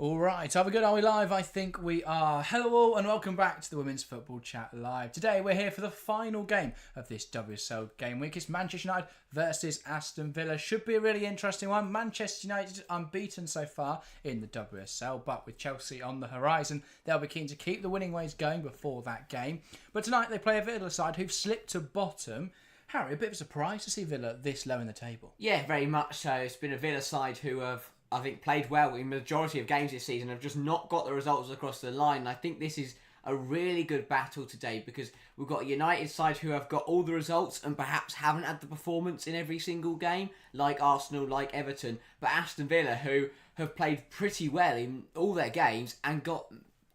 All right, are we good? Are we live? I think we are. Hello all and welcome back to the Women's Football Chat Live. Today we're here for the final game of this WSL game week. It's Manchester United versus Aston Villa. Should be a really interesting one. Manchester United unbeaten so far in the WSL, but with Chelsea on the horizon, they'll be keen to keep the winning ways going before that game. But tonight they play a Villa side who've slipped to bottom. Harry, a bit of a surprise to see Villa this low in the table. Yeah, very much so. It's been a Villa side who have, I think, played well in the majority of games this season, have just not got the results across the line. And I think this is a really good battle today because we've got a United side who have got all the results and perhaps haven't had the performance in every single game, like Arsenal, like Everton. But Aston Villa, who have played pretty well in all their games and got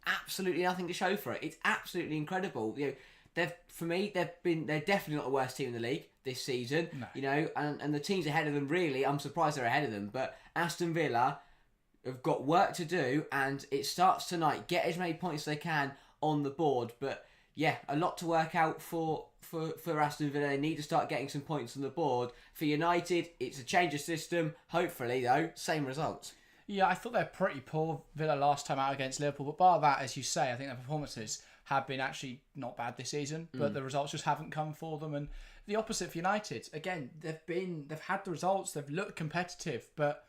absolutely nothing to show for it. It's absolutely incredible. They're definitely not the worst team in the league this season. No. And the teams ahead of them, really, I'm surprised they're ahead of them. But Aston Villa have got work to do, and it starts tonight. Get as many points as they can on the board. But yeah, a lot to work out for Aston Villa. They need to start getting some points on the board. For United, it's a change of system. Hopefully, though, same results. Yeah, I thought they were pretty poor, Villa, last time out against Liverpool. But bar that, as you say, I think their performances have been actually not bad this season, but the results just haven't come for them. And the opposite for United, again, they've had the results, they've looked competitive, but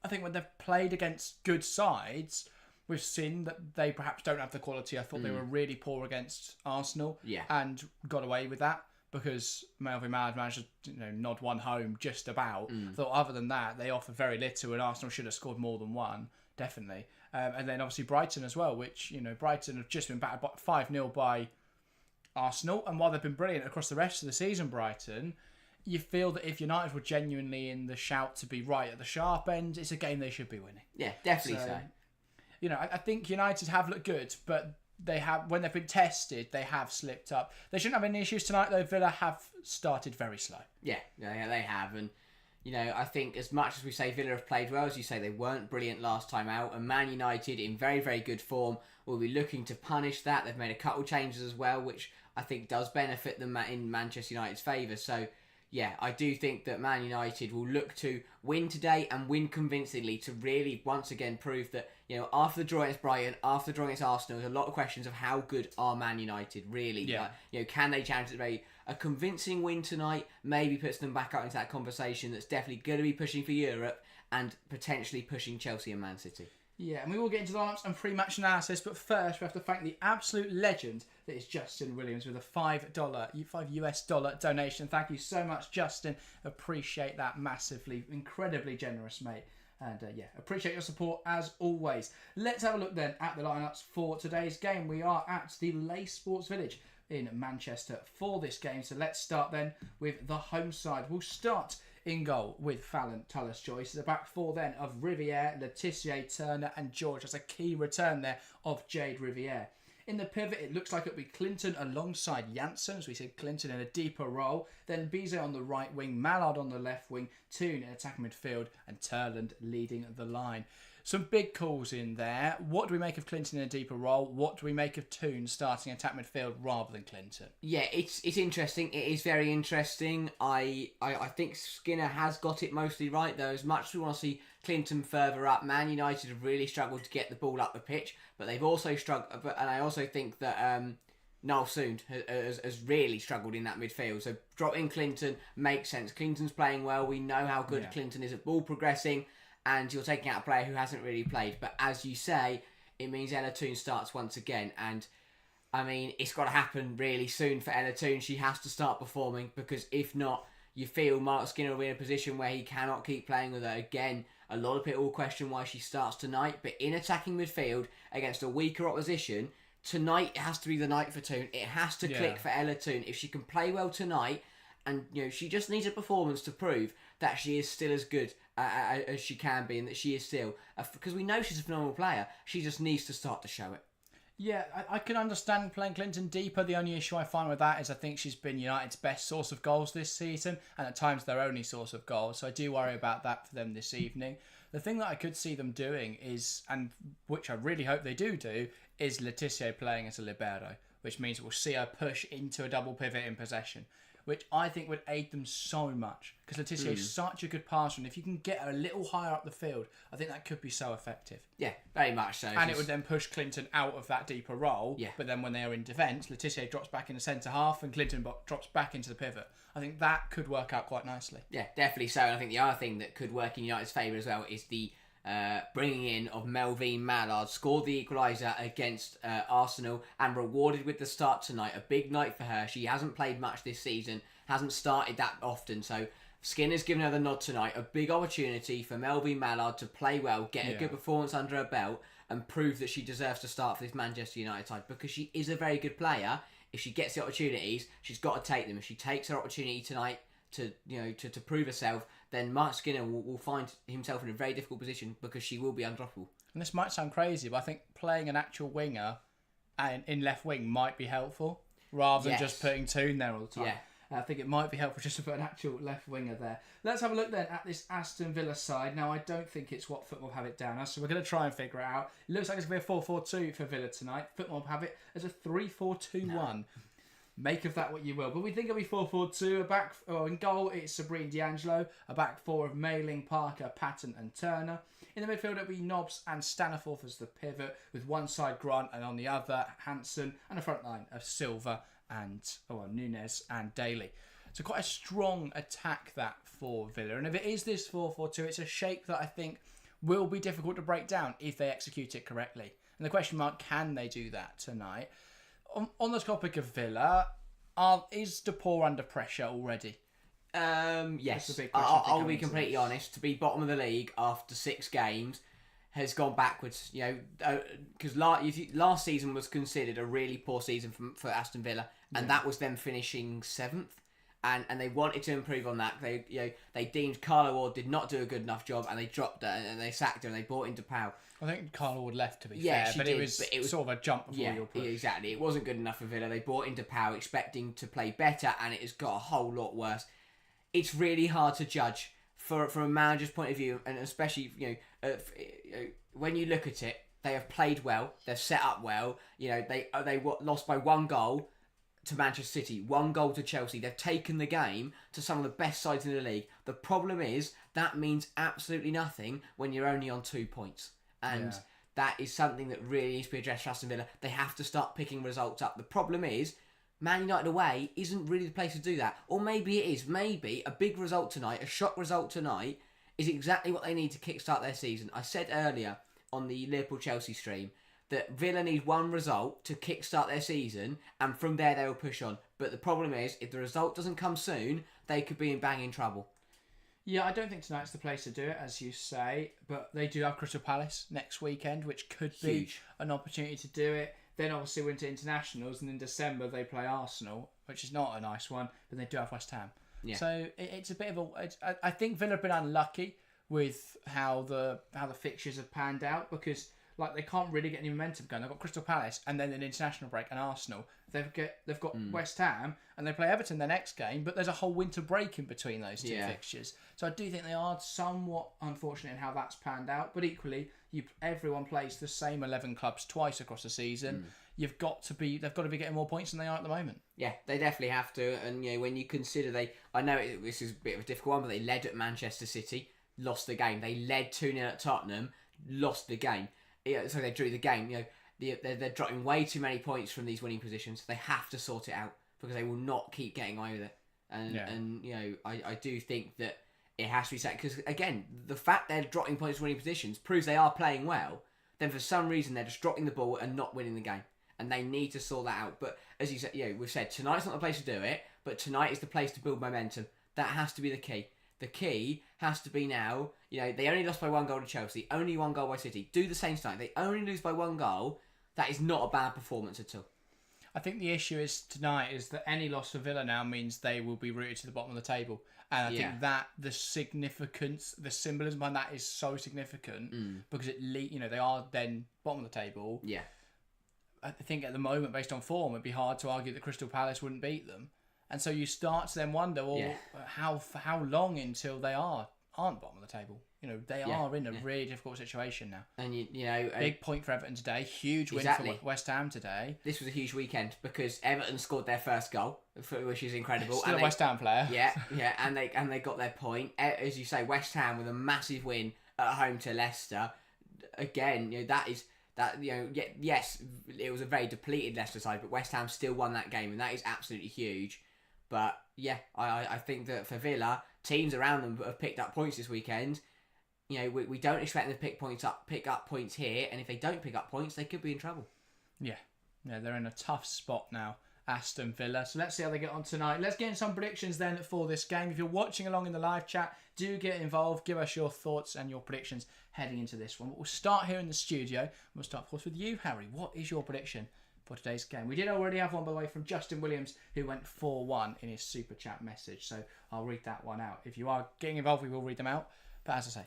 I think when they've played against good sides, we've seen that they perhaps don't have the quality. I thought they were really poor against Arsenal, and got away with that because Melvin Mallard managed to nod one home just about. I thought other than that, they offered very little, and Arsenal should have scored more than one, definitely. And then obviously Brighton as well, which, Brighton have just been battered 5-0 by Arsenal. And while they've been brilliant across the rest of the season, Brighton, you feel that if United were genuinely in the shout to be right at the sharp end, it's a game they should be winning. Yeah, definitely so. I think United have looked good, but they have, when they've been tested, they have slipped up. They shouldn't have any issues tonight, though. Villa have started very slow. Yeah, they have. And I think as much as we say Villa have played well, as you say, they weren't brilliant last time out. And Man United, in very, very good form, will be looking to punish that. They've made a couple changes as well, which I think does benefit them in Manchester United's favour. So, yeah, I do think that Man United will look to win today and win convincingly to really, once again, prove that, after the draw against Brighton, after the draw against Arsenal, there's a lot of questions of how good are Man United, really. Yeah. Can they challenge it? A convincing win tonight maybe puts them back out into that conversation that's definitely going to be pushing for Europe and potentially pushing Chelsea and Man City. Yeah, and we will get into the lineups and pre-match analysis, but first we have to thank the absolute legend that is Justin Williams with a $5 US donation. Thank you so much, Justin. Appreciate that massively. Incredibly generous, mate. And appreciate your support as always. Let's have a look then at the lineups for today's game. We are at the Lace Sports Village in Manchester for this game. So let's start then with the home side. We'll start in goal with Fallon Tullis-Joyce. The back four then of Riviere, Laetitia, Turner and George. That's a key return there of Jade Riviere. In the pivot, it looks like it'll be Clinton alongside Janssen, as we said, Clinton in a deeper role. Then Bizet on the right wing, Mallard on the left wing, Toon in attacking midfield, and Turland leading the line. Some big calls in there. What do we make of Clinton in a deeper role? What do we make of Toon starting attack midfield rather than Clinton? Yeah, it's interesting. It is very interesting. I think Skinner has got it mostly right, though. As much as we want to see Clinton further up, Man United have really struggled to get the ball up the pitch, but they've also struggled. And I also think that Noel Soond has really struggled in that midfield. So dropping Clinton makes sense. Clinton's playing well. We know how good Clinton is at ball progressing. And you're taking out a player who hasn't really played. But as you say, it means Ella Toon starts once again. And, it's got to happen really soon for Ella Toon. She has to start performing because if not, you feel Mark Skinner will be in a position where he cannot keep playing with her. Again, a lot of people will question why she starts tonight. But in attacking midfield against a weaker opposition, tonight it has to be the night for Toon. It has to click for Ella Toon. If she can play well tonight, and she just needs a performance to prove that she is still as good as she can be, and that she is still, because we know she's a phenomenal player, she just needs to start to show it. Yeah, I can understand playing Clinton deeper. The only issue I find with that is I think she's been United's best source of goals this season, and at times their only source of goals, so I do worry about that for them this evening. The thing that I could see them doing is, and which I really hope they do, is Laetitia playing as a libero, which means we'll see her push into a double pivot in possession. which I think would aid them so much. Because Laetitia is such a good passer, and if you can get her a little higher up the field, I think that could be so effective. Yeah, very much so. And it would then push Clinton out of that deeper role. Yeah. But then when they are in defence, Laetitia drops back in the centre half and Clinton drops back into the pivot. I think that could work out quite nicely. Yeah, definitely so. And I think the other thing that could work in United's favour as well is the bringing in of Melvine Mallard, scored the equaliser against Arsenal and rewarded with the start tonight. A big night for her. She hasn't played much this season, hasn't started that often, so Skinner's given her the nod tonight. A big opportunity for Melvine Mallard to play well, get a good performance under her belt, and prove that she deserves to start for this Manchester United side, because she is a very good player. If she gets the opportunities, she's got to take them. If she takes her opportunity tonight to prove herself, then Mark Skinner will find himself in a very difficult position, because she will be undroppable. And this might sound crazy, but I think playing an actual winger in left wing might be helpful, rather than just putting Toon there all the time. I think it might be helpful just to put an actual left winger there. Let's have a look then at this Aston Villa side. Now, I don't think it's what Football have it down as, so we're going to try and figure it out. It looks like it's going to be a 4-4-2 for Villa tonight. Football have it as a 3-4-2-1. No. Make of that what you will. But we think it'll be 4-4-2. In goal, it's Sabrine D'Angelo. A back four of Mailing, Parker, Patton and Turner. In the midfield, it'll be Nobbs and Staniforth as the pivot, with one side Grant and on the other Hansen, and a front line of Silva and Nunes and Daly. So quite a strong attack that for Villa. And if it is this 4-4-2, it's a shape that I think will be difficult to break down if they execute it correctly. And the question mark, can they do that tonight? On the topic of Villa, is De Pauw under pressure already? Yes. I'll be completely honest. To be bottom of the league after 6 games has gone backwards. Because last season was considered a really poor season for Aston Villa, and that was them finishing 7th. And they wanted to improve on that. They deemed Carla Ward did not do a good enough job, and they dropped her and they sacked her and they brought in De Pauw. I think Carla Ward left, to be fair, but it was sort of a jump before your push. Exactly. It wasn't good enough for Villa. They brought in De Pauw expecting to play better, and it has got a whole lot worse. It's really hard to judge from a manager's point of view, and especially when you look at it, they have played well, they've set up well. They lost by 1 goal to Manchester City, 1 goal to Chelsea. They've taken the game to some of the best sides in the league. The problem is that means absolutely nothing when you're only on 2 points. And that is something that really needs to be addressed for Aston Villa. They have to start picking results up. The problem is, Man United away isn't really the place to do that. Or maybe it is. Maybe a big result tonight, a shock result tonight, is exactly what they need to kickstart their season. I said earlier on the Liverpool-Chelsea stream that Villa need 1 result to kickstart their season, and from there they will push on. But the problem is, if the result doesn't come soon, they could be in banging trouble. Yeah, I don't think tonight's the place to do it, as you say, but they do have Crystal Palace next weekend, which could be an opportunity to do it. Then obviously we're into internationals, and in December they play Arsenal, which is not a nice one, but they do have West Ham. Yeah. So it's a bit of I think Villa have been unlucky with how the fixtures have panned out, because they can't really get any momentum going. They've got Crystal Palace and then an international break and Arsenal. They've got West Ham and they play Everton their next game, but there's a whole winter break in between those 2 fixtures. So I do think they are somewhat unfortunate in how that's panned out. But equally, everyone plays the same 11 clubs twice across the season. They've got to be getting more points than they are at the moment. Yeah, they definitely have to. And when you consider I know this is a bit of a difficult one, but they led at Manchester City, lost the game. They led 2-0 at Tottenham, lost the game. So they drew the game. They're dropping way too many points from these winning positions. They have to sort it out, because they will not keep getting away with it. And I do think that it has to be said, because again, the fact they're dropping points from winning positions proves they are playing well. Then for some reason they're just dropping the ball and not winning the game, and they need to sort that out. But as you said, we've said tonight's not the place to do it, but tonight is the place to build momentum. That has to be the key. The key has to be now, they only lost by 1 goal to Chelsea, only 1 goal by City. Do the same tonight. They only lose by 1 goal. That is not a bad performance at all. I think the issue tonight is that any loss for Villa now means they will be rooted to the bottom of the table. And I think that the significance, the symbolism behind that is so significant, because they are then bottom of the table. Yeah. I think at the moment, based on form, it'd be hard to argue that Crystal Palace wouldn't beat them. And so you start to then wonder, how long until they aren't bottom of the table? they are in a really difficult situation now. And you know, big point for Everton today. Huge win for West Ham today. This was a huge weekend because Everton scored their first goal, which is incredible. Still a West Ham player. Yeah, and they got their point. As you say, West Ham with a massive win at home to Leicester. Again, yes, it was a very depleted Leicester side, but West Ham still won that game, and that is absolutely huge. But yeah, I think that for Villa, teams around them have picked up points this weekend. We don't expect them to pick up points here, and if they don't pick up points, they could be in trouble. Yeah, they're in a tough spot now, Aston Villa. So let's see how they get on tonight. Let's get in some predictions then for this game. If you're watching along in the live chat, do get involved. Give us your thoughts and your predictions heading into this one. But we'll start here in the studio. We'll start, of course, with you, Harry. What is your prediction for today's game? We did already have one, by the way, from Justin Williams, who went 4-1 in his super chat message. So I'll read that one out. If you are getting involved, we will read them out. But as I say,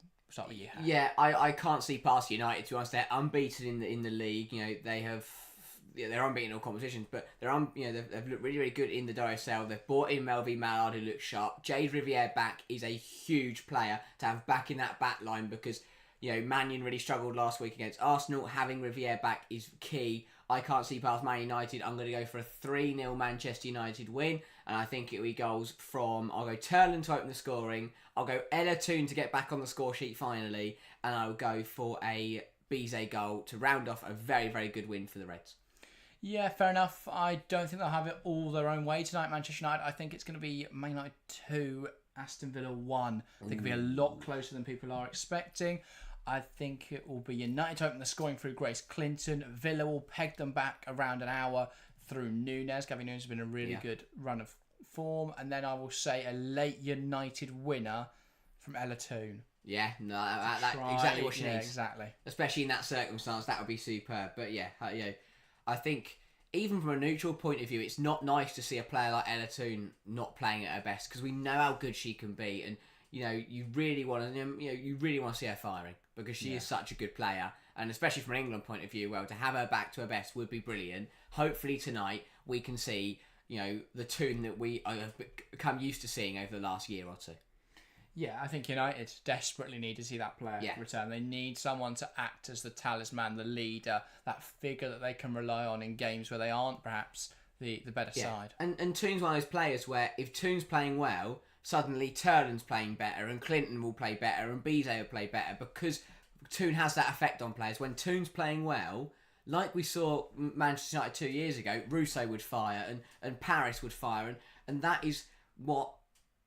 we'll start with you, Harry. Yeah, I can't see past United, to be honest. They're unbeaten in the league. They're unbeaten in all competitions, but they've looked really, really good in the WSL. They've brought in Melvin Mallard, who looks sharp. Jade Riviere back is a huge player to have back in that back line because, Mannion really struggled last week against Arsenal. Having Riviere back is key. I can't see past Man United. I'm going to go for a 3-0 Manchester United win, and I think it'll be goals from, I'll go Turland to open the scoring, I'll go Ella Toon to get back on the score sheet finally, and I'll go for a Bizet goal to round off a very, very good win for the Reds. Yeah, fair enough. I don't think they'll have it all their own way tonight, Manchester United. I think it's going to be Man United 2, Aston Villa 1. I think it'll be a lot closer than people are expecting. I think it will be United to open the scoring through Grace Clinton. Villa will peg them back around an hour through Nunes. Gavin Nunes has been a really good run of form. And then I will say a late United winner from Ella Toon. Yeah, no, that's exactly what she needs. Exactly. Especially in that circumstance, that would be superb. But I think even from a neutral point of view, it's not nice to see a player like Ella Toon not playing at her best because we know how good she can be, and you really want to see her firing because she is such a good player, and especially from an England point of view, to have her back to her best would be brilliant. Hopefully tonight we can see the Toon that we have become used to seeing over the last year or two. Yeah, I think United desperately need to see that player return. They need someone to act as the talisman, the leader, that figure that they can rely on in games where they aren't perhaps the better side. And Toon's one of those players where if Toon's playing well, suddenly Turland's playing better and Clinton will play better and Bizet will play better because Toon has that effect on players. When Toon's playing well, like we saw Manchester United 2 years ago, Russo would fire and Paris would fire, and that is what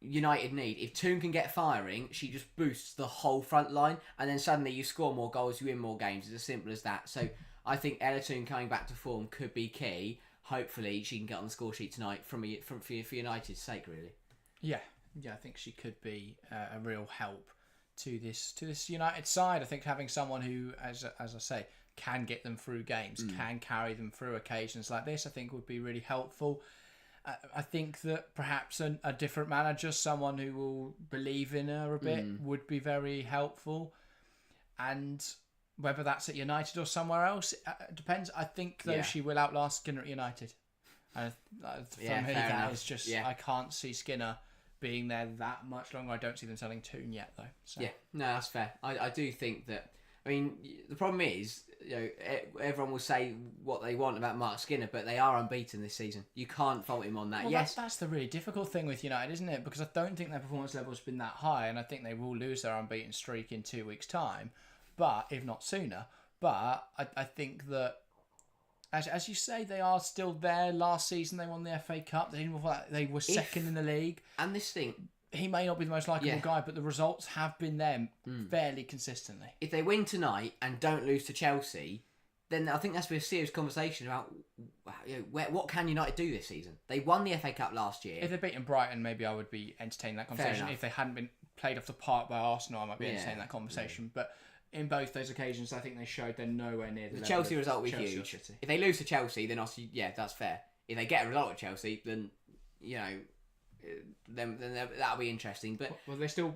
United need. If Toon can get firing, she just boosts the whole front line, and then suddenly you score more goals, you win more games. It's as simple as that. So I think Ella Toon coming back to form could be key. Hopefully she can get on the score sheet tonight for United's sake, really. Yeah, I think she could be a real help to this United side. I think having someone who, as I say, can get them through games, can carry them through occasions like this, I think would be really helpful. I think that perhaps a different manager, someone who will believe in her a bit, would be very helpful. And whether that's at United or somewhere else, it depends. I think, though, she will outlast Skinner at United. And for me, that is just... I can't see Skinner being there that much longer. I don't see them selling Toon yet, though. So. Yeah, no, that's fair. I do think that... I mean, the problem is, everyone will say what they want about Mark Skinner, but they are unbeaten this season. You can't fault him on that. Well, yes, that's the really difficult thing with United, isn't it? Because I don't think their performance level has been that high, and I think they will lose their unbeaten streak in 2 weeks' time, but if not sooner. But I think that, as you say, they are still there. Last season they won the FA Cup. They were second in the league. And this thing... He may not be the most likeable guy, but the results have been there fairly consistently. If they win tonight and don't lose to Chelsea, then I think that's be a serious conversation about what can United do this season. They won the FA Cup last year. If they're beating Brighton, maybe I would be entertaining that conversation. If they hadn't been played off the park by Arsenal, I might be entertaining that conversation. But in both those occasions, I think they showed they're nowhere near the level Chelsea of result will be huge. If they lose to Chelsea, then obviously, that's fair. If they get a result at Chelsea, then then that'll be interesting. But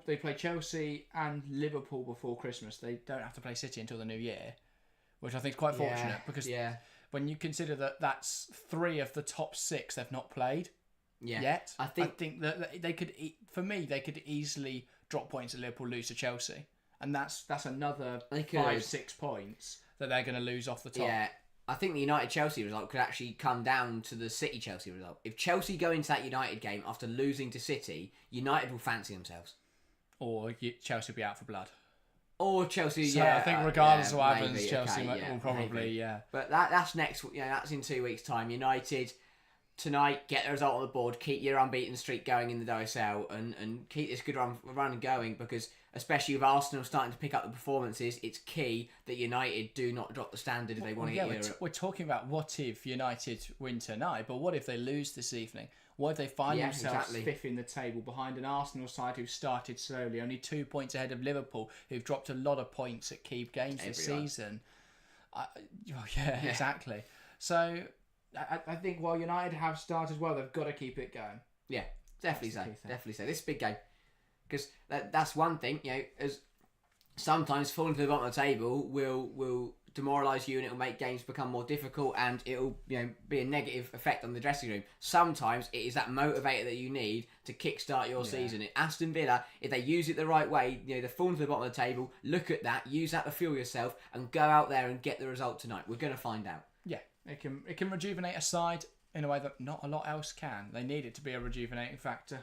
they play Chelsea and Liverpool before Christmas. They don't have to play City until the new year, which I think is quite fortunate because when you consider that that's 3 of the top 6 they've not played yet. I think that they could, for me, they could easily drop points at Liverpool, lose to Chelsea, and that's another They could. 5-6 points that they're going to lose off the top. Yeah, I think the United-Chelsea result could actually come down to the City-Chelsea result. If Chelsea go into that United game after losing to City, United will fancy themselves. Or Chelsea will be out for blood. Or Chelsea, So yeah. I think regardless of what maybe, happens, Chelsea okay, will probably, maybe. yeah. But that's next. That's in 2 weeks' time. United tonight, get the result on the board, keep your unbeaten streak going in the WSL, and keep this good run going, because especially with Arsenal starting to pick up the performances, it's key that United do not drop the standard if they want to get Europe. We're talking about what if United win tonight, but what if they lose this evening? What if they find themselves fifth in the table behind an Arsenal side who started slowly, only 2 points ahead of Liverpool, who've dropped a lot of points at key games this season? Exactly. So I think while United have started well, they've got to keep it going. Yeah, definitely so. This is a big game, because that's one thing. As sometimes falling to the bottom of the table will demoralise you, and it'll make games become more difficult, and it'll be a negative effect on the dressing room. Sometimes it is that motivator that you need to kickstart your season. At Aston Villa, if they use it the right way, they're falling to the bottom of the table. Look at that, use that to fuel yourself, and go out there and get the result tonight. We're going to find out. Yeah, it can rejuvenate a side in a way that not a lot else can. They need it to be a rejuvenating factor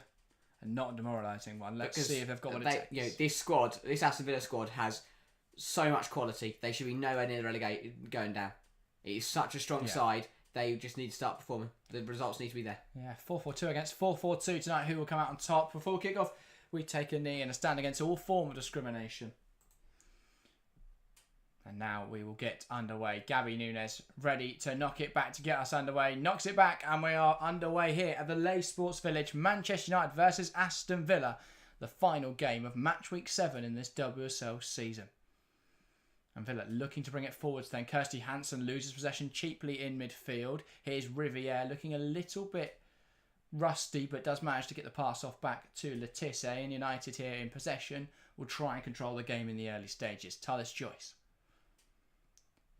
and not a demoralising one. Let's see if they've got what it takes. This Aston Villa squad has so much quality. They should be nowhere near relegated going down. It is such a strong side. They just need to start performing. The results need to be there. Yeah, 4-4-2 against 4-4-2 tonight. Who will come out on top? Before kickoff, we take a knee and a stand against all form of discrimination. And now we will get underway. Gabby Nunes ready to knock it back to get us underway. Knocks it back, and we are underway here at the Leigh Sports Village. Manchester United versus Aston Villa. The final game of match week 7 in this WSL season. And Villa looking to bring it forwards then. Kirsty Hansen loses possession cheaply in midfield. Here's Riviere looking a little bit rusty, but does manage to get the pass off back to Letizia. And United here in possession will try and control the game in the early stages. Tallis Joyce.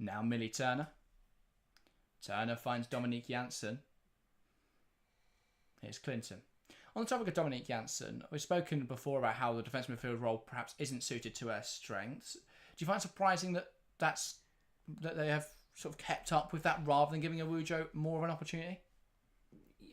Now Millie Turner. Turner finds Dominique Janssen. Here's Clinton. On the topic of Dominique Janssen, we've spoken before about how the defence midfield role perhaps isn't suited to her strengths. Do you find it surprising that they have sort of kept up with that rather than giving Awujo more of an opportunity?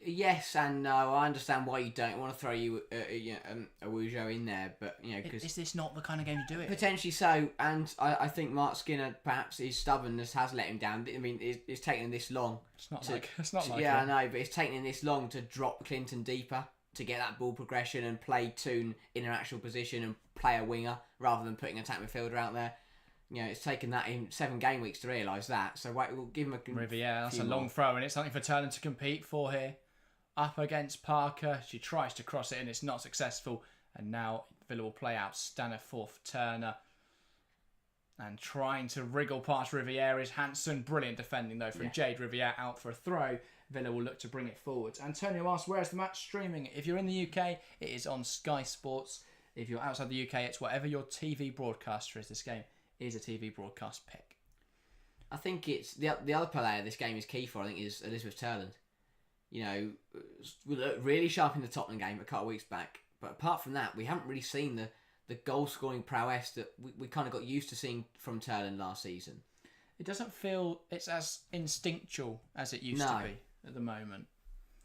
Yes and no. I understand why you don't want to throw Awujo in there, but because is this not the kind of game to do it? Potentially so, and I think Mark Skinner, perhaps his stubbornness has let him down. I mean, it's taken this long. It's not like yeah, I know, but it's taken him this long to drop Clinton deeper, to get that ball progression and play Toon in an actual position and play a winger rather than putting an attack midfielder out there. It's taken that in 7 game weeks to realise that. So we'll give him a Riviere, that's a long throw, and it's something for Turner to compete for here. Up against Parker, she tries to cross it and it's not successful. And now Villa will play out Staniforth, Turner, and trying to wriggle past Riviere is Hansen. Brilliant defending though from Jade Riviere, out for a throw. Villa will look to bring it forward. Antonio asks, where's the match streaming? If you're in the UK, it is on Sky Sports. If you're outside the UK, it's whatever your TV broadcaster is. This game is a TV broadcast pick. I think it's the other player this game is key for, I think, is Elizabeth Turland. We looked really sharp in the Tottenham game a couple of weeks back. But apart from that, we haven't really seen the goal-scoring prowess that we kind of got used to seeing from Turland last season. It doesn't feel it's as instinctual as it used to be at the moment.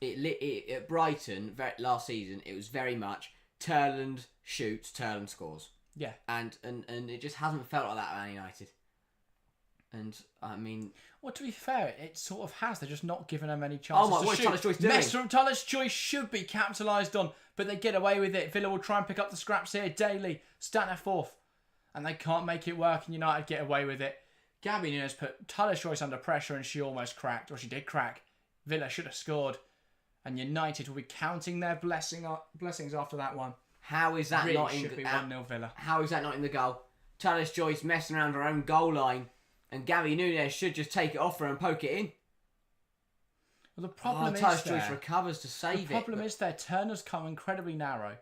At Brighton last season, it was very much Turland shoots, Turland scores. Yeah. And it just hasn't felt like that at Man United. And I mean, well, to be fair, it sort of has. They're just not giving her many chances. Oh my! What's Tallis Joyce doing? Mess from Tallis Joyce should be capitalised on, but they get away with it. Villa will try and pick up the scraps here. Daly, Staniforth, and they can't make it work. And United get away with it. Gabby Nunes put Tallis Joyce under pressure, and she almost cracked, or she did crack. Villa should have scored, and United will be counting their blessings after that one. How is that really not in? Should be 1-0 Villa. How is that not in the goal? Tallis Joyce messing around her own goal line. And Gabby Nunes should just take it off her and poke it in. Well, the problem is Tallis Joyce recovers to save it. The problem is there. Turner's come incredibly narrow.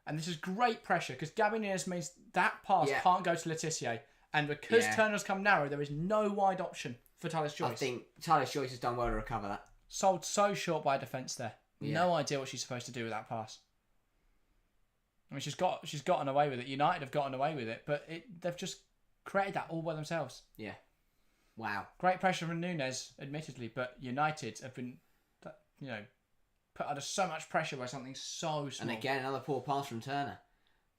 And this is great pressure because Gabby Nunes means that pass can't go to Letizia. And because Turner's come narrow, there is no wide option for Tallis Joyce. I think Tallis Joyce has done well to recover that. Sold so short by defence there. Yeah. No idea what she's supposed to do with that pass. I mean, she's gotten away with it. United have gotten away with it, but they've just created that all by themselves. Yeah. Wow. Great pressure from Nunes, admittedly, but United have been, put under so much pressure by something so small. And again, another poor pass from Turner.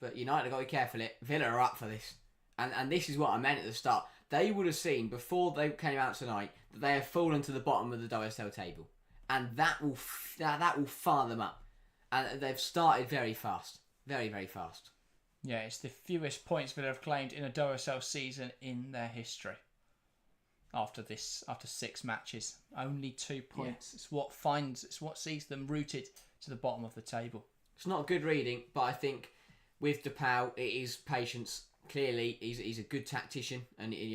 But United have got to be careful. Villa are up for this. And this is what I meant at the start. They would have seen, before they came out tonight, that they have fallen to the bottom of the WSL table. And that will fire them up. And they've started very fast. Very, very fast. Yeah, it's the fewest points Villa have claimed in a WSL season in their history. After 6 matches, only 2 points. Yeah. It's what sees them rooted to the bottom of the table. It's not good reading, but I think with De Pauw, it is patience. Clearly, he's a good tactician, and he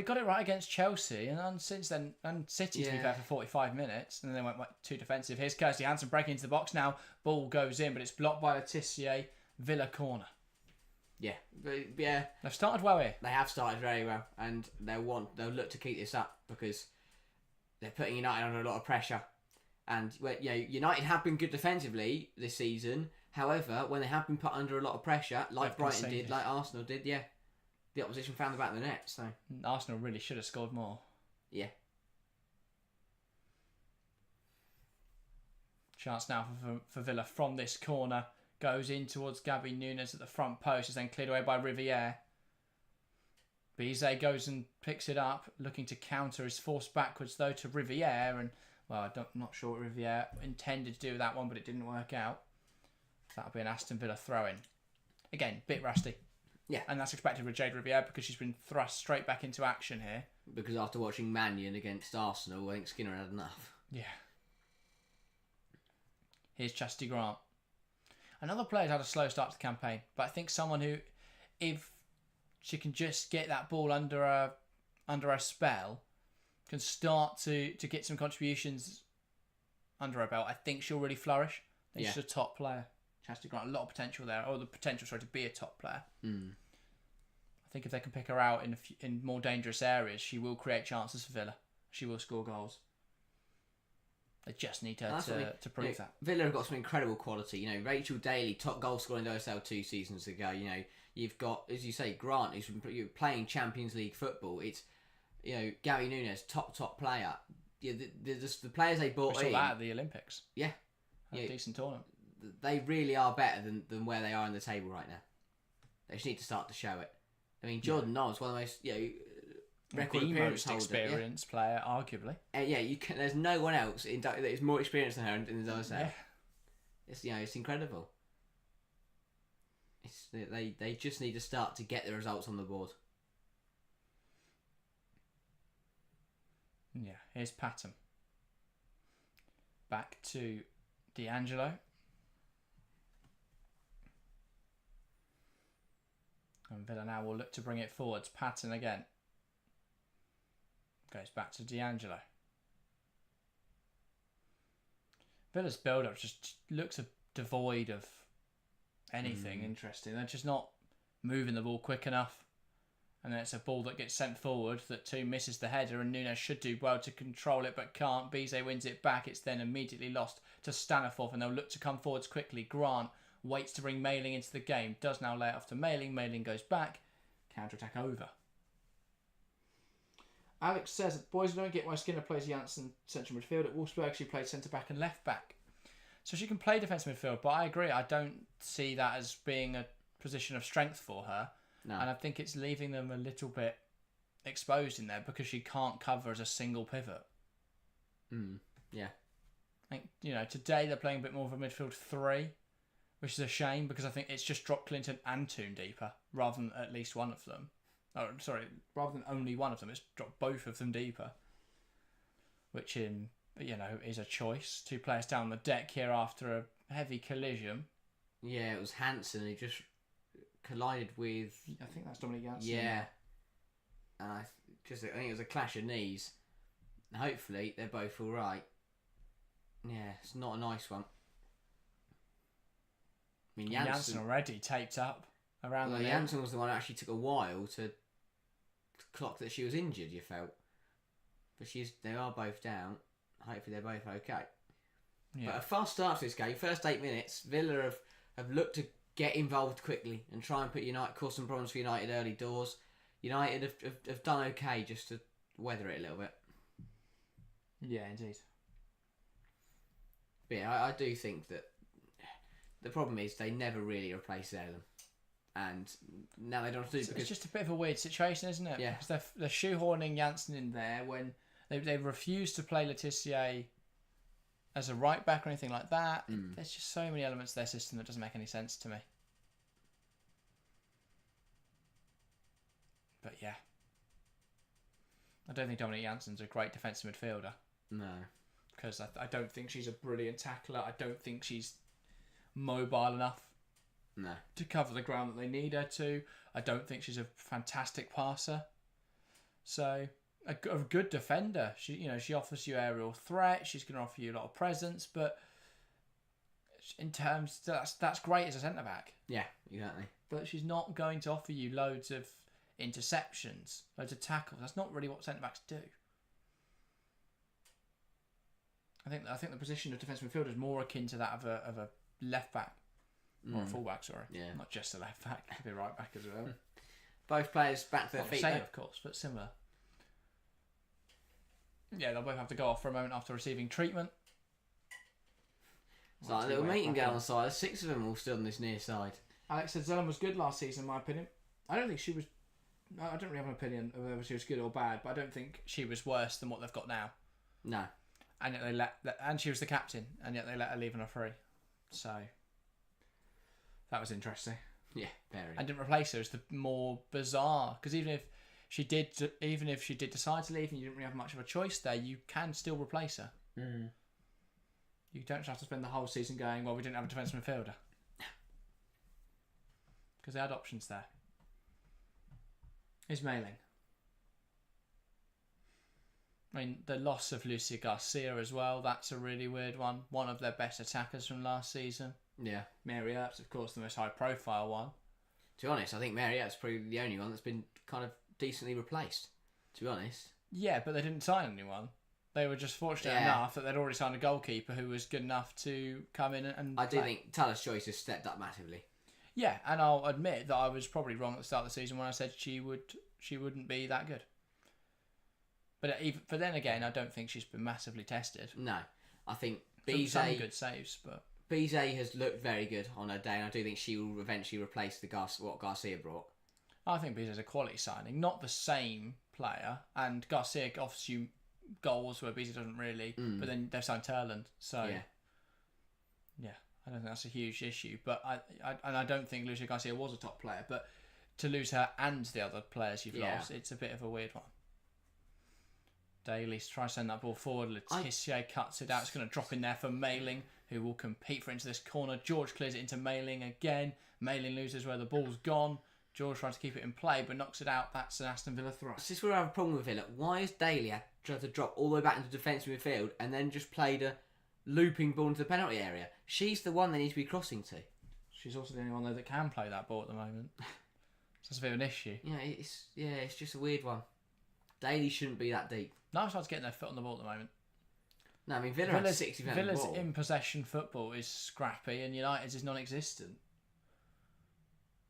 got it right against Chelsea, and since then, and City to be fair for 45 minutes, and then they went too defensive. Here's Kirsty Hansen breaking into the box now. Ball goes in, but it's blocked by Letitia. Villa corner. Yeah, but yeah. They've started well here. They have started very well, and they'll look to keep this up because they're putting United under a lot of pressure. And United have been good defensively this season. However, when they have been put under a lot of pressure, like Brighton did, like Arsenal did, the opposition found the back of the net. So Arsenal really should have scored more. Yeah. Chance now for Villa from this corner. Goes in towards Gabby Nunes at the front post. Is then cleared away by Riviere. Bizet goes and picks it up, looking to counter. Is forced backwards though to Riviere, and I'm not sure what Riviere intended to do with that one, but it didn't work out. That'll be an Aston Villa throw-in. Again, bit rusty. Yeah. And that's expected with Jade Riviere because she's been thrust straight back into action here. Because after watching Mannion against Arsenal, I think Skinner had enough. Yeah. Here's Chastity Grant. Another player's had a slow start to the campaign, but I think someone who, if she can just get that ball under a spell, can start to get some contributions under her belt, I think she'll really flourish. I think she's a top player. Chastity Grant, a lot of potential there, or the potential, to be a top player. Mm. I think if they can pick her out in more dangerous areas, she will create chances for Villa. She will score goals. They just need her to prove that. Villa have got some incredible quality. Rachel Daly, top goal scorer in WSL 2 seasons ago. You've got, as you say, Grant, who's been playing Champions League football. It's, Gabby Nunes, top player. The players they bought in. We saw that at the Olympics. Yeah. A decent tournament. They really are better than where they are in the table right now. They just need to start to show it. I mean, Jordan Knowles, one of the most record the appearance most experienced player, arguably. There's no one else that is more experienced than her in the WSL. Yeah. It's incredible. They just need to start to get the results on the board. Yeah, here's Patton. Back to D'Angelo. And Villa now will look to bring it forwards. Patton again. Goes back to D'Angelo. Villa's build-up just looks devoid of anything interesting. They're just not moving the ball quick enough. And then it's a ball that gets sent forward that misses the header, and Nunes should do well to control it but can't. Bizet wins it back. It's then immediately lost to Staniforth, and they'll look to come forwards quickly. Grant waits to bring Mailing into the game. Does now lay it off to Mailing. Mailing goes back. Counter-attack over. Alex says that boys don't get why Skinner plays Janssen central midfield. At Wolfsburg she played centre-back and left-back. So she can play defensive midfield, but I agree. I don't see that as being a position of strength for her. No. And I think it's leaving them a little bit exposed in there because she can't cover as a single pivot. Yeah. I think, today they're playing a bit more of a midfield 3, which is a shame because I think it's just dropped Clinton and Toon deeper rather than at least one of them. Oh, sorry, rather than only one of them, it's dropped both of them deeper. Which, is a choice. 2 players down the deck here after a heavy collision. Yeah, it was Hansen who just collided with... I think that's Dominic Janssen. Yeah. And I think it was a clash of knees. Hopefully they're both all right. Yeah, it's not a nice one. I mean, Janssen already taped up around the Janssen was the one that actually took a while to clock that she was injured, you felt. But they are both down. Hopefully they're both okay. Yeah. But a fast start to this game. First 8 minutes, Villa have looked to get involved quickly and try and cause some problems for United early doors. United have done okay just to weather it a little bit. Yeah, indeed. But yeah, I do think that the problem is they never really replace Ellen. And now they don't have to do it because... It's just a bit of a weird situation, isn't it? Yeah. Because they're shoehorning Janssen in there when they refuse to play Letitia as a right back or anything like that. There's just so many elements of their system that doesn't make any sense to me. But yeah. I don't think Dominique Janssen's a great defensive midfielder. No. Because I don't think she's a brilliant tackler. I don't think she's mobile enough to cover the ground that they need her to. I don't think she's a fantastic passer. So a good defender. She offers you aerial threat. She's going to offer you a lot of presence. But in terms, that's great as a centre back. Yeah, exactly. But she's not going to offer you loads of interceptions, loads of tackles. That's not really what centre backs do. I think the position of defensive midfielder is more akin to that of a left back or a full back. Sorry, not just a left back, could be a right back as well. Both players back to their feet. Not the same, of course, but similar. Yeah, they'll both have to go off for a moment after receiving treatment. It's like a little meeting going on the side. 6 of them all stood on this near side. Alex Zellum was good last season, in my opinion. I don't think she was. I don't really have an opinion of whether she was good or bad, but I don't think she was worse than what they've got now. No. And yet and she was the captain, and yet they let her leave on a free. So that was interesting. Yeah, very. And didn't replace her is the more bizarre, because even if she did decide to leave and you didn't really have much of a choice there, you can still replace her. You don't have to spend the whole season going, well, we didn't have a defensive midfielder, because they had options there. Is Mailing. I mean, the loss of Lucia Garcia as well, that's a really weird one. One of their best attackers from last season. Yeah. Mary Earps, of course, the most high-profile one. To be honest, I think Mary Earps is probably the only one that's been kind of decently replaced, to be honest. Yeah, but they didn't sign anyone. They were just fortunate enough that they'd already signed a goalkeeper who was good enough to come in and I do think Taylor's choice has stepped up massively. Yeah, and I'll admit that I was probably wrong at the start of the season when I said she wouldn't be that good. But then again, I don't think she's been massively tested. No, I think some good saves, but Bizet has looked very good on her day, and I do think she will eventually replace what Garcia brought. I think Bizet's a quality signing, not the same player, and Garcia offers you goals where Bizet doesn't really. But then they've signed Turland, so yeah, I don't think that's a huge issue. But I don't think Lucia Garcia was a top player, but to lose her and the other players you've lost, it's a bit of a weird one. Daly tries to send that ball forward. Letitia cuts it out. It's going to drop in there for Mailing, who will compete for into this corner. George clears it into Mailing again. Mailing loses where the ball's gone. George tries to keep it in play, but knocks it out. That's an Aston Villa throw. This is where I have a problem with Villa. Why has Daly tried to drop all the way back into defensive midfield and then just played a looping ball into the penalty area? She's the one they need to be crossing to. She's also the only one though that can play that ball at the moment. So that's a bit of an issue. It's just a weird one. Daly shouldn't be that deep. Nice one's getting their foot on the ball at the moment. No, I mean Villa has 60% of the Villa's ball. in possession football is scrappy, and United's is non-existent.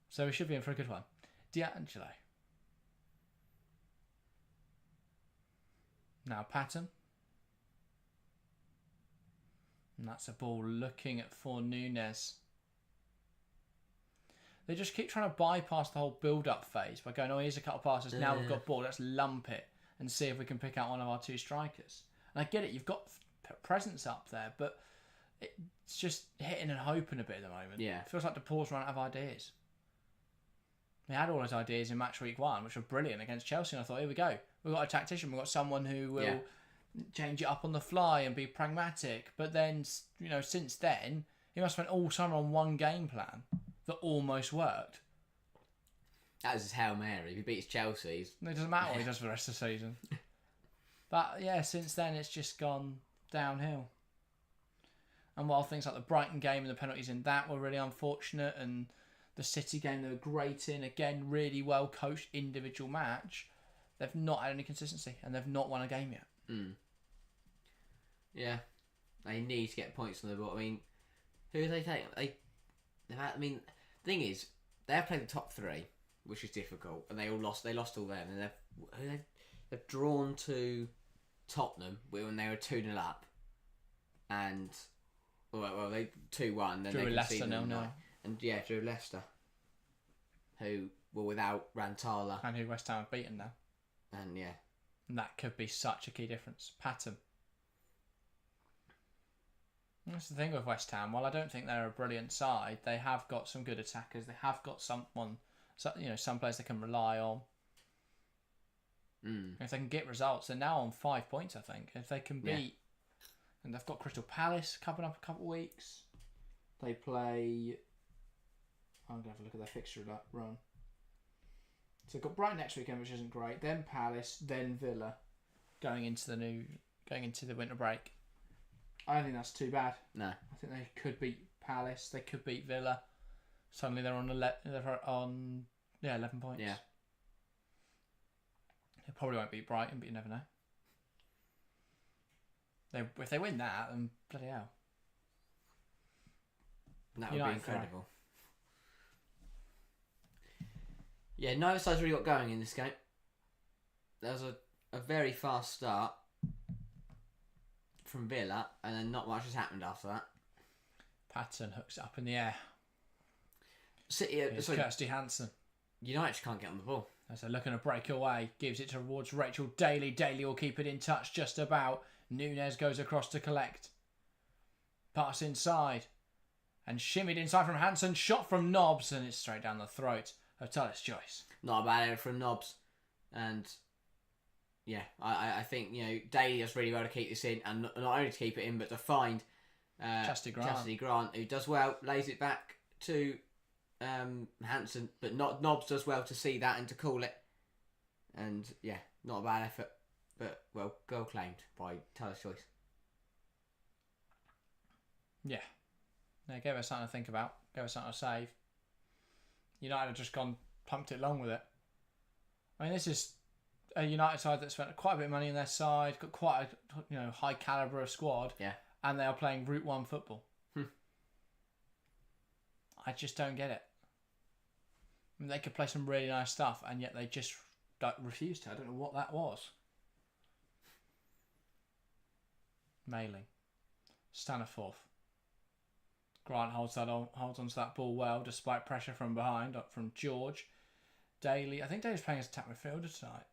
So we should be in for a good one. D'Angelo. Now Patton. And that's a ball looking for Nunes. They just keep trying to bypass the whole build-up phase by going, oh, here's a couple of passes. Now we've got ball. Let's lump it and see if we can pick out one of our two strikers. And I get it. You've got presence up there, but it's just hitting and hoping a bit at the moment. Yeah. It feels like De Paul's run out of ideas. He had all his ideas in match week 1, which were brilliant against Chelsea. And I thought, here we go. We've got a tactician. We've got someone who will change it up on the fly and be pragmatic. But then, since then, he must have spent all summer on one game plan that almost worked. That was his Hail Mary. If he beats Chelsea, it doesn't matter what he does for the rest of the season. But yeah, since then it's just gone downhill. And while things like the Brighton game and the penalties in that were really unfortunate, and the City game they were great in, again, really well coached individual match, they've not had any consistency and they've not won a game yet. Yeah. They need to get points on the board. I mean, who do they take? I mean, the thing is, they've played the top 3, which is difficult, and they lost all them, and they've drawn to Tottenham when they were 2-0 up, and well they 2-1, then drew they Leicester conceded 0-0. and drew Leicester, who were without Rantala, And who West Ham have beaten now. and yeah. And that could be such a key difference. Pattern. That's the thing with West Ham. While I don't think they're a brilliant side, they have got some good attackers. They have got some players they can rely on. If they can get results, they're now on 5 points, I think. If they can beat... And they've got Crystal Palace coming up a couple of weeks. They play... I'm going to have a look at their fixture run. So they've got Brighton next weekend, which isn't great. Then Palace, then Villa, going into the winter break. I don't think that's too bad. No. I think they could beat Palace. They could beat Villa. Suddenly they're on 11 points. Yeah. They probably won't beat Brighton, but you never know. If they win that, then bloody hell. That would be incredible. Yeah, neither side's really got going in this game. There was a very fast start from Villa, and then not much has happened after that. Patton hooks it up in the air. City, Kirsty Hansen. United just can't get on the ball. As they're looking to break away, gives it towards Rachel Daly. Daly will keep it in touch just about. Nunes goes across to collect. Pass inside. And shimmied inside from Hansen. Shot from Nobbs, and it's straight down the throat of Tullis Joyce. Not a bad error from Nobbs. And yeah, I think, Daly does really well to keep this in, and not only to keep it in, but to find Chastity Grant, who does well, lays it back to Hansen, but Nobbs does well to see that and to call it. And yeah, not a bad effort, but goal claimed by Tullis Joyce. Yeah. They gave us something to think about. Gave us something to save. United have just pumped it along with it. I mean, this is a United side that spent quite a bit of money on their side, got quite a high calibre of squad, and they are playing Route 1 football. I just don't get it. I mean, they could play some really nice stuff, and yet they just refused to. I don't know what that was. Mailing. Staniforth. Grant holds onto that ball well, despite pressure from behind, from George. Daly. I think Daly's playing as attack midfielder tonight.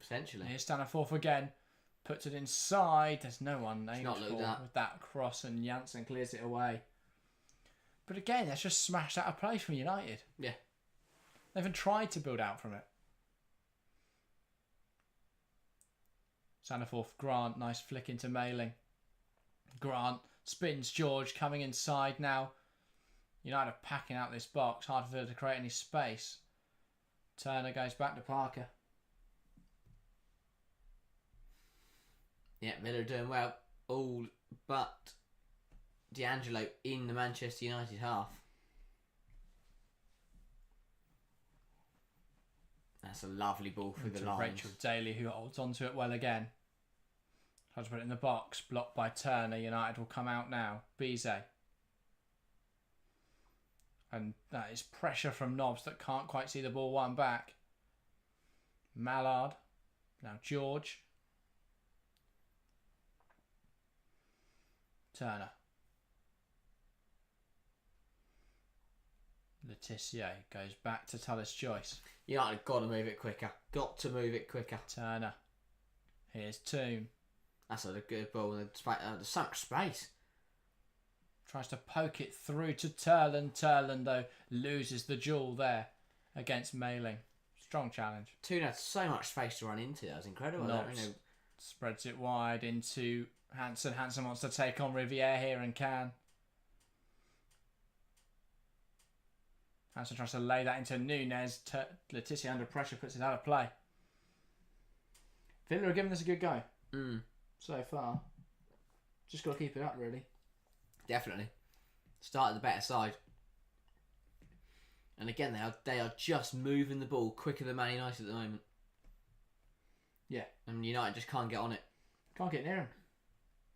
Potentially. Here's Staniforth again. Puts it inside. There's no one named for with that cross, and Janssen clears it away. But again, that's just smashed out of play from United. Yeah. They haven't tried to build out from it. Staniforth, Grant, nice flick into Mailing. Grant spins George, coming inside now. United are packing out this box. Hard for her to create any space. Turner goes back to Parker. Yeah, Villa are doing well. All but D'Angelo in the Manchester United half. That's a lovely ball through the lines. Rachel Daly, who holds onto it well again. Tries to put it in the box. Blocked by Turner. United will come out now. Bizet. And that is pressure from Nobbs that can't quite see the ball one back. Mallard. Now George. Turner. Letitia goes back to Tullis Joyce. United have got to move it quicker. Got to move it quicker. Turner. Here's Toon. That's a good ball. There's so much space. Tries to poke it through to Turland. Turland, though, loses the duel there against Mailing. Strong challenge. Toon had so much space to run into. That was incredible. Nobbs spreads it wide into Hansen. Hansen wants to take on Riviere here and can. Hansen tries to lay that into Nunes. Letitia under pressure puts it out of play. Villa are giving this a good go so far. Just got to keep it up, really. Definitely. Started the better side. And again, they are just moving the ball quicker than Man United at the moment. Yeah. And United just can't get on it. Can't get near him.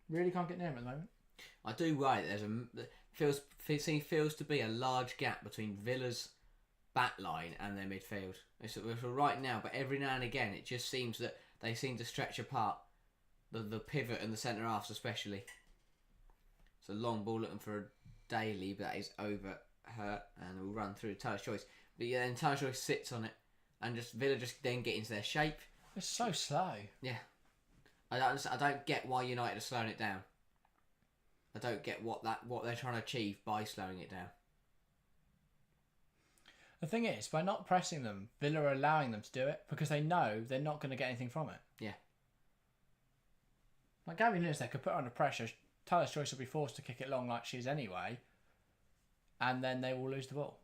Really can't get near him at the moment. I do worry that feels to be a large gap between Villa's back line and their midfield. It's right now, but every now and again it just seems that they seem to stretch apart. The pivot and the centre halves especially. It's a long ball looking for a Daly, but that is over her and will run through Taylor's Choice. But yeah, then Taylor's Choice sits on it and Villa just then get into their shape. It's so slow. Yeah. I don't get why United are slowing it down. I don't get what they're trying to achieve by slowing it down. The thing is, by not pressing them, Villa are allowing them to do it because they know they're not going to get anything from it. Yeah. Like Gabby Nunes, they could put her under pressure. Taylor's Choice will be forced to kick it long like she is anyway, and then they will lose the ball.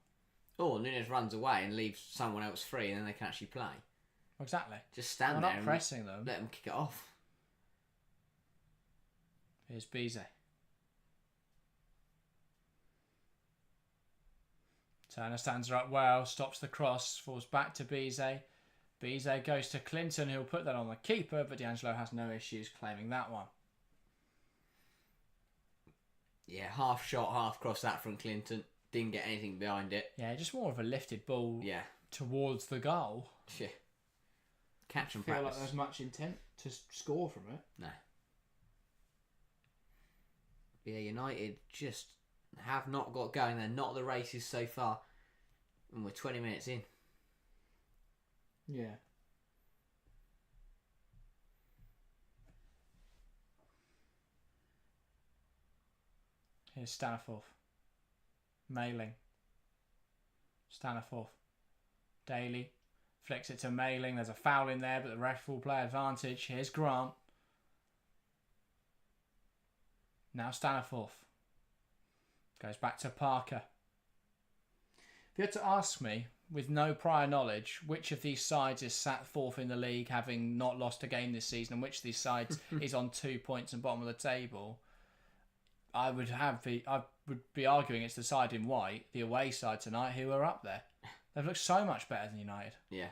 Or Nunes runs away and leaves someone else free, and then they can actually play. Exactly. Just stand We're there not and pressing them. Let them kick it off. Here's Bize. Turner stands her up well, stops the cross, falls back to Bize. Bize goes to Clinton, who'll put that on the keeper, but D'Angelo has no issues claiming that one. Yeah, half shot, half cross that from Clinton. Didn't get anything behind it. Yeah, just more of a lifted ball Yeah. towards the goal. Yeah. Catch and I feel practice. like there's much intent to score from it. No. Yeah, United just have not got going. They're not the races so far. And we're 20 minutes in. Yeah. Here's Staniforth. Mailing. Staniforth. Daly. Flicks it to Mailing. There's a foul in there, but the ref will play advantage. Here's Grant. Now Staniforth. Goes back to Parker. If you had to ask me, with no prior knowledge, which of these sides is sat fourth in the league, having not lost a game this season, and which of these sides is on 2 points and bottom of the table, I would be arguing it's the side in white, the away side tonight, who are up there. They've looked so much better than United. Yeah.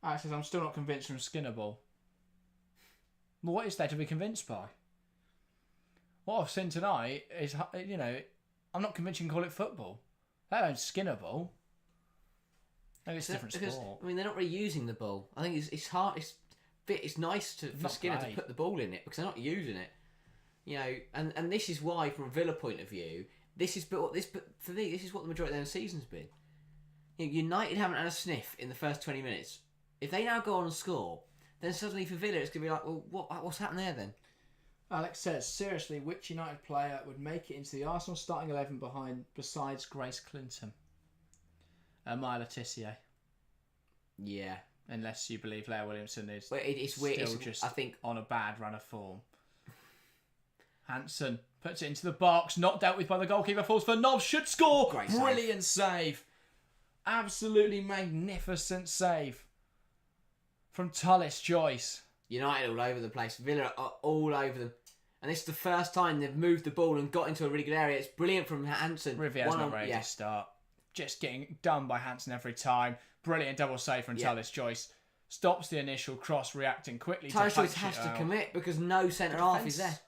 Alex says, I'm still not convinced from Skinner ball. Well, what is there to be convinced by? What I've seen tonight is, I'm not convinced you can call it football. That ain't Skinner ball. Maybe it's a different sport. I mean, they're not really using the ball. I think it's hard. It's nice for Skinner to put the ball in it because they're not using it. And this is why, from a Villa point of view, this is what the majority of their season's been. United haven't had a sniff in the first 20 minutes. If they now go on and score, then suddenly for Villa it's going to be like, well, what's happened there then? Alex says, seriously, which United player would make it into the Arsenal starting 11 besides Grace Clinton? Maya Letitia. Yeah. Unless you believe Leah Williamson is it's weird. Still just I think on a bad run of form. Hansen puts it into the box, not dealt with by the goalkeeper, falls for Nobbs, should score! Great Brilliant save. Absolutely magnificent save from Tullis Joyce. United all over the place. Villa are all over them. And this is the first time they've moved the ball and got into a really good area. It's brilliant from Hansen. Rivier's not ready to start. Just getting done by Hansen every time. Brilliant double save from Tullis Joyce. Stops the initial cross, reacting quickly to punch Joyce has to commit because no centre-half is there.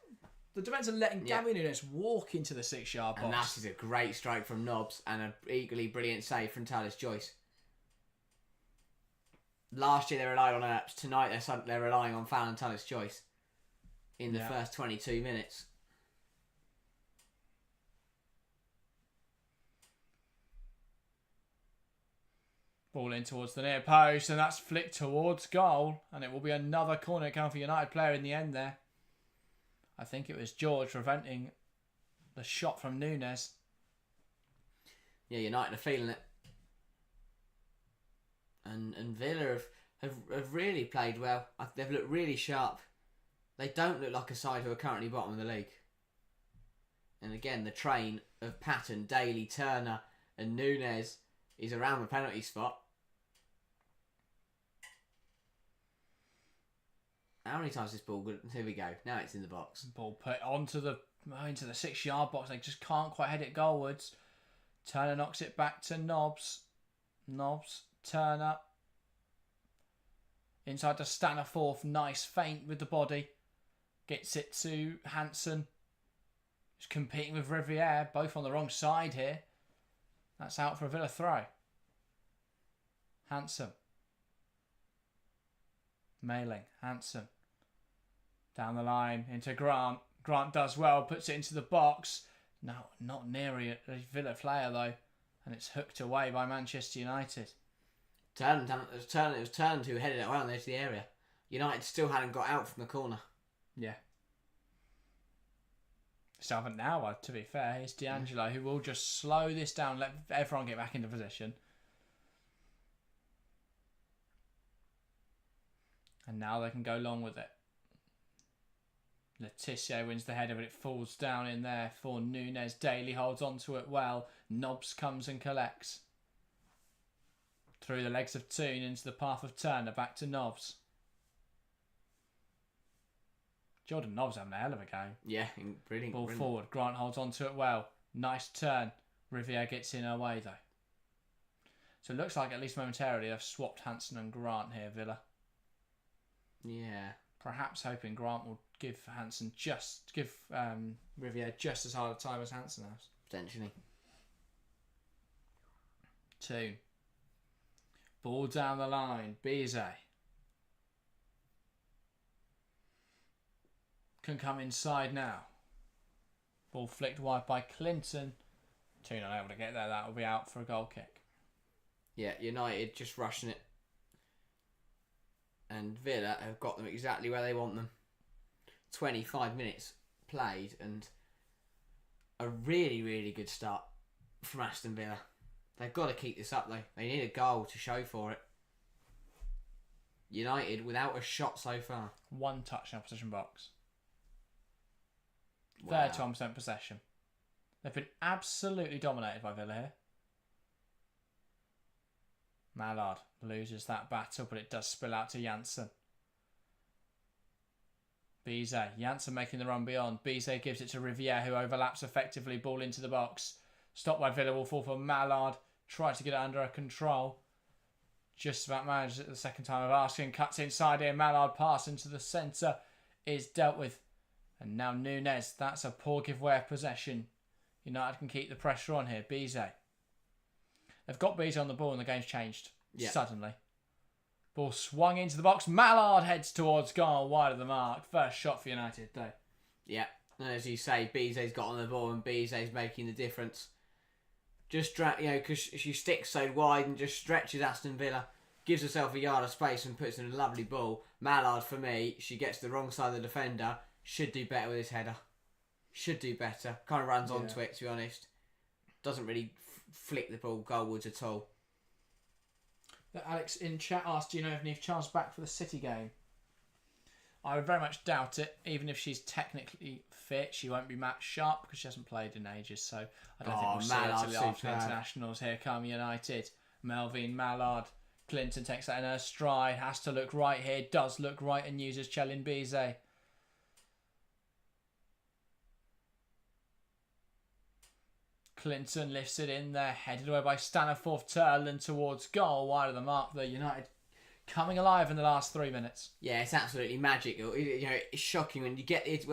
The defence are letting Gabby Nunes walk into the 6-yard box. And that is a great strike from Nobbs and an equally brilliant save from Tullis Joyce. Last year they relied on Earps. Tonight they're relying on Fallon Tullis Joyce in the first 22 minutes. Ball in towards the near post, and that's flicked towards goal. And it will be another corner count for United player in the end there. I think it was George preventing the shot from Nunes. Yeah, United are feeling it. And Villa have really played well. They've looked really sharp. They don't look like a side who are currently bottom of the league. And again, the train of Patton, Daly, Turner and Nunes is around the penalty spot. How many times this ball good? Here we go. Now it's in the box. Ball put into the 6-yard box. They just can't quite head it goalwards. Turner knocks it back to Nobbs. Nobbs, Turner. Inside to Staniforth. Nice feint with the body. Gets it to Hansen. He's competing with Riviere. Both on the wrong side here. That's out for a Villa throw. Hansen. Mailing. Hansen. Down the line into Grant. Grant does well. Puts it into the box. No, not near a Villa player though. And it's hooked away by Manchester United. It was Turner who headed it around the edge of the area. United still hadn't got out from the corner. Yeah. Still haven't now, to be fair. It's D'Angelo who will just slow this down, let everyone get back into position. And now they can go long with it. Letitia wins the header, but it falls down in there for Nunes. Daly holds on to it well. Nobbs comes and collects. Through the legs of Toon into the path of Turner. Back to Nobbs. Jordan Nobbs having a hell of a game. Yeah, brilliant. Ball forward. Grant holds on to it well. Nice turn. Riviere gets in her way though. So it looks like at least momentarily they've swapped Hansen and Grant here, Villa. Yeah. Perhaps hoping Grant will give Riviere just as hard a time as Hansen has. Potentially. Toon. Ball down the line. Bizet. Can come inside now. Ball flicked wide by Clinton. Toon unable to get there. That will be out for a goal kick. Yeah, United just rushing it. And Villa have got them exactly where they want them. 25 minutes played and a really, really good start from Aston Villa. They've got to keep this up though. They need a goal to show for it. United without a shot so far. One touch in opposition box. Wow. 31% possession. They've been absolutely dominated by Villa here. Mallard loses that battle, but it does spill out to Janssen. Bizet. Janssen making the run beyond. Bizet gives it to Riviere, who overlaps effectively. Ball into the box. Stopped by Villa. Will fall for Mallard. Tries to get it under control. Just about managed it the second time of asking. Cuts inside here. Mallard pass into the centre is dealt with. And now Nunes. That's a poor giveaway of possession. United can keep the pressure on here. Bizet. They've got Bizet on the ball and the game's changed suddenly. Ball swung into the box. Mallard heads towards goal, wide of the mark. First shot for United though. Yeah, and as you say, Bizet's got on the ball and Bizet's making the difference. Just because she sticks so wide and just stretches Aston Villa, gives herself a yard of space and puts in a lovely ball. Mallard, for me, she gets to the wrong side of the defender. Should do better with his header. Should do better. Kind of runs onto it, to be honest. Doesn't really flick the ball goalwards at all. Alex in chat asked, do you know if Neve Charles back for the City game? I would very much doubt it. Even if she's technically fit, she won't be match sharp because she hasn't played in ages. So I don't think we'll see her until after the internationals. Here come United. Melvin Mallard. Clinton takes that in her stride. Has to look right here. Does look right and uses Chelin Bizet. Clinton lifts it in there, headed away by Staniforth Turland towards goal, wide of the mark. The United coming alive in the last 3 minutes. Yeah, it's absolutely magical. It's shocking when you get it.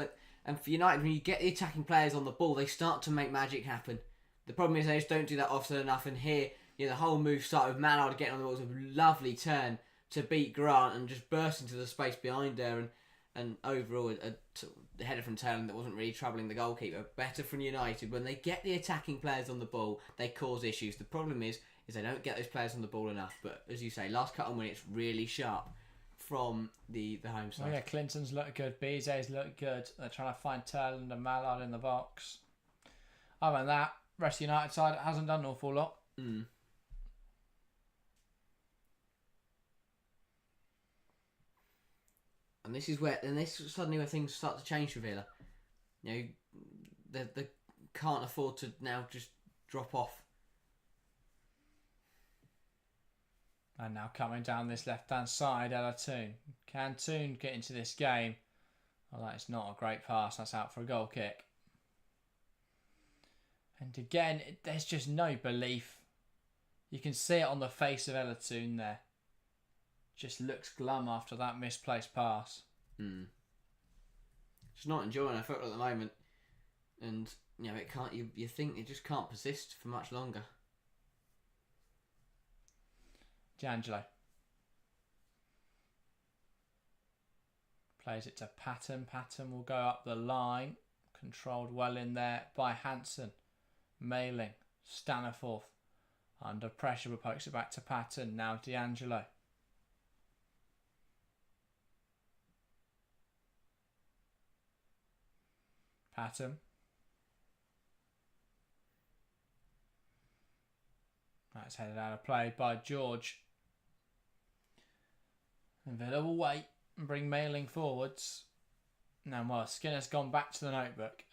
And for United, when you get the attacking players on the ball, they start to make magic happen. The problem is they just don't do that often enough. And here, the whole move started with Mallard getting on the ball. It was a lovely turn to beat Grant and just burst into the space behind her. And overall, the header from Turland that wasn't really troubling the goalkeeper. Better from United. When they get the attacking players on the ball, they cause issues. The problem is they don't get those players on the ball enough. But as you say, last cut on win, it's really sharp from the home side. Oh yeah, Clinton's looked good. Bizet's looked good. They're trying to find Turland and Mallard in the box. Other than that, rest of the United side hasn't done an awful lot. Mm. And this is suddenly where things start to change for Villa. They can't afford to now just drop off. And now coming down this left-hand side, Ella Toon. Can Toon get into this game? Well, that is not a great pass. That's out for a goal kick. And again, there's just no belief. You can see it on the face of Ella Toon there. just looks glum after that misplaced pass. She's not enjoying her football at the moment, and it can't. You think it just can't persist for much longer. D'Angelo plays it to Patton. Patton will go up the line, controlled well in there by Hansen. Mailing, Staniforth under pressure, but pokes it back to Patton. Now D'Angelo. Patton. That's headed out of play by George. And Villa will wait and bring Mailing forwards. Now, well, Skinner's gone back to the notebook.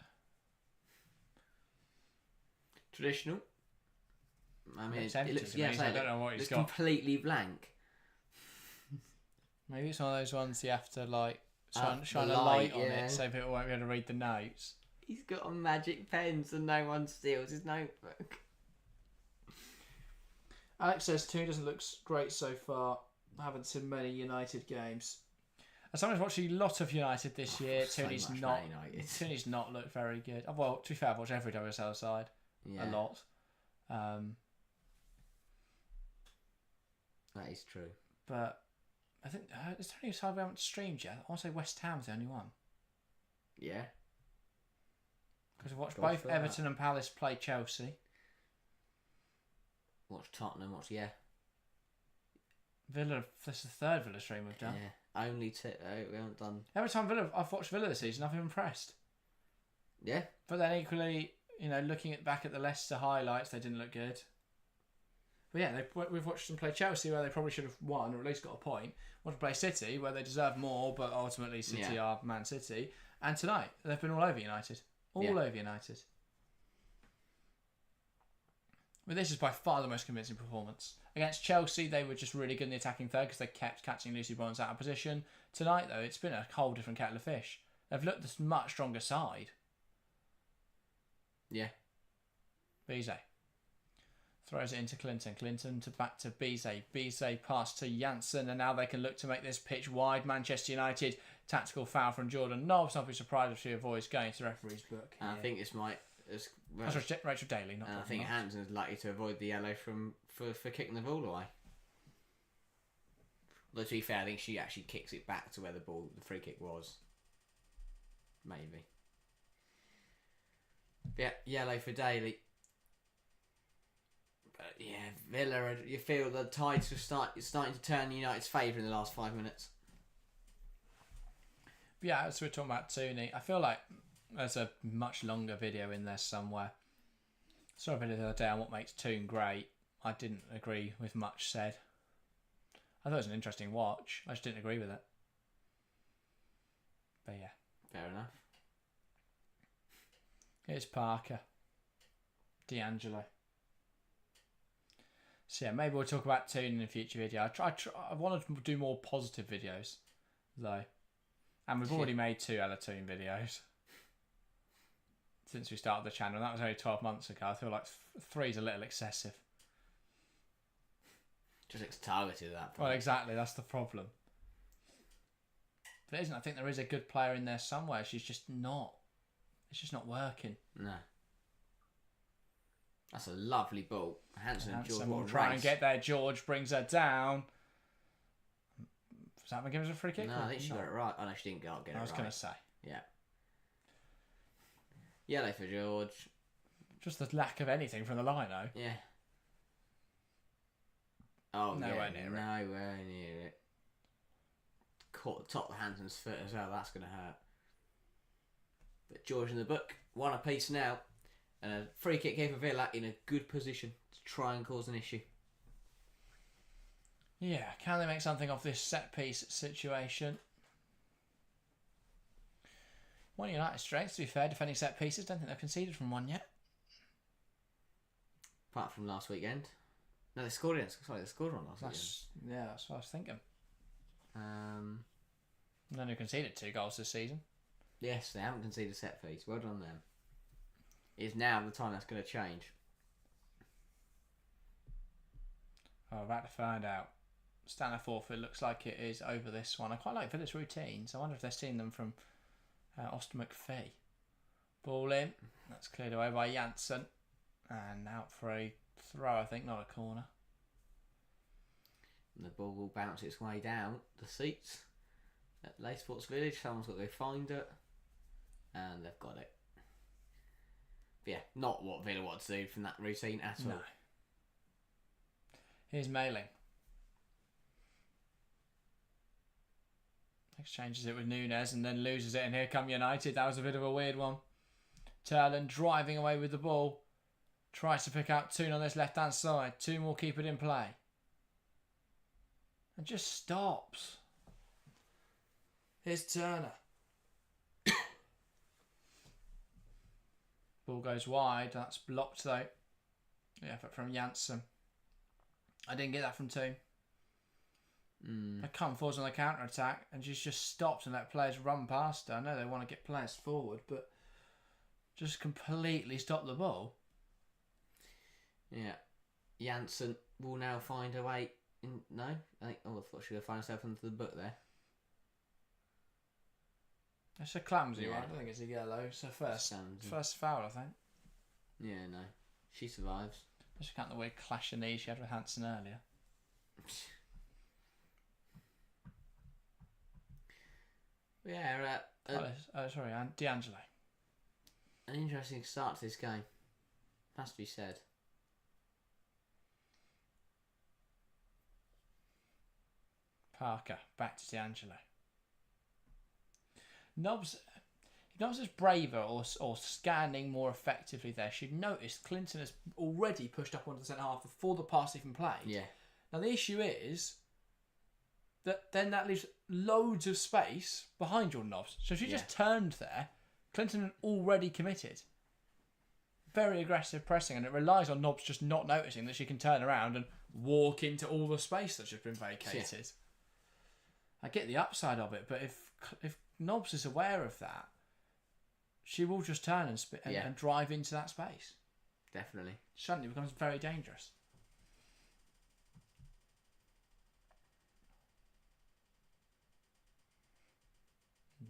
Traditional. I mean, it looks, I don't know what he's got. Completely blank. Maybe it's one of those ones you have to shine a light on it so people won't be able to read the notes. He's got a magic pen so no one steals his notebook. Alex says Tooney doesn't look great so far. I haven't seen many United games. As someone's watching a lot of United this year, Tooney's not looked very good. Well, to be fair, I've watched every WSL side a lot. That is true. But I think it's the only side we haven't streamed yet. I want to say West Ham's the only one. Yeah. Because I've watched both Everton and Palace play Chelsea. Watch Tottenham, Villa, this is the third Villa stream we've done. Yeah, only two. We haven't done. Every time I've watched Villa this season, I've been impressed. Yeah. But then equally, looking back at the Leicester highlights, they didn't look good. But yeah, we've watched them play Chelsea where they probably should have won or at least got a point. Watched them play City where they deserve more, but ultimately City are Man City. And tonight, they've been all over United. Over United. But this is by far the most convincing performance. Against Chelsea, they were just really good in the attacking third because they kept catching Lucy Bronze out of position. Tonight, though, it's been a whole different kettle of fish. They've looked a much stronger side. Yeah. Bizet throws it into Clinton. Clinton back to Bizet. Bizet pass to Janssen, and now they can look to make this pitch wide. Manchester United, tactical foul from Jordan Nobbs. Not be surprised if she avoids going to the referee's book. I think this might... That's Rachel Daly, not I think Hansen's likely to avoid the yellow for kicking the ball away. Though to be fair, I think she actually kicks it back to where the free kick was. Maybe. Yeah, yellow for Daly. But yeah, Villa, you feel the tides are starting to turn United's favour in the last 5 minutes. Yeah, as we're talking about Tooney, I feel like there's a much longer video in there somewhere. Saw a video the other day on what makes Toon great. I didn't agree with much said. I thought it was an interesting watch. I just didn't agree with it. But yeah. Fair enough. Here's Parker. D'Angelo. So yeah, maybe we'll talk about Toon in a future video. I want to do more positive videos, though. And we've already made 2 Ella Toon videos since we started the channel. That was only 12 months ago. I feel like 3 is a little excessive. Just looks targeted at that point. Well, exactly. That's the problem. But it isn't. I think there is a good player in there somewhere. She's just not. It's just not working. No. That's a lovely ball. Hansen and George will try and get there. George brings her down. Was that going to give us a free kick? No, I think she got it right. Oh, no, she didn't get it right. I was going to say. Yeah. Yellow for George. Just the lack of anything from the lino. Yeah. Oh, nowhere near it. Nowhere near it. Caught the top of Hansen's foot as well. That's going to hurt. But George in the book. 1 apiece now. And a free kick here for Villa in a good position to try and cause an issue. Yeah, can they make something of this set piece situation? One of United's strengths, to be fair, defending set pieces. Don't think they've conceded from one yet. Apart from last weekend. No, they scored it. Sorry, they scored one last weekend. Yeah, that's what I was thinking. They only conceded 2 goals this season. Yes, they haven't conceded a set piece. Well done them. It's now the time that's going to change. Oh, we're about to find out. Standard forfeit looks like it is over this one. I quite like Villa's routines. I wonder if they're seeing them from Austin McPhee. Ball in. That's cleared away by Janssen. And out for a throw, I think, not a corner. And the ball will bounce its way down the seats at Leigh Sports Village. Someone's got to go find it. And they've got it. But yeah, not what Villa want to do from that routine at all. No. Here's Mailing. Exchanges it with Nunes and then loses it. And here come United. That was a bit of a weird one. Turland driving away with the ball. Tries to pick out Toon on this left-hand side. Toon will keep it in play. And just stops. Here's Turner. Ball goes wide. That's blocked though. The effort from Janssen. I didn't get that from Toon. They come forwards on the counter-attack and she's just stopped and let players run past her. I know they want to get players forward, but just completely stop the ball. Yeah. Janssen will now find a way in. No? I thought she would find herself into the book there. It's a clumsy one. I don't think it's a yellow. It's her first foul, I think. Yeah, no. She survives. Just count the weird clash of knees she had with Hansen earlier. Yeah, D'Angelo. An interesting start to this game. Has to be said. Parker, back to D'Angelo. Nobbs is braver or scanning more effectively there. She'd noticed Clinton has already pushed up onto the centre half before the pass even played. Yeah. Now the issue is that then that leaves loads of space behind your Nobbs. So if she just turned there, Clinton had already committed. Very aggressive pressing, and it relies on Nobbs just not noticing that she can turn around and walk into all the space that's just been vacated. Yeah. I get the upside of it, but if Nobbs is aware of that, she will just turn and drive into that space. Definitely. Suddenly becomes very dangerous.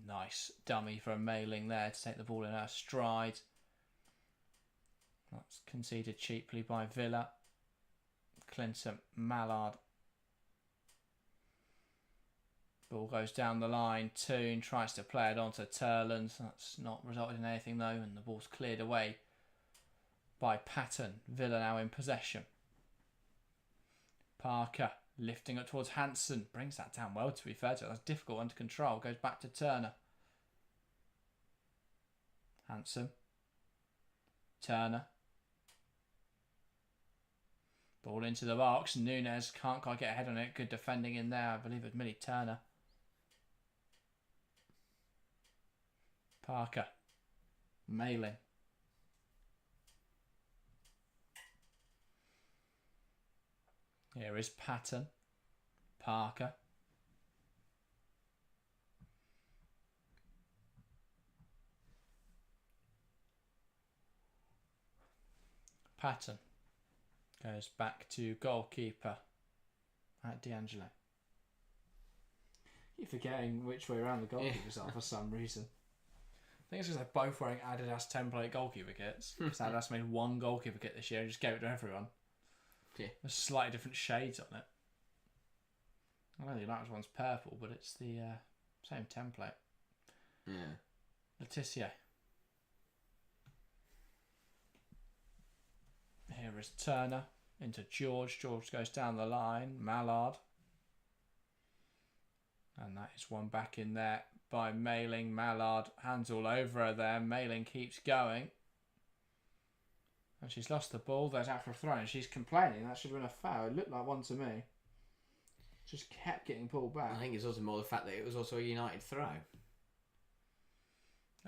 Nice dummy from Mailing there to take the ball in her stride. That's conceded cheaply by Villa. Clinton, Mallard. Ball goes down the line. Toon tries to play it onto Turland. That's not resulted in anything though, and the ball's cleared away by Patton. Villa now in possession. Parker lifting it towards Hansen. Brings that down well, to be fair to her. That's difficult under control. Goes back to Turner. Hansen. Turner. Ball into the box. Nunes can't quite get ahead on it. Good defending in there. I believe it's Millie Turner. Parker. Mailing. Here is Patton. Parker. Patton goes back to goalkeeper at D'Angelo. You're forgetting which way around the goalkeepers are for some reason. I think it's because they're both wearing Adidas template goalkeeper kits. Because Adidas made one goalkeeper kit this year and just gave it to everyone. Yeah. There's slightly different shades on it. I know the United one's purple, but it's the same template. Yeah. Letitia. Here is Turner into George. George goes down the line. Mallard. And that is one back in there by Mailing. Mallard, hands all over her there. Mailing keeps going. And she's lost the ball. There's out for a throw. And she's complaining. That should have been a foul. It looked like one to me. Just kept getting pulled back. I think it's also more the fact that it was also a United throw.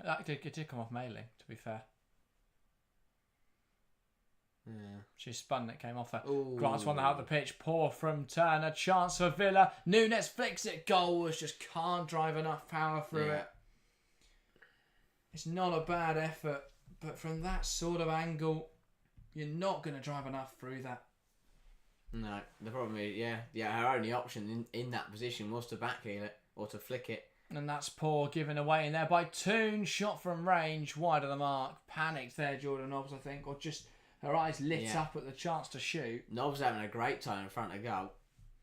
It did come off Mailing, to be fair. Yeah. She spun, it came off her. Ooh. Grants one out the pitch. Poor from Turner. Chance for Villa. Nunes flicks it. Goals. Just can't drive enough power through it. It's not a bad effort, but from that sort of angle, you're not going to drive enough through that. No, the problem is, her only option in that position was to backheel it or to flick it. And that's poor, given away in there by Toon. Shot from range, wide of the mark. Panicked there, Jordan Nobbs, I think, or just her eyes lit up at the chance to shoot. Nobbs having a great time in front of goal.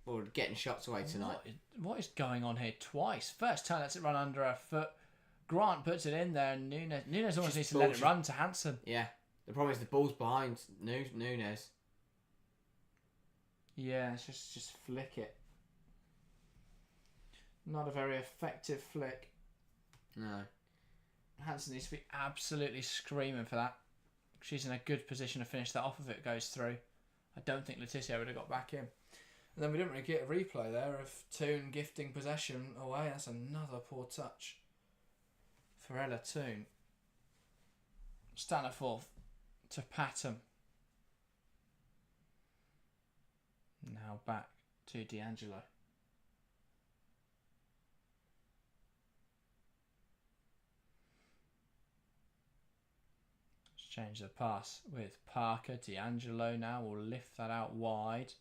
Or getting shots away tonight. What is going on here twice? First time lets it run under her foot. Grant puts it in there, and Nunes almost needs to let it run to Hansen. Yeah, the problem is the ball's behind Nunes. Yeah, it's just flick it. Not a very effective flick. No. Hansen needs to be absolutely screaming for that. She's in a good position to finish that off if it goes through. I don't think Letitia would have got back in. And then we didn't really get a replay there of Toon gifting possession away. That's another poor touch for Ella Toon. Staniforth to Patton. Now back to D'Angelo. Let's change the pass with Parker. D'Angelo now will lift that out wide.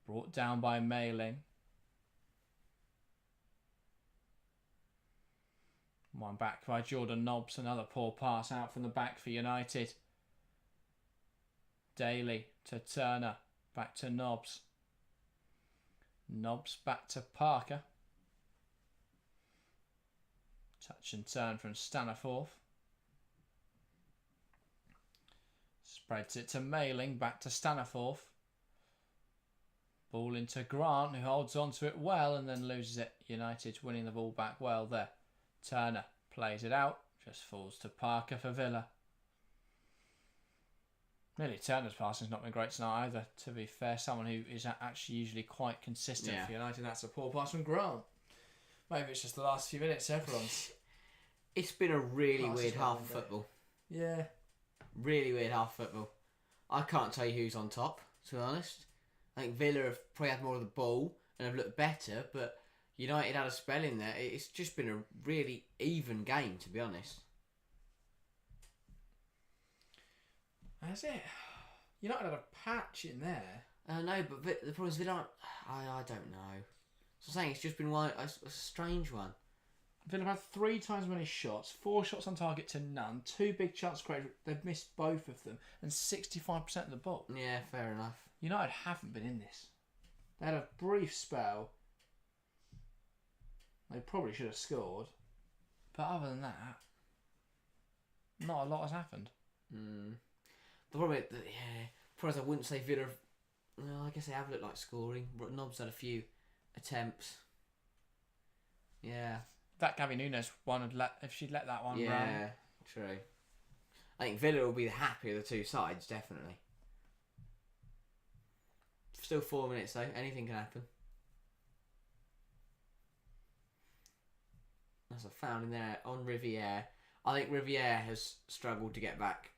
Brought down by Mailing. One back by Jordan Nobbs. Another poor pass out from the back for United. Daly to Turner. Back to Nobbs. Nobbs back to Parker. Touch and turn from Staniforth. Spreads it to Mailing. Back to Staniforth. Ball into Grant, who holds on to it well and then loses it. United winning the ball back well there. Turner plays it out. Just falls to Parker for Villa. Really, Turner's passing's not been great tonight either, to be fair. Someone who is actually usually quite consistent for United. That's a poor pass from Grant. Maybe it's just the last few minutes. Everyone's... It's been a really weird half of football. Yeah. Really weird half of football. I can't tell you who's on top, to be honest. I think Villa have probably had more of the ball and have looked better, but United had a spell in there. It's just been a really even game, to be honest. Has it? United had a patch in there. No, but the problem is Villa... I don't know. So I'm saying it's just been a strange one. Villa have had 3 times as many shots, 4 shots on target to none, 2 big chances created. They've missed both of them, and 65% of the ball. Yeah, fair enough. United haven't been in this. They had a brief spell. They probably should have scored. But other than that, not a lot has happened. The problem is, I wouldn't say Villa... Well, I guess they have looked like scoring. Nobbs had a few attempts. Yeah. That Gabby Nunes one, if she'd let that one run. Yeah, true. I think Villa will be the happier of the two sides, definitely. Still 4 minutes though, anything can happen. That's a foul in there on Riviere. I think Riviere has struggled to get back,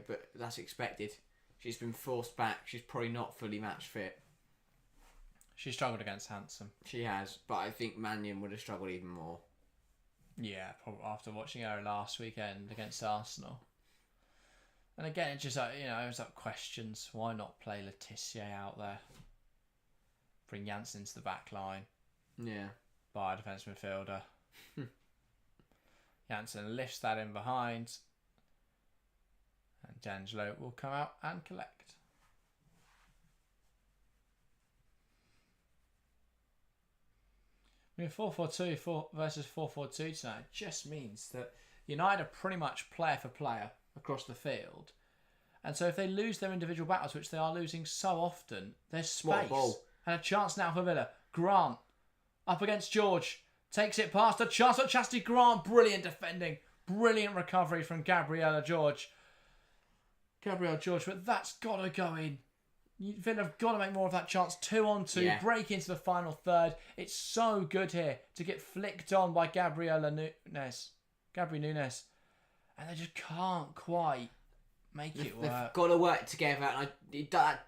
but that's expected. She's been forced back. She's probably not fully match fit. She struggled against Hansen. She has, but I think Mannion would have struggled even more. Yeah, probably after watching her last weekend against Arsenal. And again, it just it was like questions. Why not play Letitia out there? Bring Janssen into the back line. Yeah. By a defence midfielder. Janssen lifts that in behind. And D'Angelo will come out and collect. I mean, 4-4-2 versus 4-4-2 tonight just means that United are pretty much player for player across the field. And so if they lose their individual battles, which they are losing so often, there's space. And a chance now for Villa. Grant up against George. Takes it past a chance at Chastity Grant. Brilliant defending. Brilliant recovery from Gabriella George. But that's got to go in. Villa have got to make more of that chance. 2-on-2. Break into the final third. It's so good here to get flicked on by Gabri Nunes. And they just can't quite make it work. They've got to work together.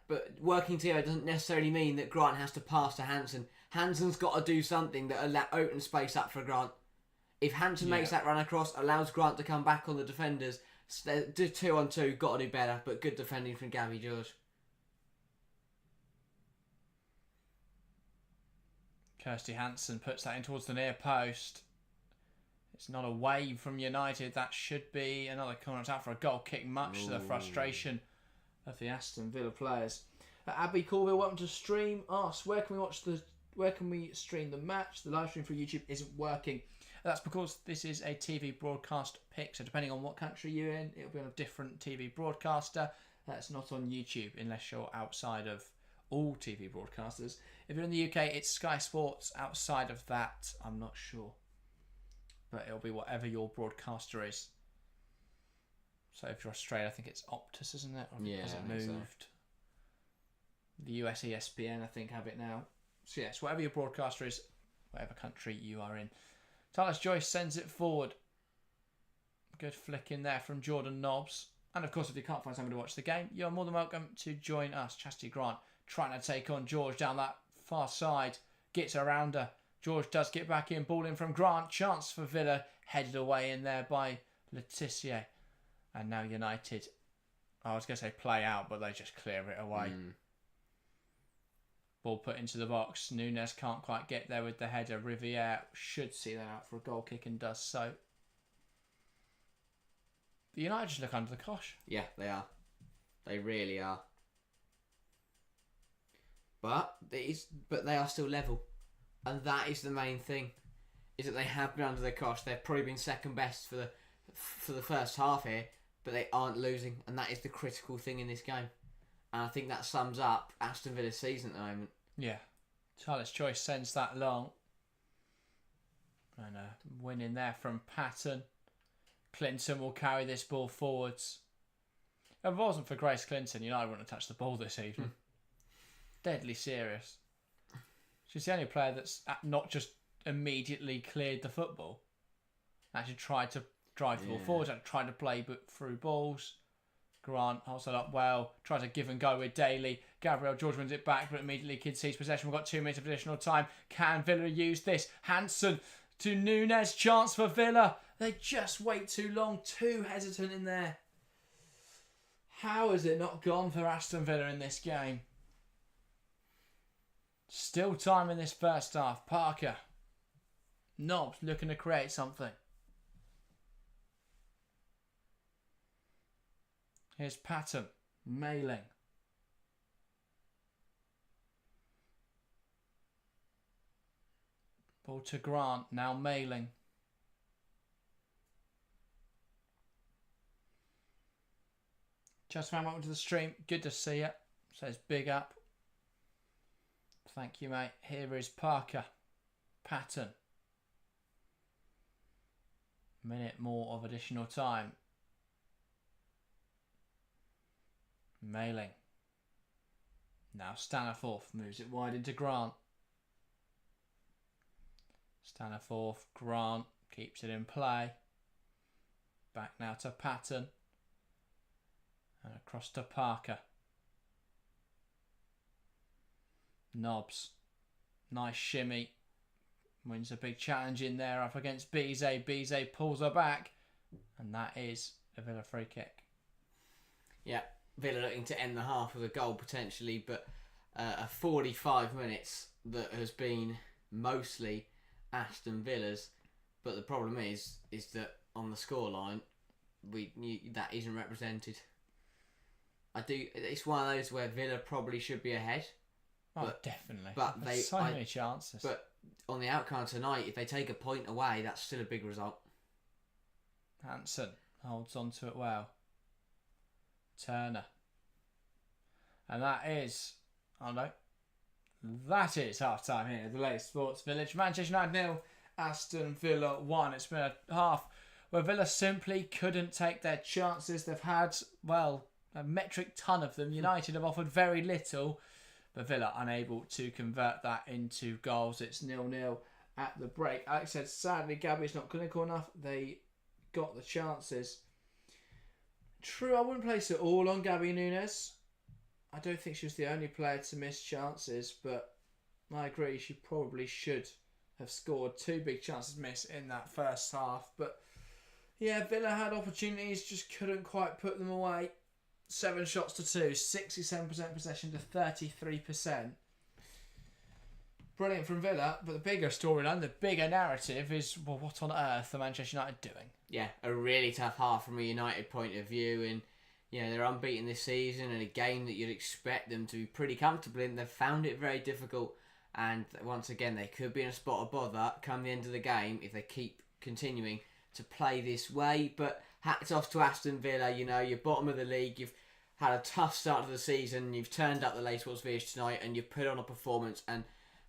But working together doesn't necessarily mean that Grant has to pass to Hansen. Hansen's got to do something that opens space up for Grant. If Hansen makes that run across, allows Grant to come back on the defenders. Do 2-on-2, got to do better. But good defending from Gabby George. Kirsty Hansen puts that in towards the near post. It's not away from United. That should be another corner out for a goal kick, much to the frustration of the Aston Villa players. Abby Colville, welcome to stream. Asks, where can we stream the match? The live stream for YouTube isn't working. That's because this is a TV broadcast pick, so depending on what country you're in, it'll be on a different TV broadcaster. That's not on YouTube unless you're outside of all TV broadcasters. If you're in the UK, it's Sky Sports. Outside of that, I'm not sure. But it'll be whatever your broadcaster is. So if you're Australia, I think it's Optus, isn't it? Or has it moved? So. The US ESPN, I think, have it now. So yes, whatever your broadcaster is, whatever country you are in. Tyler Joyce sends it forward. Good flick in there from Jordan Nobbs. And of course, if you can't find somebody to watch the game, you're more than welcome to join us. Chastity Grant trying to take on George down that far side. Gets around her. George does get back in. Ball in from Grant. Chance for Villa. Headed away in there by Letitia. And now United. I was going to say play out, but they just clear it away. Ball put into the box. Nunes can't quite get there with the header. Riviere should see that out for a goal kick and does so. But United just look under the cosh. Yeah, they are. They really are. But they are still level. And that is the main thing. Is that they have been under the cosh. They've probably been second best for the first half here. But they aren't losing. And that is the critical thing in this game. And I think that sums up Aston Villa's season at the moment. Yeah. Charlotte's Choice sends that long. And a win in there from Patton. Clinton will carry this ball forwards. If it wasn't for Grace Clinton, United wouldn't have touched the ball this evening. Deadly serious. She's the only player that's not just immediately cleared the football. Actually tried to drive the ball forward, tried to play through balls. Grant holds it up well, tries to give and go with Daly. Gabriel George wins it back, but immediately concedes possession. We've got 2 minutes of additional time. Can Villa use this? Hansen to Nunes, chance for Villa. They just wait too long, too hesitant in there. How has it not gone for Aston Villa in this game? Still time in this first half. Parker. Nobbs looking to create something. Here's Patton. Mailing. Ball to Grant. Now Mailing. Just found welcome to the stream. Good to see you. Says big up. Thank you, mate. Here is Parker. Patton. Minute more of additional time. Mailing. Now Staniforth moves it wide into Grant. Staniforth, Grant keeps it in play. Back now to Patton. And across to Parker. Nobbs. Nice shimmy. Wins a big challenge in there up against Bizet. Bizet pulls her back. And that is a Villa free kick. Yeah, Villa looking to end the half with a goal potentially, but a 45 minutes that has been mostly Aston Villa's. But the problem is that on the scoreline, that isn't represented. It's one of those where Villa probably should be ahead. Oh, definitely. But so many chances. But on the outcome tonight, if they take a point away, that's still a big result. Hansen holds on to it well. Turner. And that is half time here at the latest Sports Village. Manchester United 0, Aston Villa 1. It's been a half where Villa simply couldn't take their chances. They've had, a metric ton of them. United have offered very little, but Villa unable to convert that into goals. It's 0-0 at the break. Alex said, sadly, Gabby's not clinical enough. They got the chances. True, I wouldn't place it all on Gabby Nunes. I don't think she was the only player to miss chances, but I agree, she probably should have scored 2 big chances missed in that first half. But yeah, Villa had opportunities, just couldn't quite put them away. 7 shots to 2, 67% possession to 33%. Brilliant from Villa, but the bigger storyline, the bigger narrative is, well, what on earth are Manchester United doing? Yeah, a really tough half from a United point of view, and they're unbeaten this season in a game that you'd expect them to be pretty comfortable in. They've found it very difficult, and once again, they could be in a spot of bother come the end of the game if they keep continuing to play this way. But hats off to Aston Villa. You're bottom of the league. You've had a tough start to the season. You've turned up the latest Village tonight, and you've put on a performance, and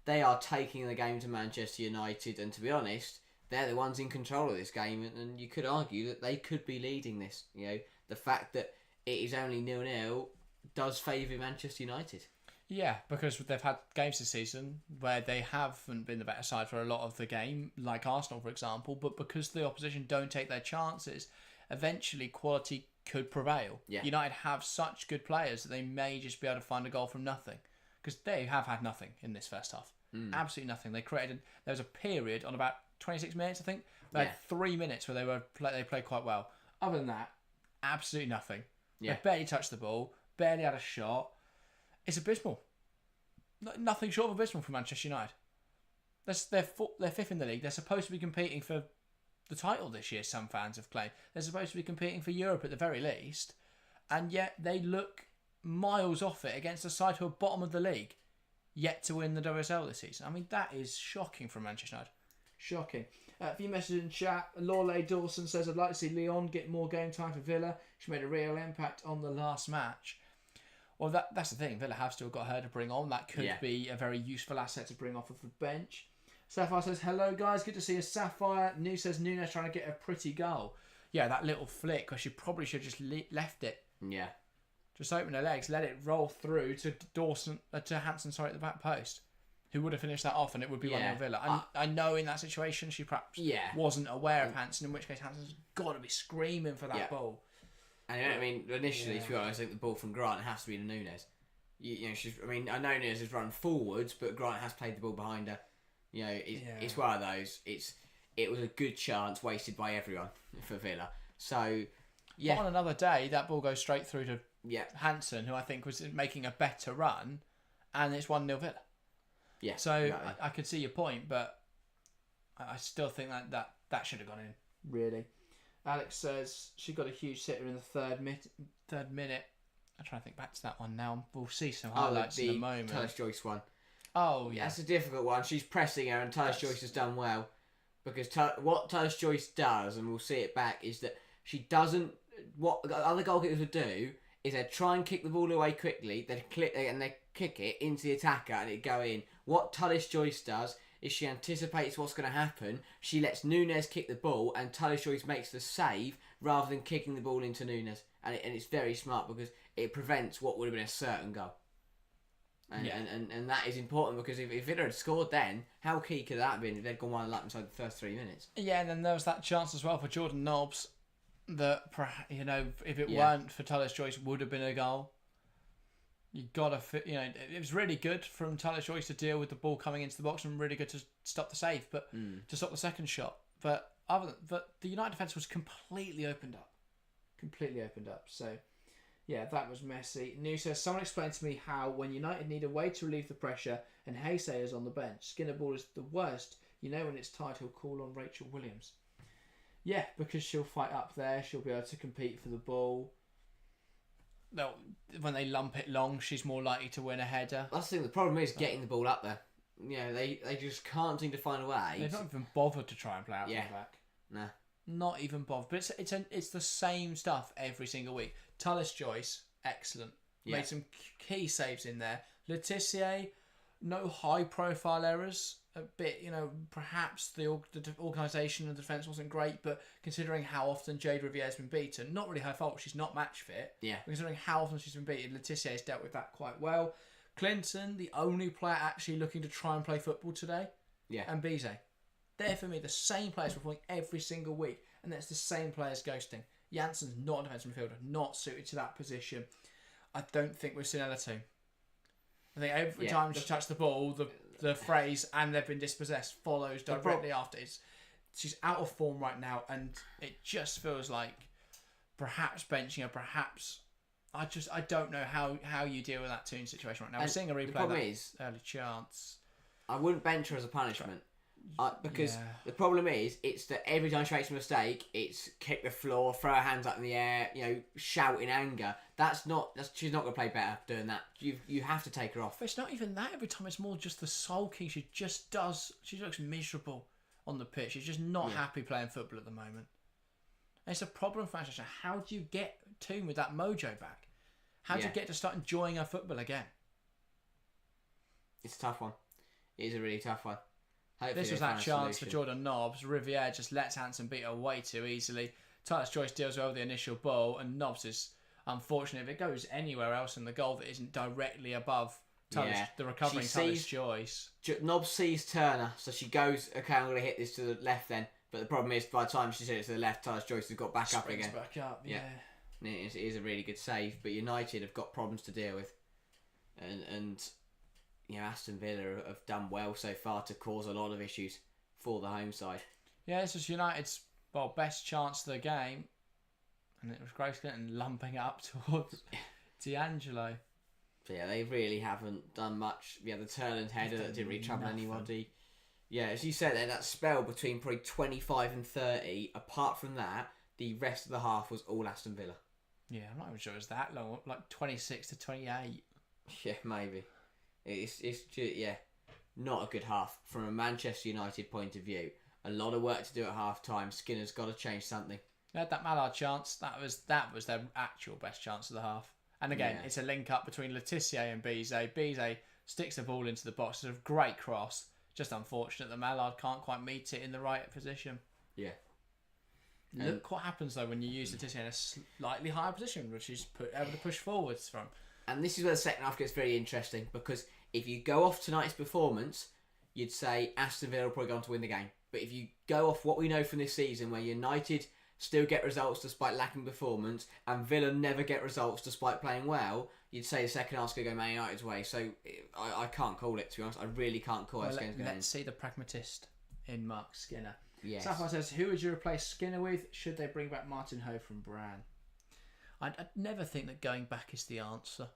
they are taking the game to Manchester United. And to be honest, they're the ones in control of this game, and you could argue that they could be leading this. The fact that it is only 0-0 does favour Manchester United. Yeah, because they've had games this season where they haven't been the better side for a lot of the game, like Arsenal, for example, but because the opposition don't take their chances, eventually quality could prevail. Yeah. United have such good players that they may just be able to find a goal from nothing, because they have had nothing in this first half. Absolutely nothing. There was a period on about 26 minutes, I think. They had 3 minutes where they played quite well. Other than that, absolutely nothing. Yeah. They barely touched the ball, barely had a shot. It's abysmal. Nothing short of abysmal for Manchester United. They're fifth in the league. They're supposed to be competing for the title this year, some fans have claimed. They're supposed to be competing for Europe at the very least. And yet they look miles off it against a side who are bottom of the league, yet to win the WSL this season. I mean, that is shocking from Manchester United. Shocking. A few messages in chat. Lorelei Dawson says, I'd like to see Leon get more game time for Villa. She made a real impact on the last match. Well, that's the thing. Villa have still got her to bring on. That could be a very useful asset to bring off of the bench. Sapphire says, hello guys, good to see you. Sapphire. New says, Nunes trying to get a pretty goal. Yeah, that little flick where she probably should have just left it. Yeah. Just open her legs, let it roll through to Hansen, at the back post, who would have finished that off, and it would be 1-0 Villa. I know in that situation she perhaps wasn't aware of Hansen, in which case Hansen's got to be screaming for that ball. And I mean, initially, to be honest, I think the ball from Grant has to be to Nunes. I know Nunes has run forwards, but Grant has played the ball behind her. It's one of those. It was a good chance wasted by everyone for Villa. So, But on another day, that ball goes straight through to Hansen, who I think was making a better run, and it's 1-0 Villa. Yeah. So exactly. I could see your point, but I still think that should have gone in. Really. Alex says she got a huge sitter in the third minute. I'm trying to think back to that one now. We'll see some highlights in a moment. Tyler Joyce one. Oh, yeah. That's a difficult one. She's pressing her, and Tyler Joyce has done well. Because what Tyler Joyce does, and we'll see it back, is that she doesn't... What other goalkeepers would do is they'd try and kick the ball away quickly, they'd kick it into the attacker, and it'd go in. What Tullis Joyce does is she anticipates what's going to happen. She lets Nunes kick the ball, and Tullis Joyce makes the save rather than kicking the ball into Nunes. And it's very smart because it prevents what would have been a certain goal. And that is important because if Villa had scored then, how key could that have been if they'd gone 1-0 inside the first 3 minutes? Yeah, and then there was that chance as well for Jordan Nobbs that, if it weren't for Tullis Joyce, would have been a goal. You gotta, it was really good from Tyler Joyce to deal with the ball coming into the box, and really good to stop the save, but to stop the second shot. But the United defence was completely opened up. So, yeah, that was messy. New says, someone explained to me how when United need a way to relieve the pressure and Heysay is on the bench, Skinner ball is the worst. When it's tight, he'll call on Rachel Williams. Yeah, because she'll fight up there. She'll be able to compete for the ball. No, when they lump it long, she's more likely to win a header. That's the thing. The problem is getting the ball up there. They just can't seem to find a way. They've not even bothered to try and play out from the back. Nah. Not even bothered. But it's the same stuff every single week. Tullis Joyce, excellent. Yeah. Made some key saves in there. Laetitia, no high profile errors. A bit, perhaps the organisation and the defence wasn't great, but considering how often Jade Rivier's been beaten, not really her fault, she's not match fit. Yeah. Considering how often she's been beaten, Laetitia has dealt with that quite well. Clinton, the only player actually looking to try and play football today. Yeah. And Bizet. They're, for me, the same players performing every single week, and that's the same players ghosting. Janssen's not a defensive midfielder, not suited to that position. I don't think we've seen Ella too. I think every time she touched the ball, the phrase "and they've been dispossessed" follows directly after. She's out of form right now, and it just feels like perhaps benching her, perhaps I don't know how you deal with that Toon situation right now. We're seeing a replay of that early chance. I wouldn't bench her as a punishment. Because Yeah. the problem is, it's that every time she makes a mistake, it's kick the floor, throw her hands up in the air, shout in anger. She's not going to play better doing that. You have to take her off. But it's not even that every time. It's more just the sulking. She looks miserable on the pitch. She's just not happy playing football at the moment. And it's a problem for Manchester. How do you get Toon with that mojo back? How do you get to start enjoying her football again? It's a tough one. It is a really tough one. Hopefully this was that chance for Jordan Nobbs. Riviere just lets Hansen beat her way too easily. Titus Joyce deals well with the initial ball, and Nobbs is unfortunate. If it goes anywhere else in the goal that isn't directly above the recovering Titus Joyce. Nobbs sees Turner, so she goes, okay, I'm going to hit this to the left then. But the problem is, by the time she hit it to the left, Titus Joyce has got back up again. Back up, yeah. It is a really good save, but United have got problems to deal with. And Aston Villa have done well so far to cause a lot of issues for the home side. Yeah, this was United's best chance of the game, and it was Grace Clinton lumping it up towards D'Angelo. So they really haven't done much. The Turland header that didn't really trouble anybody. Yeah, as you said there, that spell between probably 25 and 30, apart from that, the rest of the half was all Aston Villa. Yeah, I'm not even sure it was that long, like 26 to 28. Yeah, maybe. It's just, not a good half. From a Manchester United point of view, a lot of work to do at half time. Skinner's got to change something. They had that Mallard chance. That was their actual best chance of the half. And again, it's a link up between Letitia and Bizet. Bizet sticks the ball into the box. It's a great cross. Just unfortunate that Mallard can't quite meet it in the right position. Yeah. Look what happens though when you use Letitia in a slightly higher position, which is able to push forwards from. And this is where the second half gets very interesting, because if you go off tonight's performance, you'd say Aston Villa will probably go on to win the game. But if you go off what we know from this season, where United still get results despite lacking performance, and Villa never get results despite playing well, you'd say the second half's going to go Man United's way. So I can't call it, to be honest. I really can't call it. Let's see the pragmatist in Mark Skinner. Yes. Sapphire says, who would you replace Skinner with? Should they bring back Martin Ho from Bran? I'd never think that going back is the answer.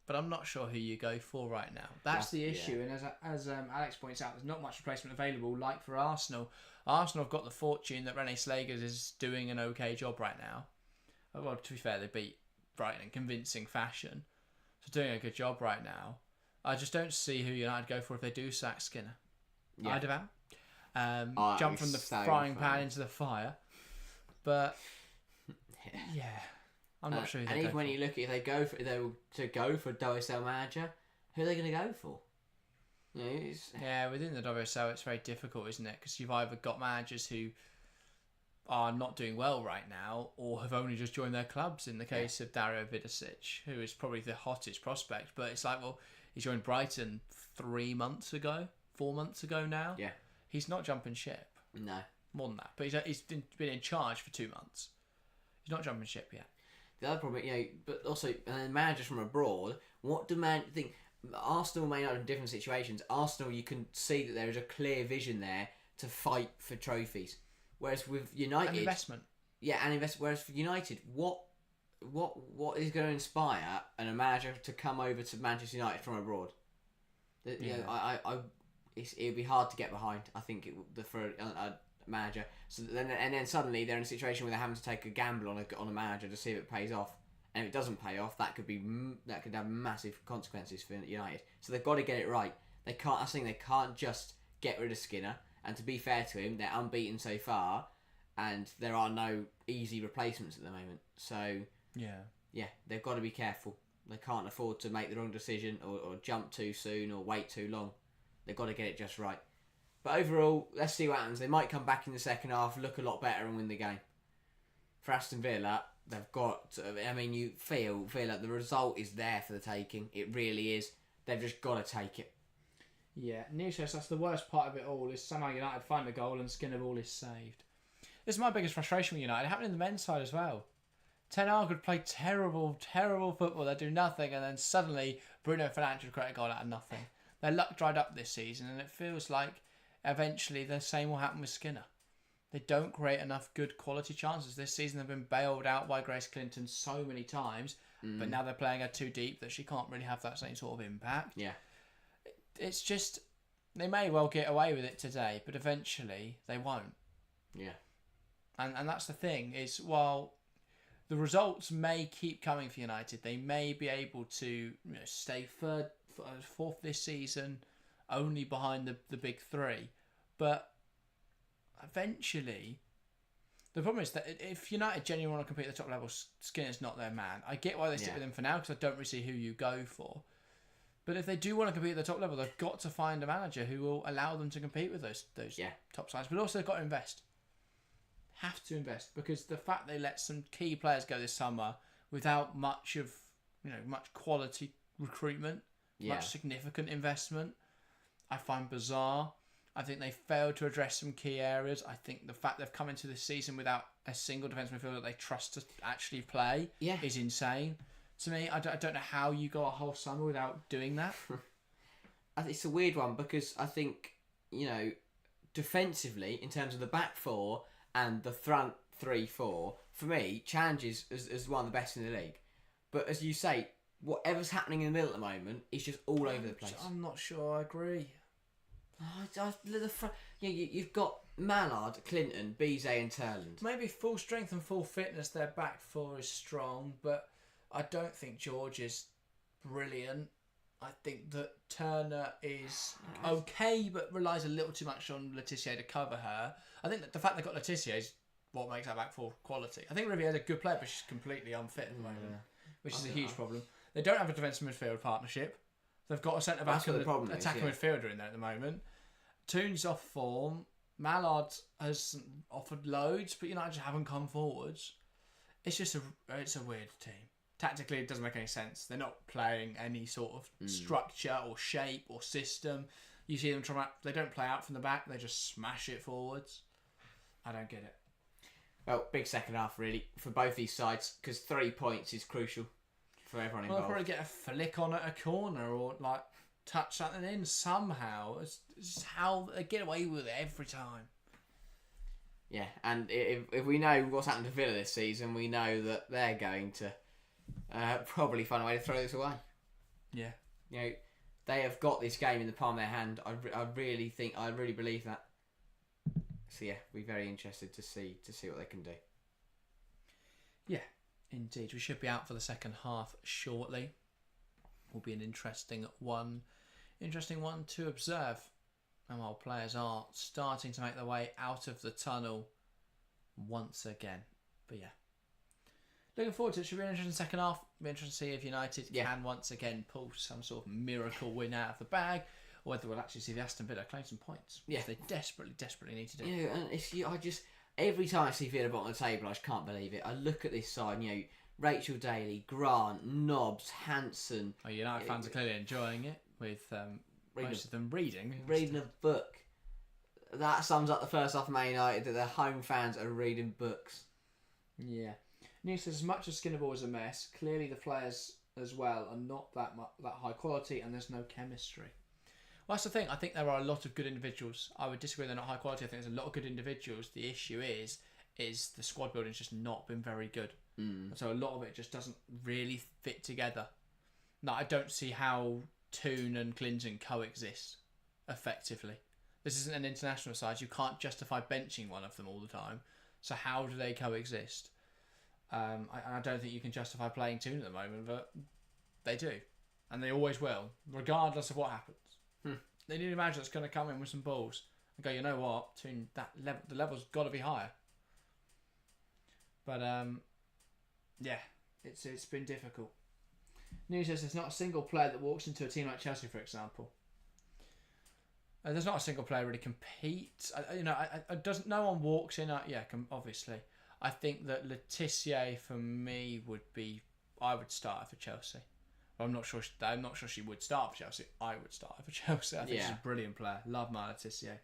But I'm not sure who you go for right now. That's the issue. And as Alex points out, there's not much replacement available. Like for Arsenal, Arsenal have got the fortune that René Slagers is doing an okay job right now. Well, to be fair, they beat Brighton in convincing fashion. So doing a good job right now. I just don't see who United go for if they do sack Skinner. Yeah. I'd have jump from the frying pan into the fire. But yeah. I'm not sure. And even when you look at if they were to go for a WSL manager, who are they going to go for? Within the WSL, it's very difficult, isn't it? Because you've either got managers who are not doing well right now, or have only just joined their clubs. In the case of Dario Vidicic, who is probably the hottest prospect, but it's like, well, he joined Brighton 4 months ago now. Yeah, he's not jumping ship. No, more than that. But he's been in charge for 2 months. He's not jumping ship yet. The other problem, but also managers from abroad. What do think? Arsenal may not have different situations. Arsenal, you can see that there is a clear vision there to fight for trophies. Whereas with United, and investment. Yeah, and invest. Whereas for United, what is going to inspire a manager to come over to Manchester United from abroad? It would be hard to get behind. I think for a manager. So then suddenly they're in a situation where they're having to take a gamble on a manager to see if it pays off. And if it doesn't pay off, that could have massive consequences for United. So they've got to get it right. They can't just get rid of Skinner. And to be fair to him, they're unbeaten so far, and there are no easy replacements at the moment. So they've got to be careful. They can't afford to make the wrong decision or jump too soon or wait too long. They've got to get it just right. But overall, let's see what happens. They might come back in the second half, look a lot better, and win the game. For Aston Villa, they've got. You feel like the result is there for the taking. It really is. They've just got to take it. Yeah, Neil says that's the worst part of it all. Is somehow United find the goal and Skinner ball is saved. This is my biggest frustration with United. It happened in the men's side as well. Ten Hag would play terrible football. They do nothing, and then suddenly Bruno Fernandes would create a goal out of nothing. Their luck dried up this season, and it feels like eventually the same will happen with Skinner. They don't create enough good quality chances. This season they've been bailed out by Grace Clinton so many times, but now they're playing her too deep that she can't really have that same sort of impact. Yeah. It's just, They may well get away with it today, but eventually they won't. Yeah. And that's the thing, is while the results may keep coming for United, they may be able to stay fourth this season, only behind the big three. But eventually, the problem is that if United genuinely want to compete at the top level, Skinner's not their man. I get why they stick with him for now, because I don't really see who you go for. But if they do want to compete at the top level, they've got to find a manager who will allow them to compete with those top sides. But also they've got to invest. Have to invest, because the fact they let some key players go this summer without much quality recruitment, much significant investment, I find bizarre. I think they failed to address some key areas. I think the fact they've come into this season without a single defensive midfielder that they trust to actually play is insane. To me, I don't know how you go a whole summer without doing that. It's a weird one, because I think, defensively, in terms of the back four and the front 3-4, for me, challenges is one of the best in the league. But as you say, whatever's happening in the middle at the moment is just all over the place. I'm not sure I agree. You've got Mallard, Clinton, Bizet and Turland. Maybe full strength and full fitness, their back four is strong, but I don't think George is brilliant. I think that Turner is okay, but relies a little too much on Laetitia to cover her. I think that the fact they've got Laetitia is what makes that back four quality. I think Rivier's a good player, but she's completely unfit at the moment, which is a huge problem. They don't have a defensive midfield partnership. They've got a centre back and an attacking midfielder in there at the moment. Toon's off form. Mallard has offered loads, but United just haven't come forwards. It's a weird team. Tactically, it doesn't make any sense. They're not playing any sort of structure or shape or system. You see them they don't play out from the back. They just smash it forwards. I don't get it. Well, big second half really for both these sides, because 3 points is crucial for everyone involved. They'll probably get a flick on at a corner or touch something in somehow. It's just how they get away with it every time. Yeah, and if we know what's happened to Villa this season, we know that they're going to probably find a way to throw this away. Yeah. They have got this game in the palm of their hand. I really believe that. So yeah, we're very interested to see what they can do. Yeah, indeed. We should be out for the second half shortly. Will be an interesting one to observe. And while players are starting to make their way out of the tunnel once again. But yeah. Looking forward to it. Should be an interesting second half. Be interesting to see if United can once again pull some sort of miracle win out of the bag, or whether we'll actually see the Aston Villa claim some points. Yeah, they desperately need to do. Yeah, and every time I see Villa bottom of the table, I just can't believe it. I look at this side, Rachel Daly, Grant, Nobbs, Hanson. Oh, United fans are clearly enjoying it, with most of them reading a book. That sums up the first half of Man United, that their home fans are reading books. Yeah. News says, as much as Skinner Ball is a mess, clearly the players as well are not that high quality, and there's no chemistry. Well, that's the thing. I think there are a lot of good individuals. I would disagree they're not high quality. I think there's a lot of good individuals. The issue is the squad building's just not been very good. So a lot of it just doesn't really fit together. No, I don't see how Toon and Clinton coexist effectively. This isn't an international side. You can't justify benching one of them all the time. So how do they coexist? I don't think you can justify playing Toon at the moment, but they do. And they always will, regardless of what happens. They need a manager that's going to come in with some balls and go, you know what, Toon, the level's got to be higher. But, it's been difficult. News says there's not a single player that walks into a team like Chelsea, for example. There's not a single player really competes. No one walks in. Obviously. I think that Laetitia for me I would start her for Chelsea. But I'm not sure she would start for Chelsea. I would start her for Chelsea. I think she's a brilliant player. Love my Laetitia.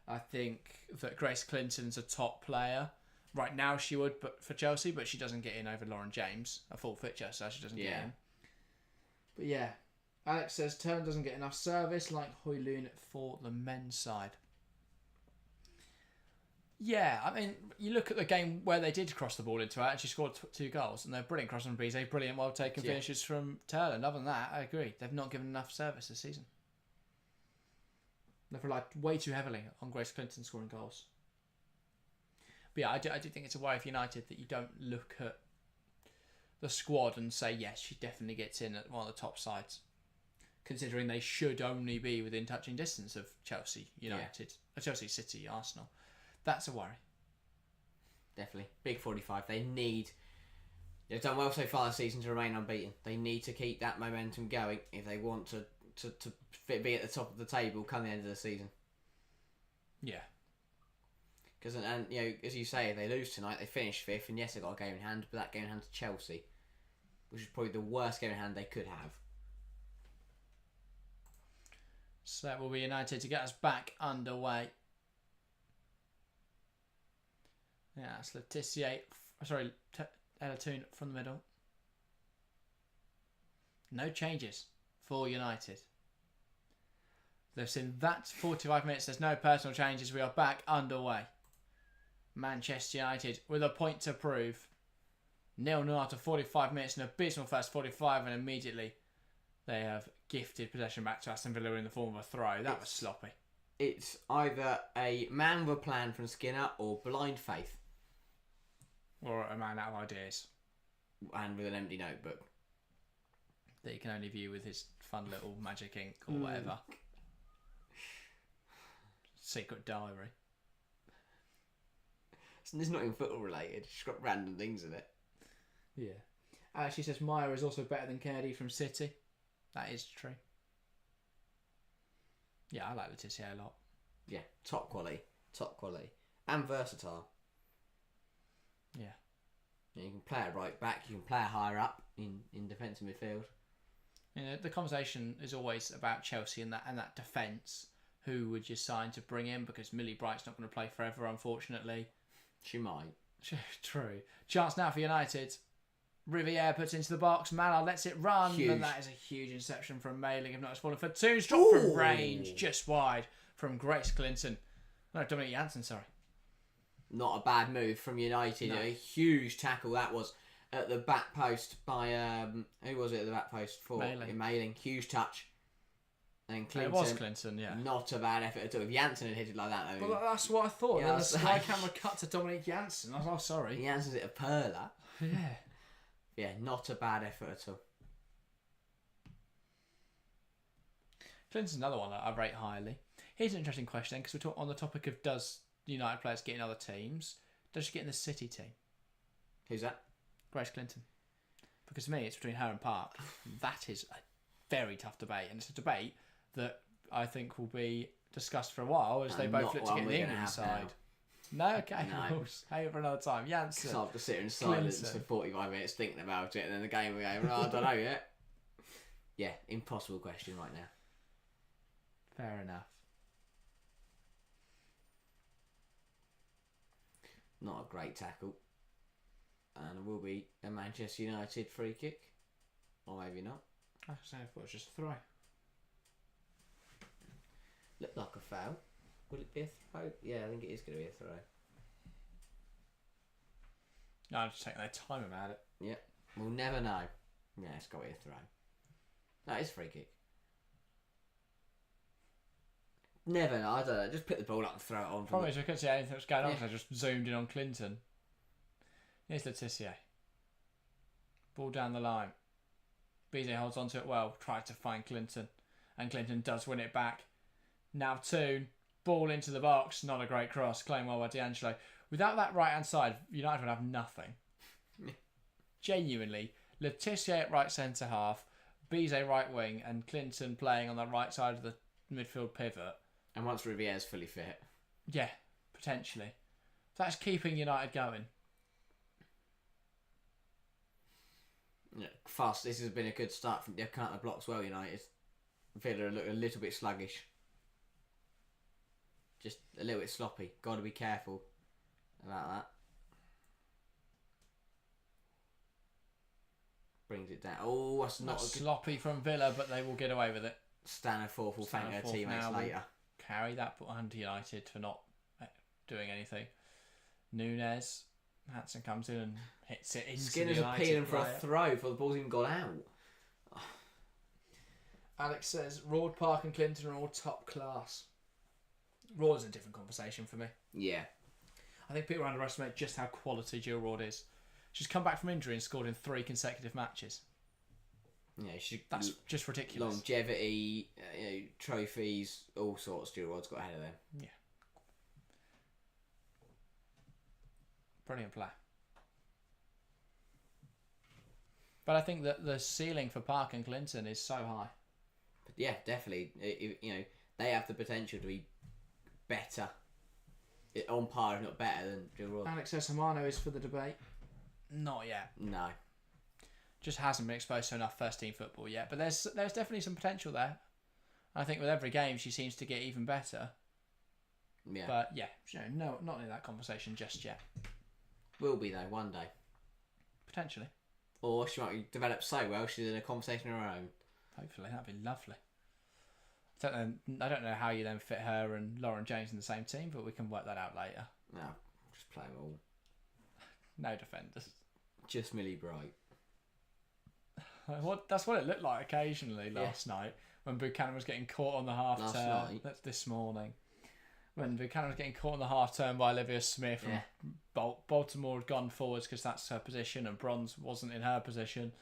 I think that Grace Clinton's a top player. Right now she would, but for Chelsea, but she doesn't get in over Lauren James, a full fixture, so she doesn't get in. But yeah, Alex says Turn doesn't get enough service like Højlund for the men's side. Yeah, I mean, you look at the game where they did cross the ball into her and she scored 2 goals, and they're brilliant cross from Bizet, brilliant well taken finishes from Turland. Other than that, I agree. They've not given enough service this season. They've relied way too heavily on Grace Clinton scoring goals. But yeah, I do think it's a worry for United that you don't look at the squad and say, yes, she definitely gets in at one of the top sides, considering they should only be within touching distance of Chelsea, United, Chelsea, City, Arsenal. That's a worry. Definitely. Big 45. They've done well so far this season to remain unbeaten. They need to keep that momentum going if they want to be at the top of the table come the end of the season. Yeah. Because, and as you say, if they lose tonight, they finish 5th, and yes, they've got a game in hand, but that game in hand to Chelsea, which is probably the worst game in hand they could have. So that will be United to get us back underway. Yeah, it's Ella Toon from the middle. No changes for United. They've seen that 45 minutes. There's no personal changes. We are back underway. Manchester United with a point to prove. 0-0 after 45 minutes. An abysmal first 45, and immediately they have gifted possession back to Aston Villa in the form of a throw. That was sloppy. It's either a man with a plan from Skinner or blind faith. Or a man out of ideas. And with an empty notebook. That you can only view with his fun little magic ink or whatever. Secret diary. It's not even football related. It's got random things in it. Yeah. She says Maya is also better than Kennedy from City. That is true. Yeah, I like Laetitia a lot. Yeah, top quality. And versatile. Yeah. You can play it right back, you can play it higher up in defensive midfield. The conversation is always about Chelsea and that defence. Who would you sign to bring in? Because Millie Bright's not going to play forever, unfortunately. She might. True. Chance now for United. Riviere puts into the box. Mallard lets it run. Huge. And that is a huge interception from Mailing. If not, it's fallen for two. Drop from range. Just wide from Grace Clinton. No, Dominic Janssen, sorry. Not a bad move from United. No. A huge tackle that was at the back post by... who was it at the back post for? Mailing. Huge touch. And Clinton, it was Clinton, yeah. Not a bad effort at all. If Janssen had hit it like that, though. Well, that's what I thought. Yeah, then the Sky camera cut to Dominic Janssen. I was like, oh, sorry. Janssen's hit a perler. Yeah. Yeah, not a bad effort at all. Clinton's another one that I rate highly. Here's an interesting question, because we're on the topic of does United players get in other teams? Does she get in the City team? Who's that? Grace Clinton. Because to me, it's between her and Park. That is a very tough debate, and it's a debate that I think will be discussed for a while as they both look to get in the England side. No, okay, no. We'll save it for another time. Janssen. So I have to sit in silence for 45 minutes thinking about it, and then the game we go, I don't know yet. Yeah, impossible question right now. Fair enough. Not a great tackle. And it will be a Manchester United free kick. Or maybe not. I thought it was just a throw. Looked like a foul. Will it be a throw? Yeah, I think it is going to be a throw. No, I'm just taking their time about it. Yeah, we'll never know. Yeah, it's got to be a throw. That is free kick. Never know, I don't know. Just pick the ball up and throw it on. Problem is, we couldn't see anything that was going on, so I just zoomed in on Clinton. Here's Laetitia. Ball down the line. Bizet holds onto it well, tries to find Clinton. And Clinton does win it back. Now Toon, ball into the box. Not a great cross. Claimed well by D'Angelo. Without that right-hand side, United would have nothing. Genuinely. Laetitia at right centre-half, Bizet right wing, and Clinton playing on the right side of the midfield pivot. And once Riviere's fully fit. Yeah, potentially. That's keeping United going. Yeah, fast. This has been a good start from the counter blocks. Well, United. Villa look a little bit sluggish. Just a little bit sloppy. Got to be careful about that. Brings it down. Oh, that's not sloppy from Villa, but they will get away with it. Staniforth will thank her teammates later. Carry that on to United for not doing anything. Nunes, Hansen comes in and hits it into Skinner's the United appealing player. for a throw before the ball's even gone out. Alex says, Roard, Park and Clinton are all top class. Raw is a different conversation for me. Yeah. I think people underestimate just how quality Jill Roord is. She's come back from injury and scored in 3 consecutive matches. Yeah, that's just ridiculous. Longevity, trophies, all sorts. Jill Roord's got ahead of them. Yeah. Brilliant player. But I think that the ceiling for Park and Clinton is so high. But yeah, definitely. They have the potential to be better, on par if not better than Jill Roord. Alex Esamano is for the debate. Not yet. No. Just hasn't been exposed to enough first team football yet. But there's definitely some potential there. I think with every game she seems to get even better. Yeah. But yeah, no, not in that conversation just yet. Will be though one day. Potentially. Or she might develop so well she's in a conversation of her own. Hopefully, that'd be lovely. I don't know how you then fit her and Lauren James in the same team, but we can work that out later. No, just play them all. No defenders. Just Millie Bright. That's what it looked like occasionally last night when Buchanan was getting caught on the half turn. That's this morning. When Buchanan was getting caught on the half turn by Olivia Smith and Baltimore had gone forwards because that's her position and Bronze wasn't in her position.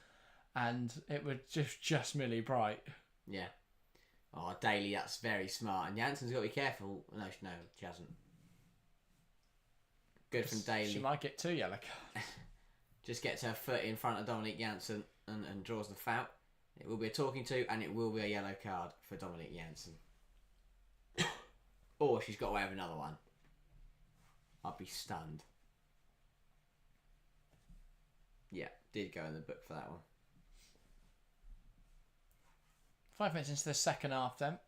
And it was just Millie Bright. Yeah. Oh, Daly, that's very smart. And Jansen's got to be careful. No, she hasn't. Good from Daly. She might get 2 yellow cards. Just gets her foot in front of Dominique Jansen and draws the foul. It will be a talking to and it will be a yellow card for Dominique Jansen. Or she's got away with another one. I'd be stunned. Yeah, did go in the book for that one. 5 minutes into the second half then.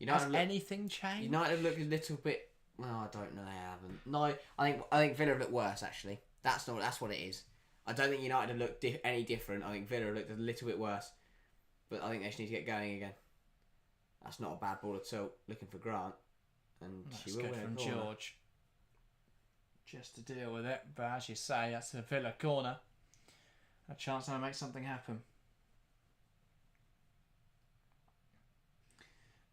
Has anything changed? United look a little bit... Well, I don't know, they haven't. No, I think Villa looked worse, actually. That's what it is. I don't think United have looked any different. I think Villa looked a little bit worse. But I think they just need to get going again. That's not a bad ball at all. Looking for Grant. And that's she will good win from a corner. George. Just to deal with it. But as you say, that's a Villa corner. A chance to make something happen.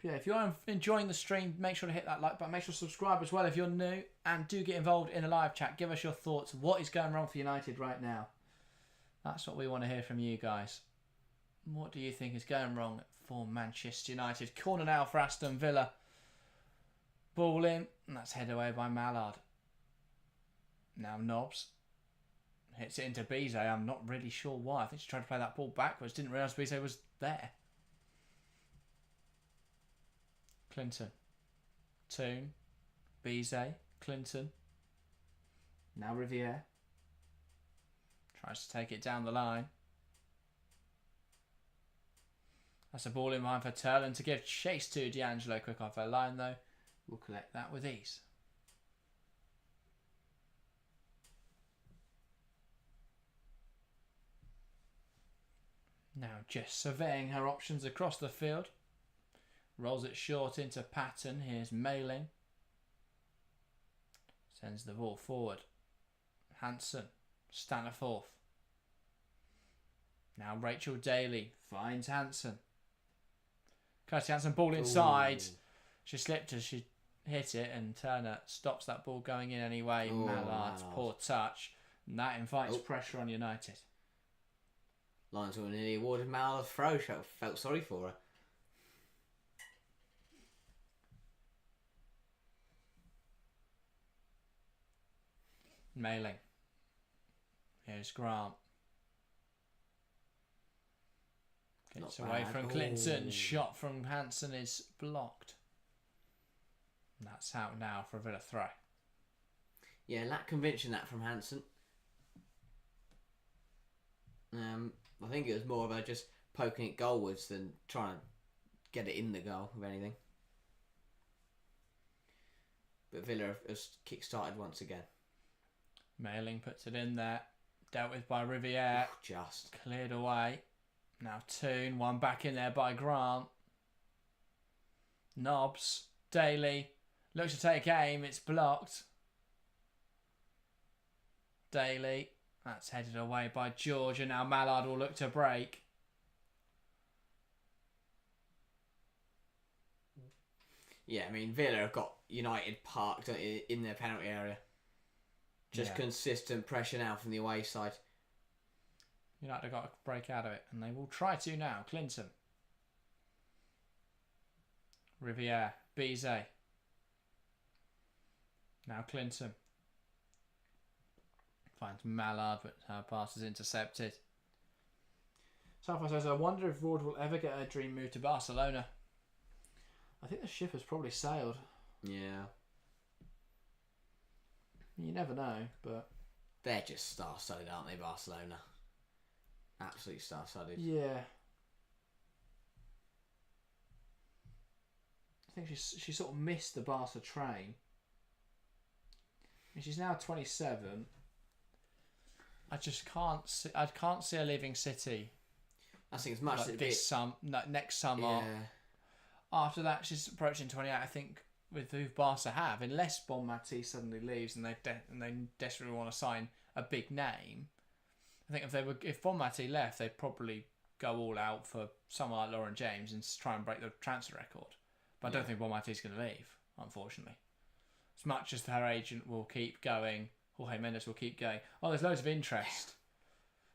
But yeah, if you're enjoying the stream, make sure to hit that like button. Make sure to subscribe as well if you're new. And do get involved in a live chat. Give us your thoughts. What is going wrong for United right now? That's what we want to hear from you guys. What do you think is going wrong for Manchester United? Corner now for Aston Villa. Ball in. And that's headed away by Mallard. Now Nobbs. Hits it into Bizet. I'm not really sure why. I think she tried to play that ball backwards. Didn't realise Bizet was there. Clinton. Toon. Bizet. Clinton. Now Riviere. Tries to take it down the line. That's a ball in behind for Turlin to give chase to D'Angelo. Quick off her line though. We'll collect that with ease. Now just surveying her options across the field. Rolls it short into Patton. Here's Mailing. Sends the ball forward. Hansen. Staniforth. Now Rachel Daly finds Hansen. Kirsty Hansen, ball inside. Ooh. She slipped as she hit it and Turner stops that ball going in anyway. Mallard's poor touch. And that invites pressure on United. Lions were nearly awarded Mallard's throw. Felt sorry for her. Mailing. Here's Grant. Gets away from Clinton. Shot from Hansen is blocked. And that's out now for a bit of throw. Yeah, lack conviction that from Hansen. I think it was more about just poking it goalwards than trying to get it in the goal, if anything. But Villa has kick-started once again. Mailing puts it in there. Dealt with by Riviere. Just. Cleared away. Now Toon. One back in there by Grant. Nobbs. Daly. Looks to take aim. It's blocked. Daly. That's headed away by George. And now Mallard will look to break. Yeah, I mean, Villa have got United parked in their penalty area. Just consistent pressure now from the away side. United have got to break out of it, and they will try to now. Clinton. Riviere. Bizet. Now Clinton. Finds Mallard, but her pass is intercepted. Southwest says, I wonder if Ward will ever get her dream move to Barcelona. I think the ship has probably sailed. Yeah. You never know, but... They're just star-studded, aren't they, Barcelona? Absolutely star-studded. Yeah. I think she sort of missed the Barca train. And she's now 27. I just can't see her leaving City. I think as much like as next summer. Yeah. After that, she's approaching 28. I think with who Barca have, unless Bon Mati suddenly leaves and they desperately want to sign a big name. I think if Bon Mati left, they'd probably go all out for someone like Lauren James and try and break the transfer record. But I don't think Bon Mati's going to leave, unfortunately. As much as her agent will keep going, Jorge Mendes will keep going. Oh, there's loads of interest.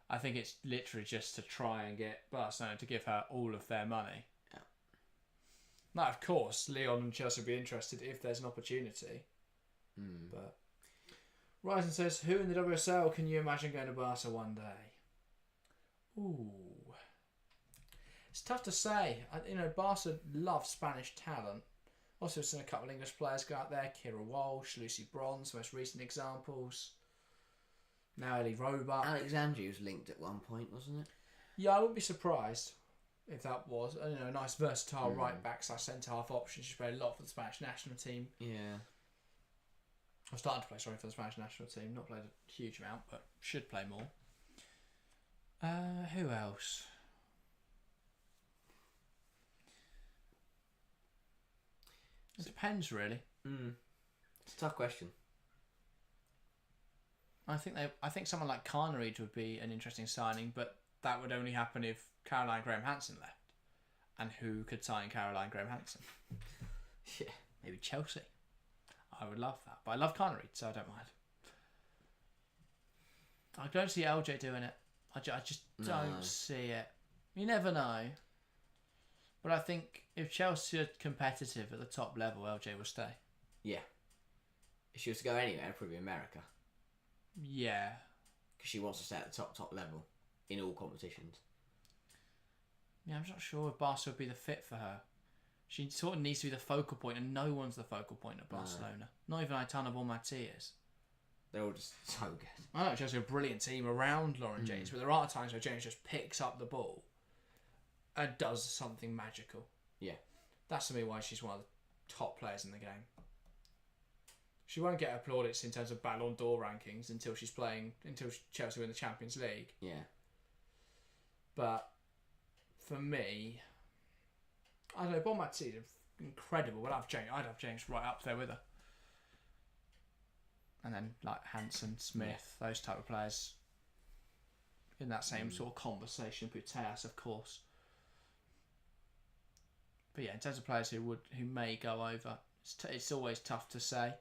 I think it's literally just to try and get Barcelona to give her all of their money. Yeah. Now, of course, Leon and Chelsea will be interested if there's an opportunity. But Ryzen says, who in the WSL can you imagine going to Barca one day? Ooh. It's tough to say. Barca love Spanish talent. Also, we've seen a couple of English players go out there. Kira Walsh, Lucy Bronze, most recent examples. Now Ellie Roebuck. Alexandria was linked at one point, wasn't it? Yeah, I wouldn't be surprised if that was a nice versatile right back / centre half option. She's played a lot for the Spanish national team. Yeah. I'm starting to play for the Spanish national team. Not played a huge amount, but should play more. Who else? It depends, really. It's a tough question. I think someone like Carnegie would be an interesting signing, but that would only happen if Caroline Graham-Hansen left. And who could sign Caroline Graham-Hansen? Yeah. Maybe Chelsea. I would love that. But I love Carnegie, so I don't mind. I don't see LJ doing it. I just don't see it. You never know. But I think if Chelsea are competitive at the top level, LJ will stay. Yeah. If she was to go anywhere, it'd probably be America. Yeah. Because she wants to stay at the top level in all competitions. Yeah, I'm not sure if Barca would be the fit for her. She sort of needs to be the focal point, and no one's the focal point at Barcelona. Not even Aitana Bonmatí is. They're all just so good. I know Chelsea are a brilliant team around Lauren James, but there are times where James just picks up the ball and does something magical. Yeah. That's to me why she's one of the top players in the game. She won't get her plaudits in terms of Ballon d'Or rankings until Chelsea win the Champions League. Yeah. But for me, I don't know, Bonmatí is incredible. I'd have James right up there with her. And then like Hansen, Smith, those type of players in that same sort of conversation. Putellas, of course. But yeah, in terms of players who may go over, it's always tough to say.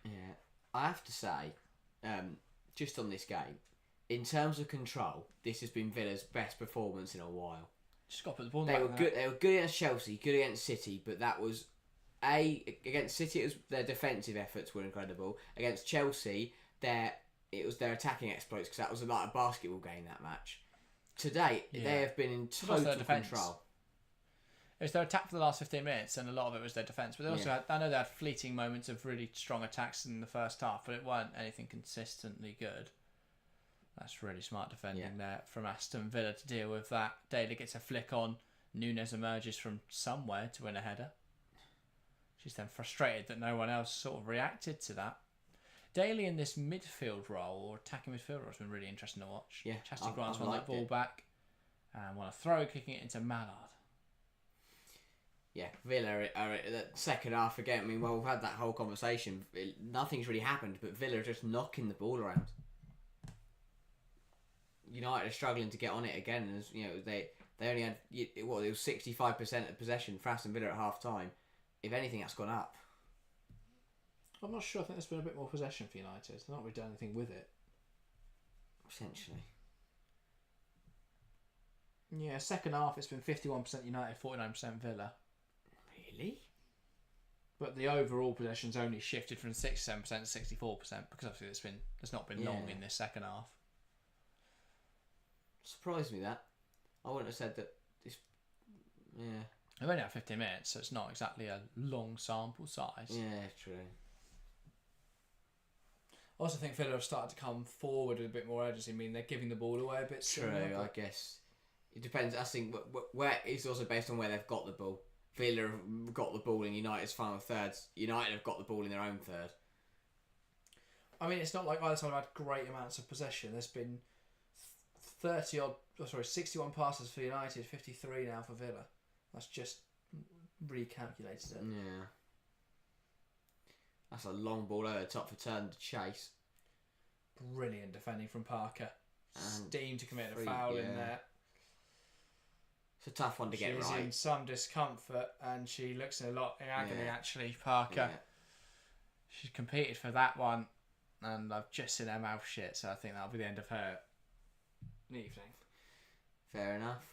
Yeah, I have to say, just on this game, in terms of control, this has been Villa's best performance in a while. Just got to put the ball. They were good. They were good against Chelsea, good against City, but that was against City. Their defensive efforts were incredible. Against Chelsea, it was their attacking exploits because that was like a basketball game. That match. Today, they have been in total control. It was their attack for the last 15 minutes, and a lot of it was their defence. But they also had, I know they had fleeting moments of really strong attacks in the first half, but it weren't anything consistently good. That's really smart defending there from Aston Villa to deal with that. Daly gets a flick on. Nunes emerges from somewhere to win a header. She's then frustrated that no one else sort of reacted to that. Daly in this midfield role, or attacking midfield role, has been really interesting to watch. Yeah, Chastity Grimes won that ball back. And won a throw, kicking it into Mallard. Yeah, Villa are at the second half again. I mean, well, we've had that whole conversation. Nothing's really happened, but Villa are just knocking the ball around. United are struggling to get on it again. As they only had it was 65% of possession for Aston Villa at half time. if anything, that's gone up. I'm not sure. I think there's been a bit more possession for United. They've not really done anything with it. Essentially. Yeah, second half it's been 51% United, 49% Villa. Really? But the overall possession's only shifted from 67% to 64% because obviously it's not been long in this second half. Surprised me that. I wouldn't have said that. This. Yeah. They've only had 15 minutes, so it's not exactly a long sample size. Yeah, true. I also think Villa have started to come forward with a bit more urgency. I mean, they're giving the ball away a bit sooner. True, I guess. It depends. I think where it's also based on where they've got the ball. Villa have got the ball in United's final thirds. United have got the ball in their own third. I mean, it's not like either side have had great amounts of possession. There's been 61 passes for United, 53 now for Villa. That's just recalculated it. Yeah. That's a long ball over the top for Turner to chase. Brilliant defending from Parker. And Steam to commit a foul in there. It's a tough one to get right. She's in some discomfort and she looks in a lot in agony actually, Parker. Yeah. She's competed for that one and I've just seen her mouth shit, so I think that'll be the end of her evening. Fair enough.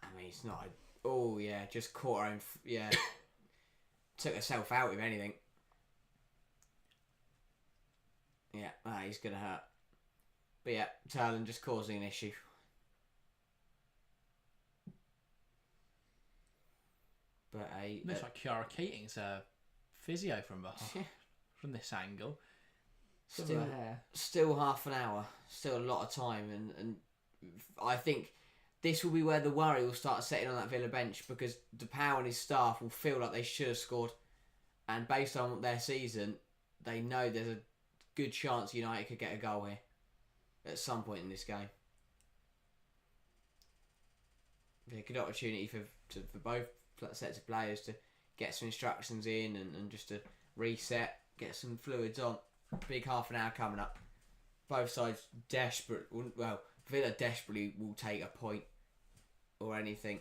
I mean, it's not... just caught her own... Took herself out, if anything. Yeah, he's going to hurt. But yeah, Talon just causing an issue. But looks like Kiara Keating's a physio from behind, from this angle. Still half an hour. Still a lot of time. And I think this will be where the worry will start setting on that Villa bench because de Pauw and his staff will feel like they should have scored. And based on their season, they know there's a good chance United could get a goal here at some point in this game. Be a good opportunity for both sets of players to get some instructions in and just to reset, get some fluids on. Big half an hour coming up. Both sides Villa desperately will take a point or anything.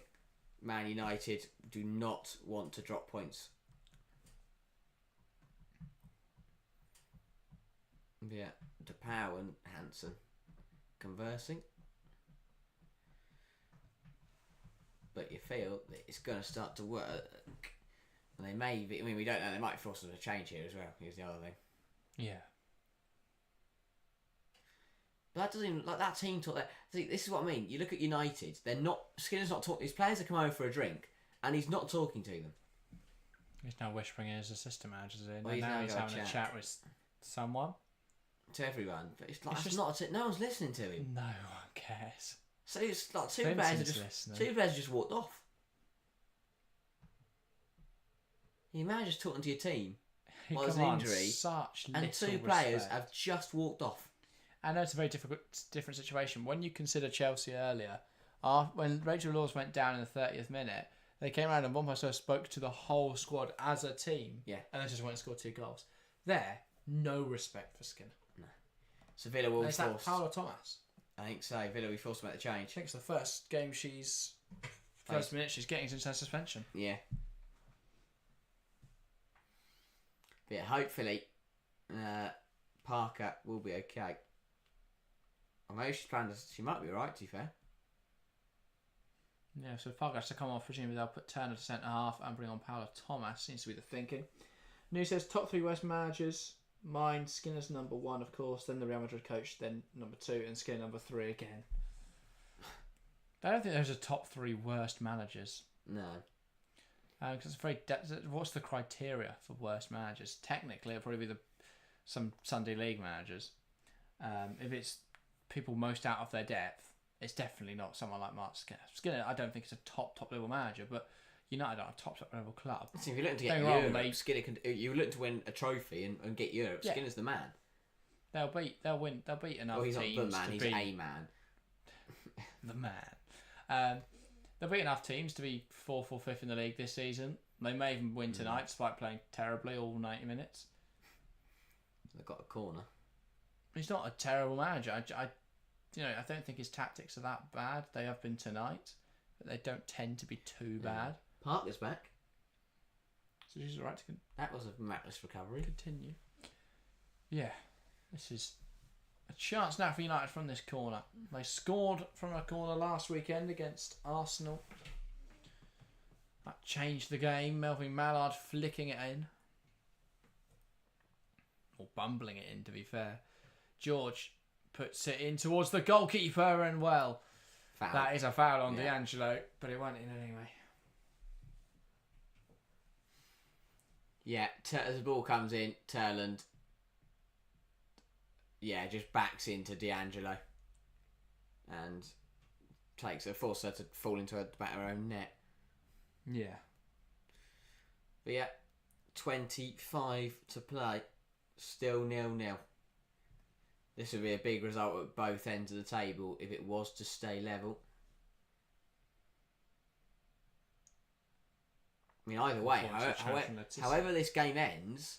Man United do not want to drop points. Yeah, de Pauw and Hansen conversing. But you feel that it's going to start to work. And they may be, we don't know, they might force them to change here as well. Here's the other thing. Yeah. But that doesn't even, like that team talk that. See, this is what I mean. You look at United, they're not, Skinner's not talking, his players have come over for a drink and he's not talking to them. He's now whispering his assistant managers in. Well, and now he's having a chat with someone. To everyone. But it's like, no one's listening to him. No one cares. So it's like two players just walked off. You imagine just talking to your team while there's an injury, and two players have just walked off. I know it's a very different situation. When you consider Chelsea earlier, when Rachel Laws went down in the 30th minute, they came around and one person spoke to the whole squad as a team. Yeah. And they just went and scored 2 goals. There, no respect for Skinner. No. So Villa will be forced. Is that Paolo Thomas? I think so. Villa will be forced to make the change. I think it's the first game first minute she's getting since her suspension. Yeah. But yeah, hopefully Parker will be okay. I know she's planned. She might be alright, to be fair. Yeah, so if Parker has to come off, presumably they'll put Turner to centre half and bring on Paolo Thomas. Seems to be the thinking. News says top 3 worst managers. Mine, Skinner's number 1, of course. Then the Real Madrid coach. Then number 2, and Skinner number 3 again. I don't think there's a top 3 worst managers. No. Because it's very. What's the criteria for worst managers? Technically, it'll probably be some Sunday League managers. If it's people most out of their depth, it's definitely not someone like Mark Skinner. Skinner, I don't think is a top level manager, but United are a top level club. So if you're looking to get Europe, Skinner can. You're looking to win a trophy and get Europe. Yeah. Skinner's the man. They'll beat enough teams. He's not the man. He's a man. The man. They'll beat enough teams to be 4th or 5th in the league this season. They may even win tonight, despite playing terribly all 90 minutes. They've got a corner. He's not a terrible manager. I don't think his tactics are that bad. They have been tonight, but they don't tend to be too bad. Parker's back. So she's all right to That was a miraculous recovery. continue. Yeah, this is a chance now for United from this corner. They scored from a corner last weekend against Arsenal. That changed the game. Melvin Mallard flicking it in. Or bumbling it in, to be fair. George puts it in towards the goalkeeper, and well, Foul. that is a foul on D'Angelo, but it went in anyway. Yeah, as the ball comes in, Turland, just backs into D'Angelo and forces her to fall into the back of her own net. Yeah. But yeah, 25 to play, still 0-0. This would be a big result at both ends of the table if it was to stay level. I mean, either way, however this game ends,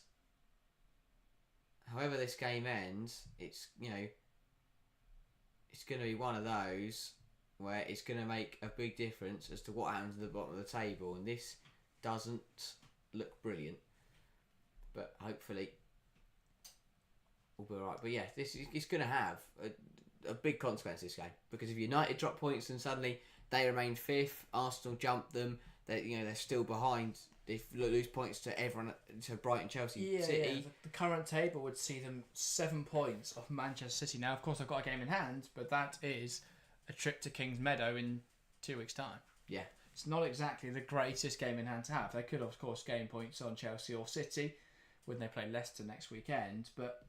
it's it's going to be one of those where it's going to make a big difference as to what happens at the bottom of the table, and this doesn't look brilliant, but hopefully we'll be alright. But yeah, it's going to have a big consequence, this game, because if United drop points and suddenly they remain fifth, Arsenal jump them, they're still behind. They lose points to everyone, to Brighton, Chelsea, City. Yeah. The current table would see them 7 points off Manchester City. Now, of course, they've got a game in hand, but that is a trip to Kings Meadow in 2 weeks' time. Yeah. It's not exactly the greatest game in hand to have. They could, of course, gain points on Chelsea or City when they play Leicester next weekend, but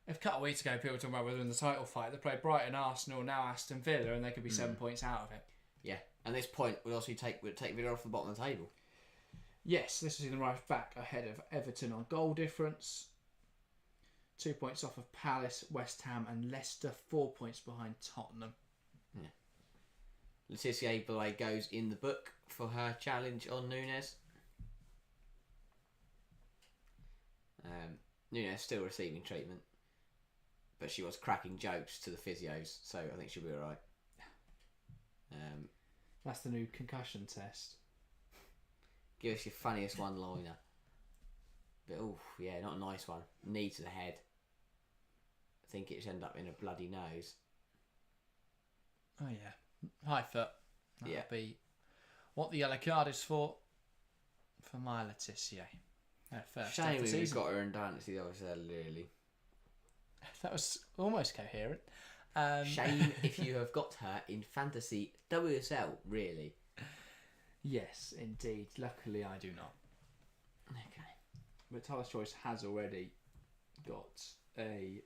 a couple of weeks ago, people were talking about whether in the title fight, they played Brighton, Arsenal, now Aston Villa, and they could be 7 points out of it. Yeah, and this point would also take Villa off the bottom of the table. Yes, this will see them right back ahead of Everton on goal difference. 2 points off of Palace, West Ham and Leicester. 4 points behind Tottenham. Yeah. Letitia Belay goes in the book for her challenge on Nunes. Nunes still receiving treatment, but she was cracking jokes to the physios, so I think she'll be alright. That's the new concussion test. Give us your funniest one-liner. But not a nice one. Knee to the head. I think it should end up in a bloody nose. Oh yeah, high foot. That'll be what the yellow card is for my Letitia. Shame we've got her in Dynasty WSL, really. That was almost coherent. Shame if you have got her in Fantasy WSL, really. Yes, indeed. Luckily, I do not. Okay. But Tyler's Choice has already got a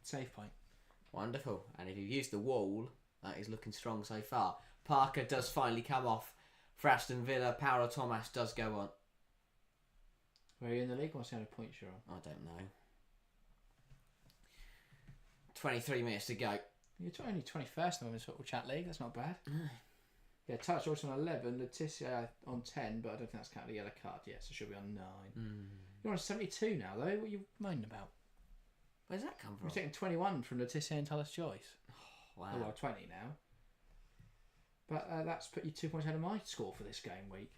save point. Wonderful. And if you've used the wall, that is looking strong so far. Parker does finally come off for Aston Villa. Paolo Thomas does go on. Where are you in the league? What's the only points you're on? I don't know. 23 minutes to go. You're only 21st in the Women's Football Chat League. That's not bad. Yeah, Touch Choice on 11, Letitia on 10, but I don't think that's counted the yellow card yet, so she'll be on 9. You're on 72 now, though. What are you moaning about? Where's that come from? You're taking 21 from Letitia and Tyler's Choice. Oh, wow. Oh, well, 20 now. But that's put you 2 points ahead of my score for this game week.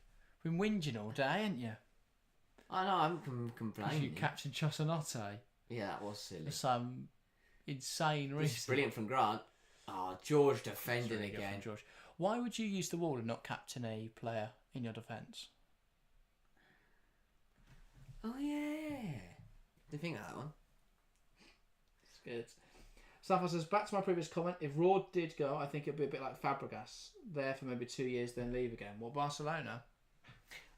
Been whinging all day, ain't you? I know, I'm complaining. You captain Chosanotte. Yeah, that was silly. For some insane reason. This is brilliant from Grant. Oh, George defending really again. George. Why would you use the wall and not captain a player in your defence? Oh, yeah. Didn't think of that one. It's good. Stafford says, back to my previous comment, if Raw did go, I think it'd be a bit like Fabregas. There for maybe 2 years, then leave again. What, Barcelona?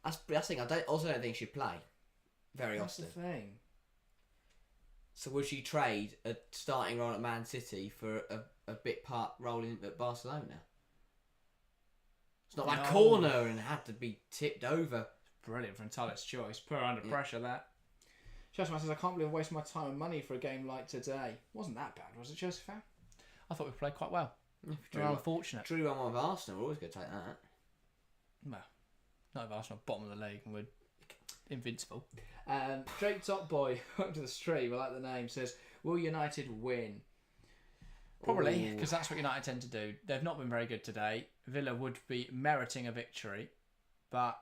That's the thing. I don't think she'd play very often. That's the thing. So would she trade a starting role at Man City for a bit part role at Barcelona? It's not like corner and had to be tipped over. Brilliant from Tyler's Choice. Put her under pressure, that. Chelsea says, I can't believe I'm wasting my time and money for a game like today. Wasn't that bad, was it, Chelsea fan? I thought we played quite well. We're unfortunate. Drew 1-1 with Arsenal. We're always going to take that. Well, not if Arsenal bottom of the league and we're invincible. Drake Top Boy, welcome to the stream, I like the name, says, will United win? Probably, because that's what United tend to do. They've not been very good today. Villa would be meriting a victory, but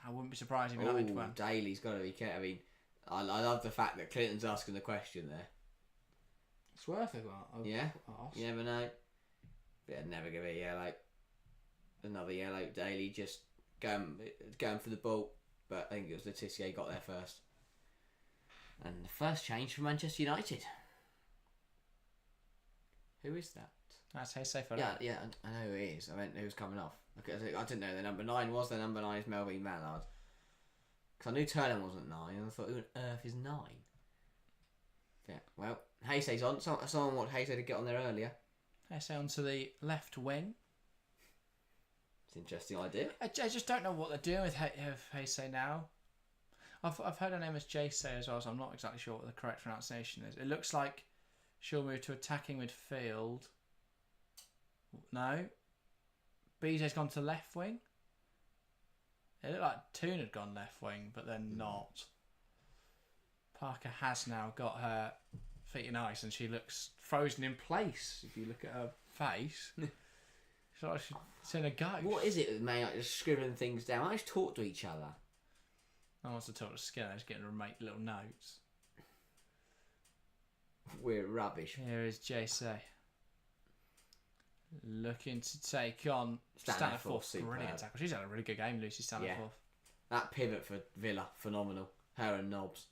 I wouldn't be surprised if Oh, United won. Daly's got to be careful. I mean, I love the fact that Clinton's asking the question there. It's worth it. Yeah, you never know. But I'd never give it a yellow. Another yellow. Daly just going for the ball, but I think it was Letizia got there first. And the first change for Manchester United. Who is that? That's Heisei for Yeah, I know who it is. I meant who's coming off. I didn't know their number 9 was. Their number 9 is Melvin Mallard. Because I knew Turner wasn't 9, and I thought, who on earth is 9? Yeah, well, Heisei's on. Someone wanted Heisei to get on there earlier. Heisei onto the left wing. It's an interesting idea. I just don't know what they're doing with Heisei now. I've heard her name as Jaycee as well, so I'm not exactly sure what the correct pronunciation is. It looks like she'll move to attacking midfield. No. BJ's gone to left wing. It looked like Toon had gone left wing, but then not. Parker has now got her feet in ice, and she looks frozen in place. If you look at her face, she's like she's in a ghost. What is it with me like just scribbling things down? I just talk to each other. I want to talk to Skinner. He's getting her to make little notes. We're rubbish. Here is Jaycee. Looking to take on Staniforth. Brilliant tackle. She's had a really good game, Lucy Staniforth. Yeah. That pivot for Villa, phenomenal. Her and Nobbs.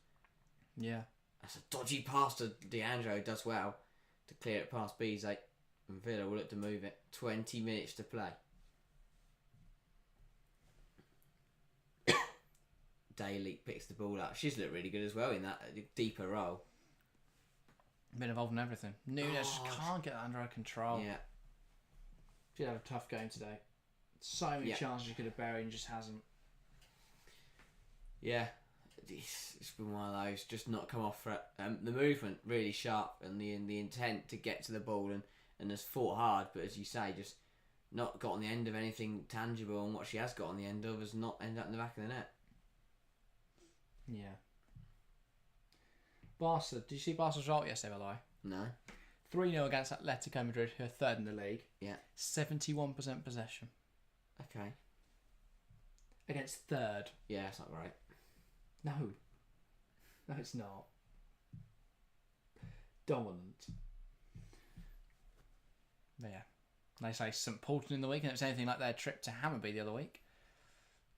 Yeah. That's a dodgy pass to DeAndre, does well to clear it past Bizet. And Villa will look to move it. 20 minutes to play. Daly picks the ball up. She's looked really good as well in that deeper role. Been involved in everything. Nunes just can't get that under her control. Yeah. She had a tough game today. So many chances she could have buried and just hasn't. Yeah. It's been one of those, just not come off for it. The movement really sharp and the intent to get to the ball and has fought hard, but as you say, just not got on the end of anything tangible, and what she has got on the end of has not ended up in the back of the net. Yeah. Barca, did you see Barca's result yesterday, by the way? No. 3-0 against Atletico Madrid, who are third in the league. Yeah. 71% possession. Okay. Against third. Yeah, that's not right. No. No, it's not. Dominant. But yeah. They say St Paulton in the week, and it was anything like their trip to Hammarby the other week.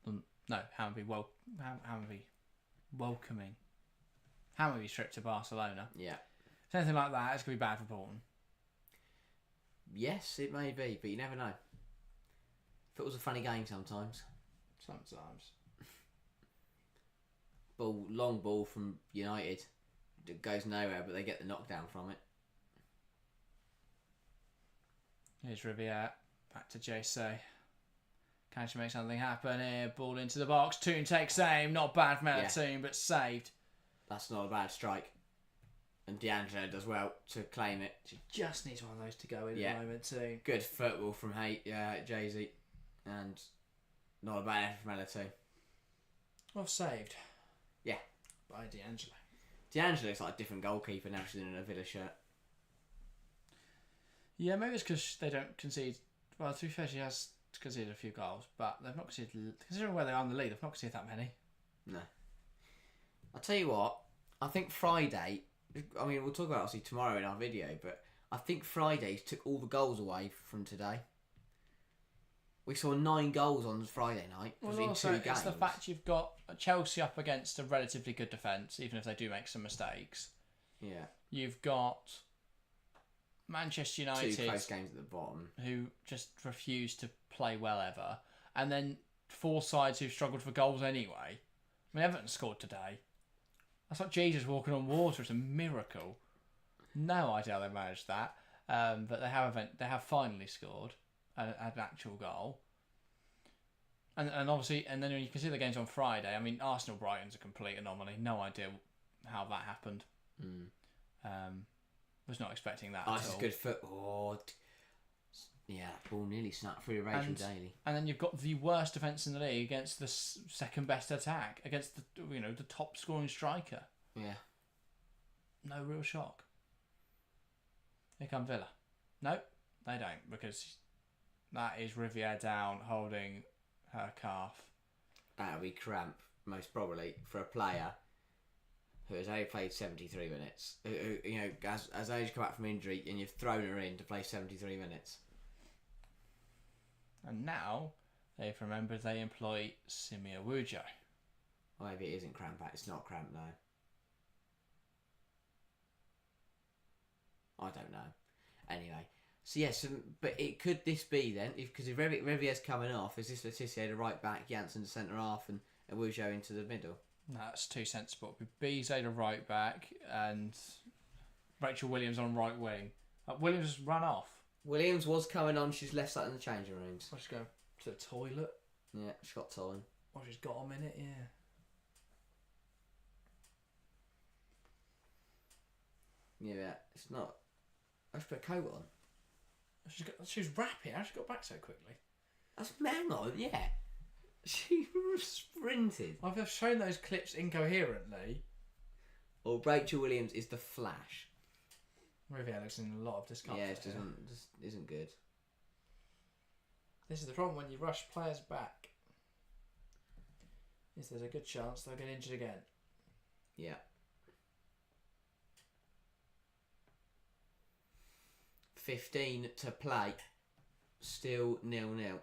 No, Hammarby welcoming. Hammarby's trip to Barcelona. Yeah. If anything like that, it's going to be bad for Paulton. Yes, it may be, but you never know. If it was a funny game sometimes. Sometimes. Long ball from United. It goes nowhere, but they get the knockdown from it. Here's Riviere. Back to Jaycee. Can she make something happen here? Ball into the box. Toon takes aim. Not bad from out of Toon, but saved. That's not a bad strike. And DeAndre does well to claim it. She just needs one of those to go in at the moment too. Good football from Jay-Z. And not a bad effort from Ella too. Well saved. Yeah. By D'Angelo. D'Angelo looks like a different goalkeeper now she's in a Villa shirt. Yeah, maybe it's because they don't concede. Well, to be fair, she has conceded a few goals, but they've not conceded. Considering where they are in the league, they've not conceded that many. No. I'll tell you what, I think Friday, I mean, we'll talk about it obviously tomorrow in our video, but I think Friday took all the goals away from today. We saw 9 goals on Friday night. Well, in also, 2 games. it's the fact you've got Chelsea up against a relatively good defence, even if they do make some mistakes. Yeah. You've got Manchester United, 2 close games at the bottom, who just refuse to play well ever, and then 4 sides who've struggled for goals anyway. I mean, Everton scored today. That's like Jesus walking on water. It's a miracle. No idea how they managed that, but they have finally scored an actual goal. And obviously, and then when you consider the games on Friday, I mean, Arsenal-Brighton's a complete anomaly. No idea how that happened. Was not expecting that at all. It's good football. Yeah, ball nearly snapped through Rachel Daly. And then you've got the worst defence in the league against the second best attack, against the top scoring striker. Yeah. No real shock. Here come Villa. Nope, they don't, because that is Riviere down holding her calf. That'll be cramp, most probably, for a player who has only played 73 minutes. Who you know, has only come back from injury, and you've thrown her in to play 73 minutes. And now they've remembered they employ Simia Wujo. Well, maybe it isn't cramp. It's not cramp, though. I don't know. Anyway, so yes, but could this be then? Because if Rivier's coming off, is this Letitia the right back, Janssen the centre half, and Wujo into the middle? No, that's too sensible. Bizet the right back and Rachel Williams on right wing. Williams has run off. Williams was coming on. She's left that in the changing rooms. She's going to the toilet. Yeah, she's got time. Or she's got a minute, yeah. Yeah, it's not. I should put a coat on. She was rapping. How she got back so quickly? That's hang on, yeah. She sprinted. I've shown those clips incoherently. Or Rachel Williams is the Flash. Riviere looks in a lot of discomfort. Yeah, it just isn't good. This is the problem when you rush players back. Is there's a good chance they'll get injured again. Yeah. 15 to play. Still 0-0.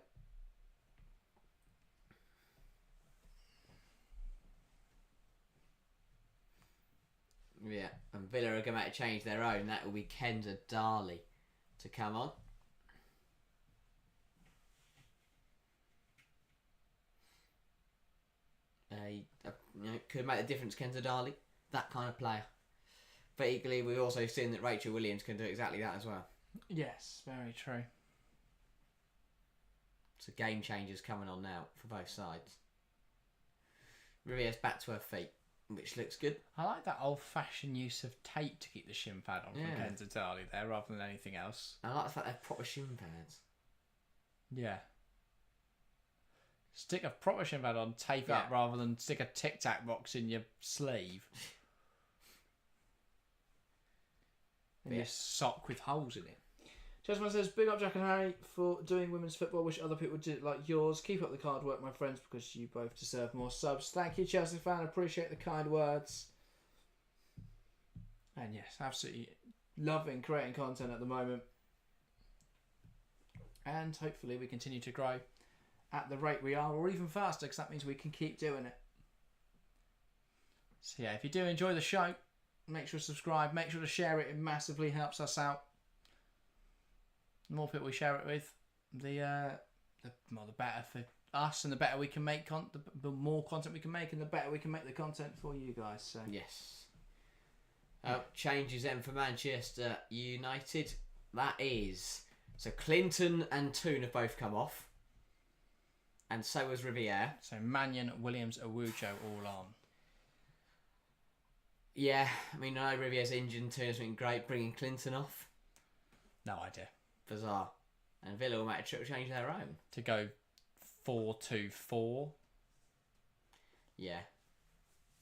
Yeah, and Villa are going to change their own. That will be Kendra Darley to come on. Could make a difference, Kendra Darley. That kind of player. But equally, we've also seen that Rachel Williams can do exactly that as well. Yes, very true. So game changers coming on now for both sides. Rivier's back to her feet, which looks good. I like that old-fashioned use of tape to keep the shin pad on from Kenza Darley there, rather than anything else. I like the fact they're proper shin pads. Yeah. Stick a proper shin pad on, tape up, rather than stick a Tic Tac box in your sleeve. And your sock with holes in it. Jasmine says, big up Jack and Harry for doing women's football. Wish other people did it like yours. Keep up the hard work, my friends, because you both deserve more subs. Thank you, Chelsea fan. Appreciate the kind words. And yes, absolutely loving creating content at the moment. And hopefully we continue to grow at the rate we are, or even faster, because that means we can keep doing it. So yeah, if you do enjoy the show, make sure to subscribe. Make sure to share it. It massively helps us out. The more people we share it with, the better for us, and the better we can make the more content we can make, and the better we can make the content for you guys. So yes. Changes then for Manchester United. That is so Clinton and Toon have both come off, and so has Riviere. So Mannion, Williams, Awujo all on. Yeah, I mean, I know Riviere's injured and Toon's been great. Bringing Clinton off, no idea. Bizarre. And Villa will make a triple change their own. To go 4-2-4. Yeah.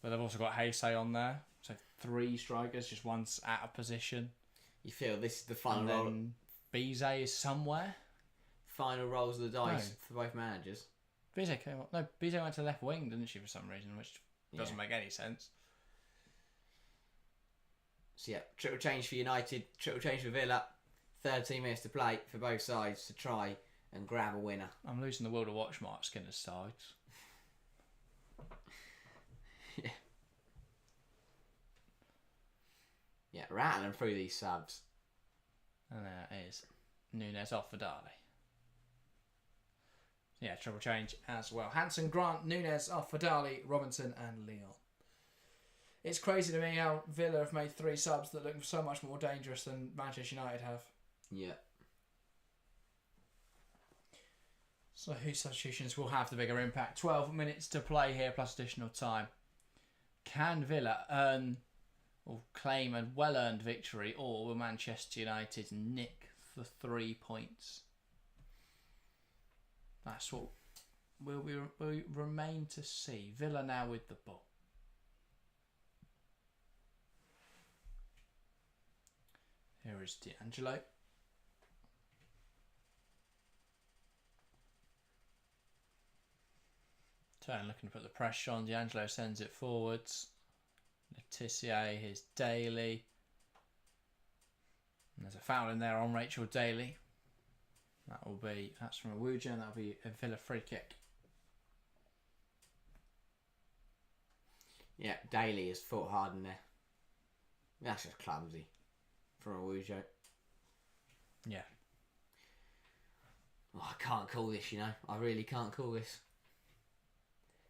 But they've also got Heisei on there. So 3 strikers, just one's out of position. You feel this is the final roll. Bizet is somewhere. Final rolls of the dice for both managers. Bizet came up. No, Bizet went to left wing, didn't she, for some reason, which doesn't make any sense. So yeah, triple change for United, triple change for Villa. 13 minutes to play for both sides to try and grab a winner. I'm losing the will to watch Mark Skinner's sides. Yeah. Yeah, rattling through these subs. And there it is. Nunes off for Darley. Yeah, triple change as well. Hanson, Grant, Nunes off for Darley, Robinson and Leon. It's crazy to me how Villa have made 3 subs that look so much more dangerous than Manchester United have. Yeah. So whose substitutions will have the bigger impact? 12 minutes to play here plus additional time. Can Villa earn or claim a well-earned victory, or will Manchester United nick the 3 points? That's what will we remain to see. Villa now with the ball. Here is D'Angelo. Turn looking to put the pressure on. D'Angelo sends it forwards. Letitia, here's Daly. And there's a foul in there on Rachel Daly. That's from a Wuja, and that'll be a Villa free kick. Yeah, Daly has fought hard in there. That's just clumsy from a Wujo. Yeah. Oh, I can't call this, you know. I really can't call this.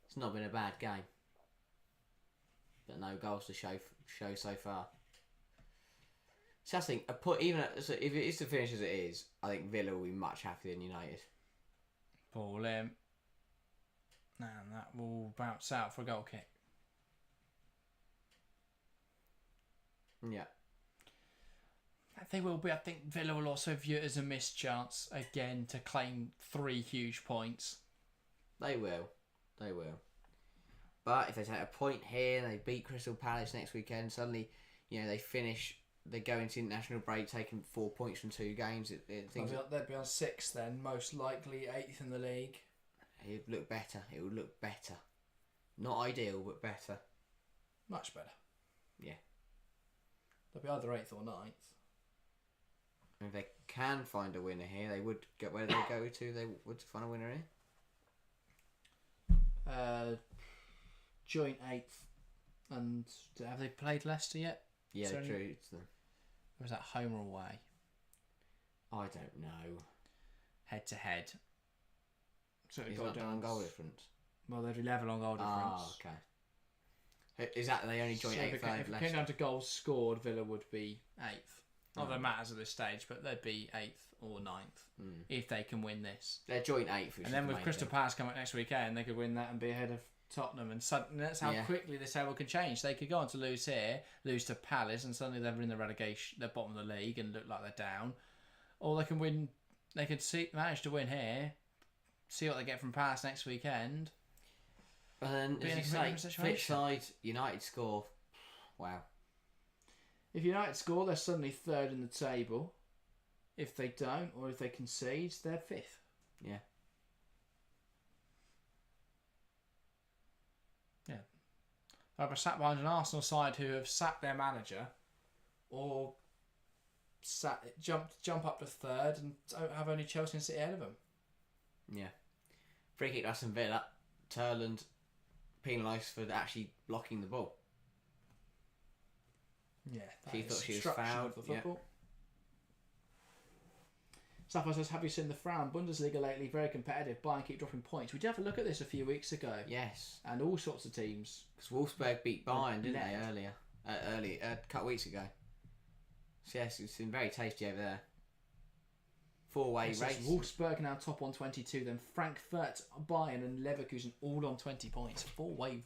It's not been a bad game. But no goals to show so far. So I think, if it is to finish as it is, I think Villa will be much happier than United. Ball in. And that will bounce out for a goal kick. Yeah. They will be. I think Villa will also view it as a missed chance again to claim 3 huge points. They will. But if they take a point here, they beat Crystal Palace next weekend, suddenly, they go into international break taking 4 points from 2 games. They'd be on 6 then, most likely 8th in the league. It would look better. Not ideal, but better. Much better. Yeah. They'll be either 8th or 9th. If they can find a winner here, they would get where they go to. They would find a winner here. Joint 8th. And have they played Leicester yet? Yeah, true. It's them. Or is that home or away? I don't know. Head to head. So Is that on goal difference? Well, they'd be level on goal difference. Oh, okay. Is that they only joint 8th? If it came down to goals scored, Villa would be 8th. Not that it matters at this stage, but they'd be 8th or 9th if they can win this. They're joint 8th. And then with Crystal Palace coming up next weekend, they could win that and be ahead of Tottenham. And that's how quickly this table can change. They could go on to lose here, lose to Palace, and suddenly they're in the relegation, they're bottom of the league and look like they're down. Or they can win. They could manage to win here, see what they get from Palace next weekend. And then, as you say, flip side, United score. Wow. If United score, they're suddenly 3rd in the table. If they don't, or if they concede, they're 5th. Yeah. Yeah. Either sat behind an Arsenal side who have sacked their manager, or jump up to 3rd and have only Chelsea and City ahead of them. Yeah. Free kick to Aston Villa. Turland penalised for actually blocking the ball. Yeah, she thought she was fouled. Yeah. Safa says, have you seen the Frown Bundesliga lately? Very competitive. Bayern keep dropping points. We did have a look at this a few weeks ago. Yes. And all sorts of teams. Because Wolfsburg beat Bayern, didn't they, a couple of weeks ago. So yes, it's been very tasty over there. 4-way race. Wolfsburg now top on 22, then Frankfurt, Bayern and Leverkusen all on 20 points. 4-way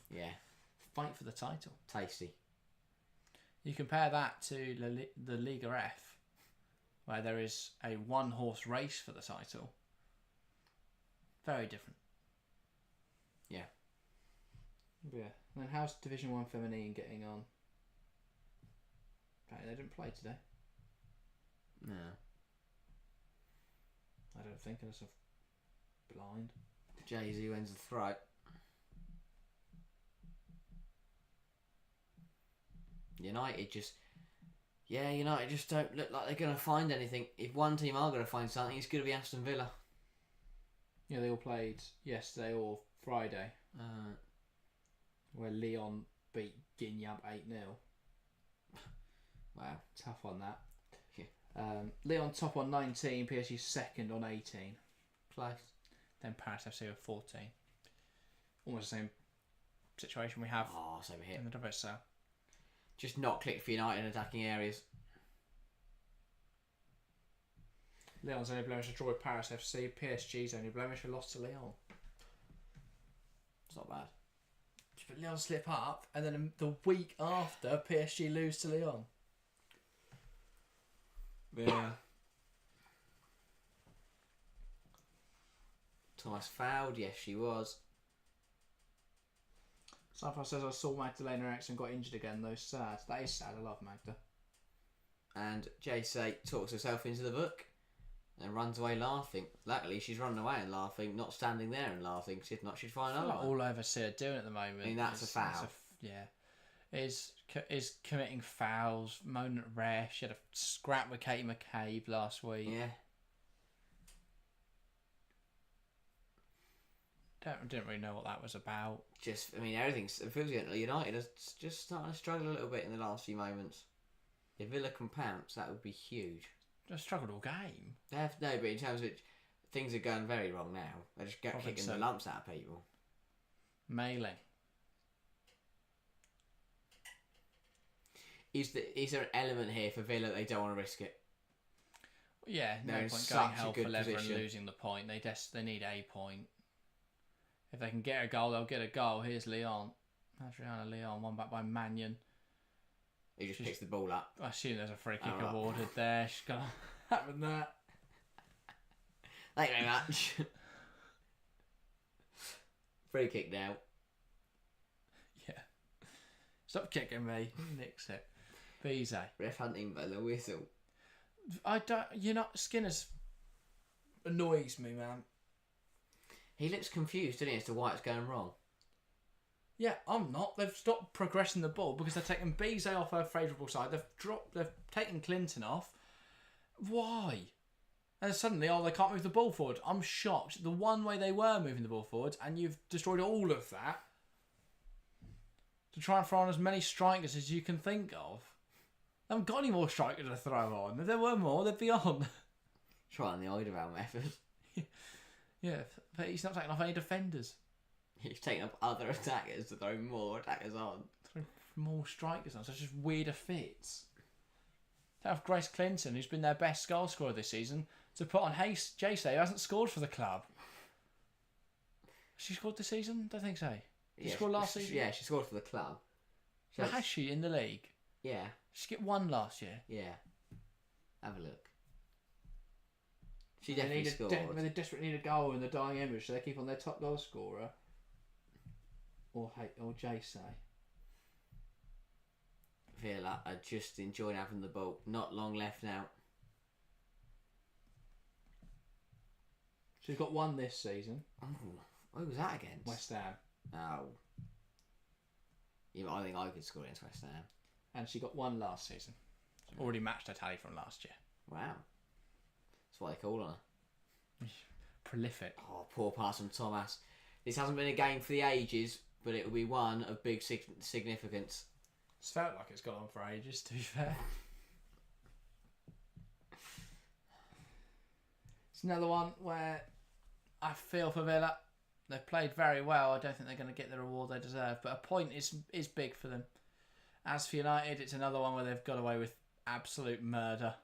fight for the title. Tasty. You compare that to the Liga F, where there is a 1-horse race for the title. Very different. Yeah. Yeah. And then how's Division 1 Feminine getting on? They didn't play today. No. I don't think, unless I'm blind. Jay-Z wins the throat. United just don't look like they're going to find anything. If one team are going to find something, it's going to be Aston Villa. Yeah, they all played yesterday or Friday. Where Lyon beat Guingamp 8-0. Wow. Tough on that. Yeah. Lyon top on 19, PSG second on 18. Close. Then Paris FC with 14. Almost the same situation we have over here. in the WSL. Just not click for United in attacking areas. Lyon's only blemish a draw with Paris FC. PSG's only blemish a loss to Lyon. It's not bad. But Lyon slip up, and then the week after, PSG lose to Lyon. Yeah. Thomas fouled. Yes, she was. Safa says, I saw Magdalena Eriksson got injured again, though. Sad. That is sad. I love Magda. And Jay talks herself into the book. and runs away laughing. Luckily, she's running away and laughing, not standing there and laughing. If not, she'd find another one. All over see her doing at the moment. I mean, that's a foul. Is committing fouls, moaning at ref. She had a scrap with Katie McCabe last week. Yeah. Didn't really know what that was about. Everything's... It feels like United is just starting to struggle a little bit in the last few moments. If Villa can pounce, that would be huge. They struggled all game. No, but in terms of it, things are going very wrong now. They're just kicking the lumps out of people. Mailing. Is there an element here for Villa that they don't want to risk it? Yeah, no point going hell for leather and losing the point. They need a point. If they can get a goal, they'll get a goal. Here's Leon. Adriana Leon, one back by Mannion. He just picks the ball up. I assume there's a free kick awarded there. She's got to happen that. Thank you very much. Free kick now. Yeah. Stop kicking me. Nix it. Bize. Ref hunting by the whistle. Skinner's annoys me, man. He looks confused, doesn't he, as to why it's going wrong. Yeah, I'm not. They've stopped progressing the ball because they're taking Bize off her favourable side. They've taken Clinton off. Why? And suddenly, they can't move the ball forward. I'm shocked. The one way they were moving the ball forward, and you've destroyed all of that to try and throw on as many strikers as you can think of. They haven't got any more strikers to throw on. If there were more, they'd be on. Trying the Oidevale method. Yeah, but he's not taking off any defenders. He's taking up other attackers to throw more attackers on. Throw more strikers on, so it's just weirder fits. Take off Grace Clinton, who's been their best goal scorer this season, to put on Jayce, who hasn't scored for the club. She scored this season? Don't think so. She scored last season? Yeah, she scored for the club. Has she in the league? Yeah. She got one last year. Yeah. Have a look. She definitely scored. They desperately need a goal in the dying image, so they keep on their top goal scorer. Or Jayce. Villa are just enjoying having the ball. Not long left now. She's got one this season. Oh, who was that against? West Ham. Oh. Yeah, I think I could score against West Ham. And she got one last season. Already matched her tally from last year. Wow. That's what they call her. Prolific. Oh, poor pass from Thomas. This hasn't been a game for the ages, but it will be one of big significance. It's felt like it's gone on for ages, to be fair. It's another one where I feel for Villa. They've played very well. I don't think they're going to get the reward they deserve, but a point is big for them. As for United, it's another one where they've got away with absolute murder.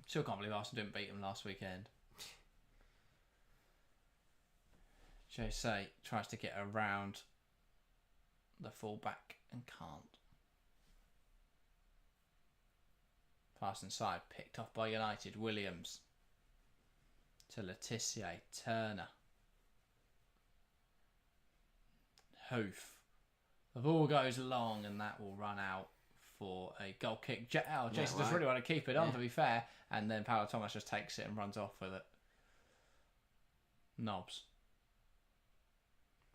Still can't believe Arsenal didn't beat them last weekend. Jayce tries to get around the full-back and can't. Pass inside, picked off by United. Williams to Letitia. Turner. Hoof. The ball goes long and that will run out for a goal kick. Jason does really want to keep it on, to be fair. And then Paolo Thomas just takes it and runs off with it. Knobs.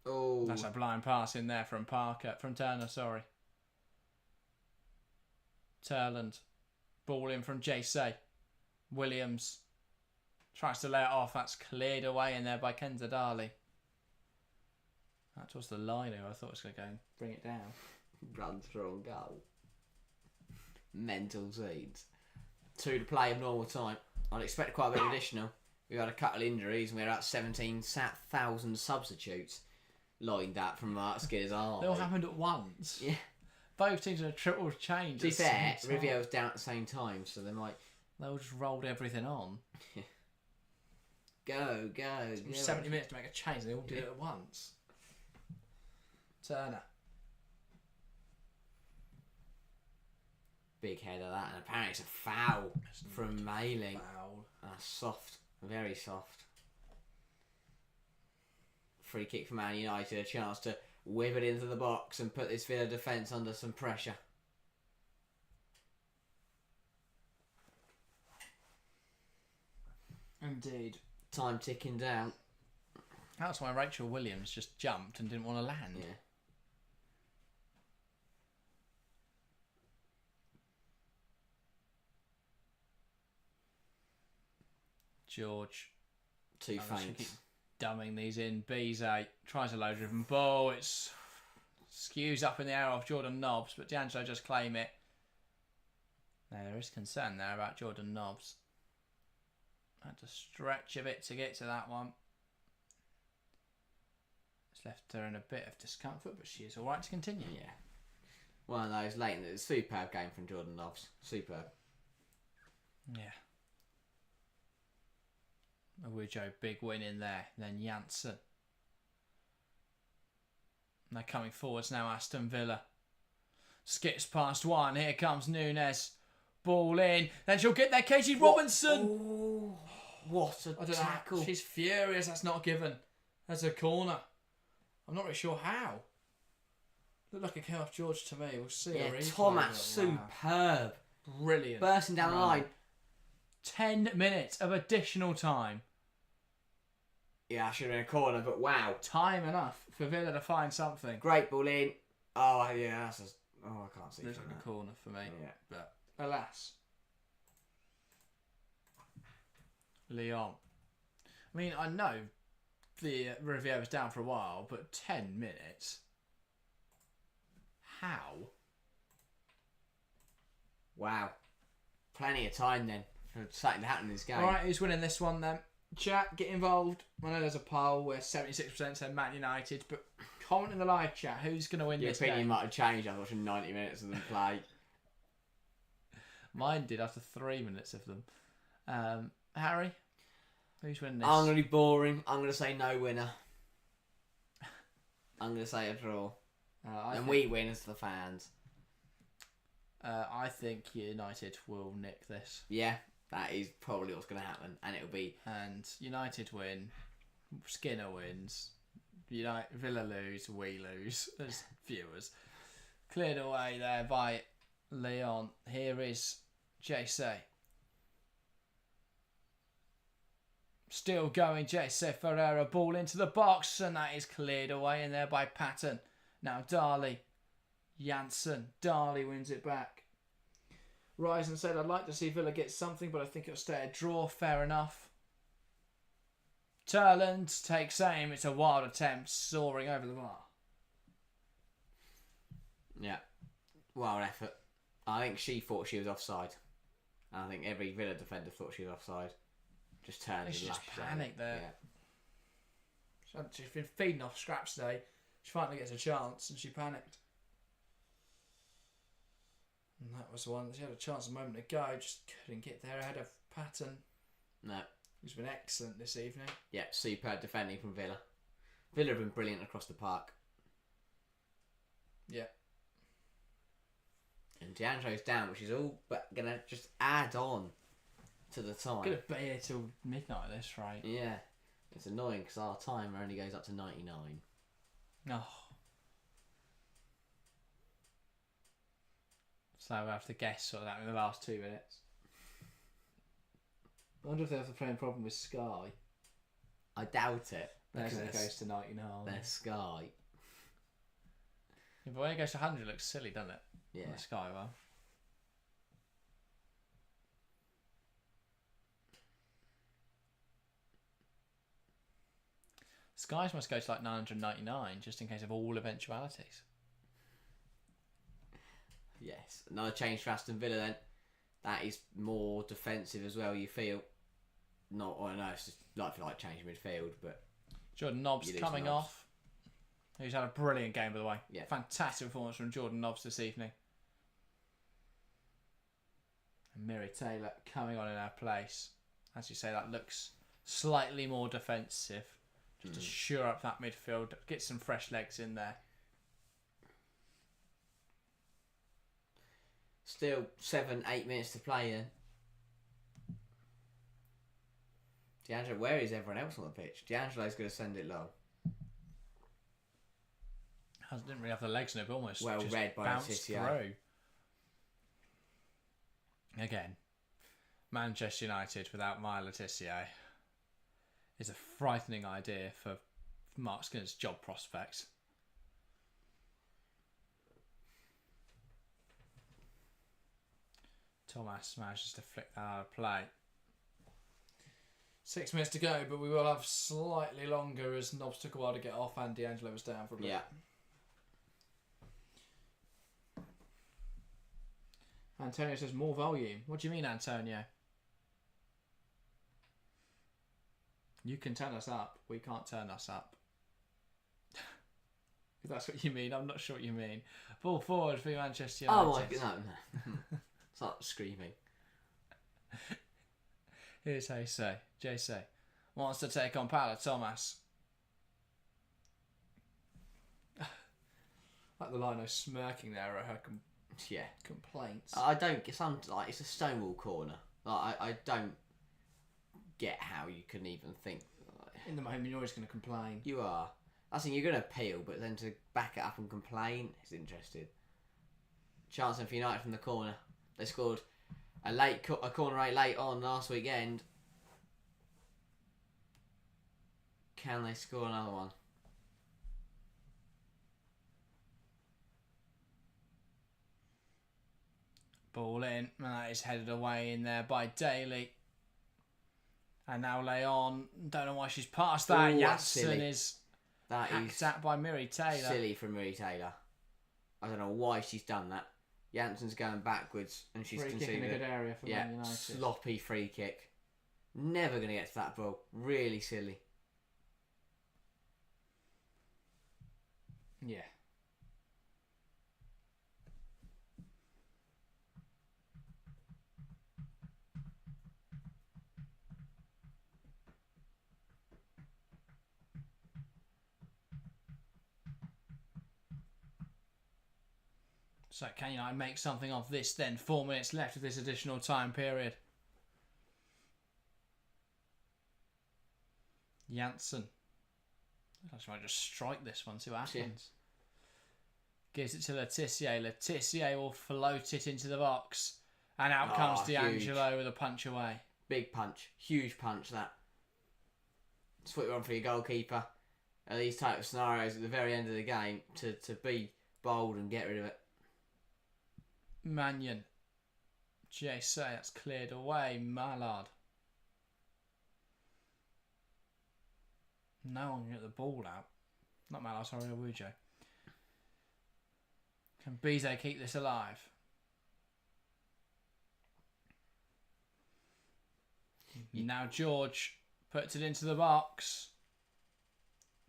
Oh, that's a blind pass in there from Turner, sorry. Turland. Ball in from Jayce. Williams tries to lay it off. That's cleared away in there by Kenza Dali. That was the line who I thought was going to go and bring it down. Run through on goal. Mental scenes. 2 to play of normal time. I'd expect quite a bit of additional. We've had a couple of injuries and we're at 17,000 substitutes lined up from Mark Skinner's army. They all happened at once. Yeah. Both teams had a triple change. To be fair, Riviere was down at the same time, so they might... They all just rolled everything on. Go. 70 minutes to make a change and they all did it at once. Turner. Big head of that, and apparently it's a foul from Mailing. Foul. Soft, very soft. Free kick for Man United, a chance to whip it into the box and put this Villa defence under some pressure. Indeed. Time ticking down. That's why Rachel Williams just jumped and didn't want to land. Yeah. George. Too Keep faint. dumbing these in. Bize tries a low driven ball. It's skews up in the air off Jordan Nobbs, but D'Angelo just claim it. Now, there is concern there about Jordan Nobbs. Had to stretch a bit to get to that one. It's left her in a bit of discomfort, but she is all right to continue. Yeah. One of those late. Superb game from Jordan Nobbs. Superb. Yeah. Awujo, big win in there. Then Janssen. And they're coming forwards now, Aston Villa. Skips past one. Here comes Nunes. Ball in. Then she'll get there. Katie Robinson. Oh, what a tackle. She's furious. That's not given. That's a corner. I'm not really sure how. Looked like it came off George to me. We'll see. Yeah, Thomas, superb. Brilliant. Bursting down the line. 10 minutes of additional time. Yeah, I should have been a corner, but wow. Time enough for Villa to find something. Great ball in. Oh, yeah, that's just... Oh, I can't see Looks like that. a corner for me. Yeah. But alas. Leon. I mean, I know the Riviera was down for a while, but 10 minutes? How? Wow. Plenty of time then for something to happen in this game. Alright, who's winning this one then? Chat, get involved. I know there's a poll where 76% said Man United, but comment in the live chat. Who's going to win Your this opinion game? might have changed after watching 90 minutes of them play. Mine did after 3 minutes of them. Harry, who's winning this? I'm going to be boring. I'm going to say no winner. I'm going to say a draw. And we win as the fans. I think United will nick this. Yeah, that is probably what's going to happen. And it'll be... And United win. Skinner wins. Villa lose. We lose as viewers. Cleared away there by Leon. Here is JC. Still going, JC Ferreira. Ball into the box. And that is cleared away in there by Patton. Now Darley. Janssen. Darley wins it back. Ryzen said, I'd like to see Villa get something, but I think it'll stay a draw. Fair enough. Turland takes aim. It's a wild attempt, soaring over the bar. Yeah. Wild effort. I think she thought she was offside. And I think every Villa defender thought she was offside. Just turned and She just lashed panicked there. Yeah. She's been feeding off scraps today. She finally gets a chance and she panicked. And that was the one that she had a chance a moment ago. Just couldn't get there ahead of Patton. No. Who's been excellent this evening. Yeah, superb defending from Villa. Villa have been brilliant across the park. Yeah. And D'Angelo's down, which is all but going to just add on to the time. Gonna be here till midnight at this rate. Yeah. It's annoying because our timer only goes up to 99. Oh. So we have to guess sort of that in the last 2 minutes. I wonder if they have a playing problem with Sky. I doubt it. Because Because it goes to 99. they're Sky. Yeah, but when it goes to 100 it looks silly, doesn't it? Yeah. The Sky one. Skies must go to like 999 just in case of all eventualities. Yes. Another change for Aston Villa then. That is more defensive as well, you feel. Not, I know, it's just like change in midfield, but... Jordan Nobbs coming off. Who's had a brilliant game, by the way. Yeah. Fantastic performance from Jordan Nobbs this evening. And Miri Taylor coming on in our place. As you say, that looks slightly more defensive. Just to shore up that midfield. Get some fresh legs in there. Still 7-8 minutes to play then. D'Angelo, where is everyone else on the pitch? D'Angelo's going to send it low. Didn't really have the legs in it, but almost Well just read by bounced Letitia. through. Again, Manchester United without Maya Letitia. is a frightening idea for Mark Skinner's job prospects. Thomas manages to flick that out of play. 6 minutes to go, but we will have slightly longer as Nobbs took a while to get off and D'Angelo was down for a bit. Yeah. Antonio says more volume. What do you mean, Antonio? You can turn us up. We can't turn us up. If that's what you mean, I'm not sure what you mean. Ball forward for Manchester United. Oh my god, no. Start screaming. Here's how you say. JC wants to take on Paula Thomas. Like the Lino smirking there at her complaints. I don't get some like it's a Stonewall corner. Like I don't get how you can even think. In the moment, you're always going to complain. You are. I think you're going to appeal, but then to back it up and complain is interesting. Chance for United from the corner. They scored a corner eight late on last weekend. Can they score another one? Ball in, and that is headed away in there by Daly. And now Leon, don't know why she's passed that. Ooh, Janssen is hacked at by Miri Taylor. Silly from Miri Taylor. I don't know why she's done that. Janssen's going backwards and she's Free kick in a conceded. good area for Man United. Sloppy free kick. Never going to get to that ball. Really silly. Yeah. So can United make something of this then? 4 minutes left of this additional time period. Janssen. I might just strike this one, see what happens. Gives it to Letitia. Letitia will float it into the box. And out comes D'Angelo with a punch away. Big punch. Huge punch, that. It's what you want for your goalkeeper. At these type of scenarios at the very end of the game to be bold and get rid of it. Mannion. JC, that's cleared away. Mallard. No one can get the ball out. Not Mallard, sorry, Awujo. Can Bize keep this alive? Now George puts it into the box.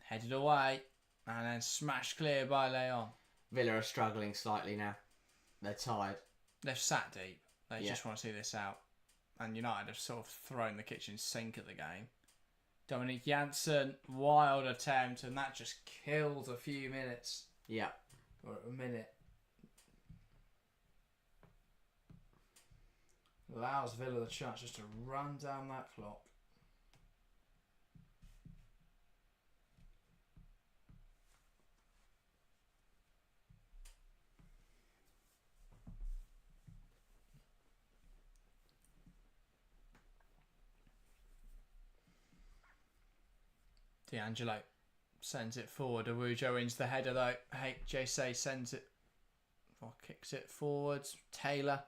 Headed away. And then smashed clear by Leon. Villa are struggling slightly now. They're tired. They've sat deep. They just want to see this out. And United have sort of thrown the kitchen sink at the game. Dominic Janssen, wild attempt, and that just killed a few minutes. Yeah. Or a minute. Allows Villa the chance just to run down that clock. D'Angelo sends it forward. Awujo into the header though. Hey, JC sends it or kicks it forwards. Taylor.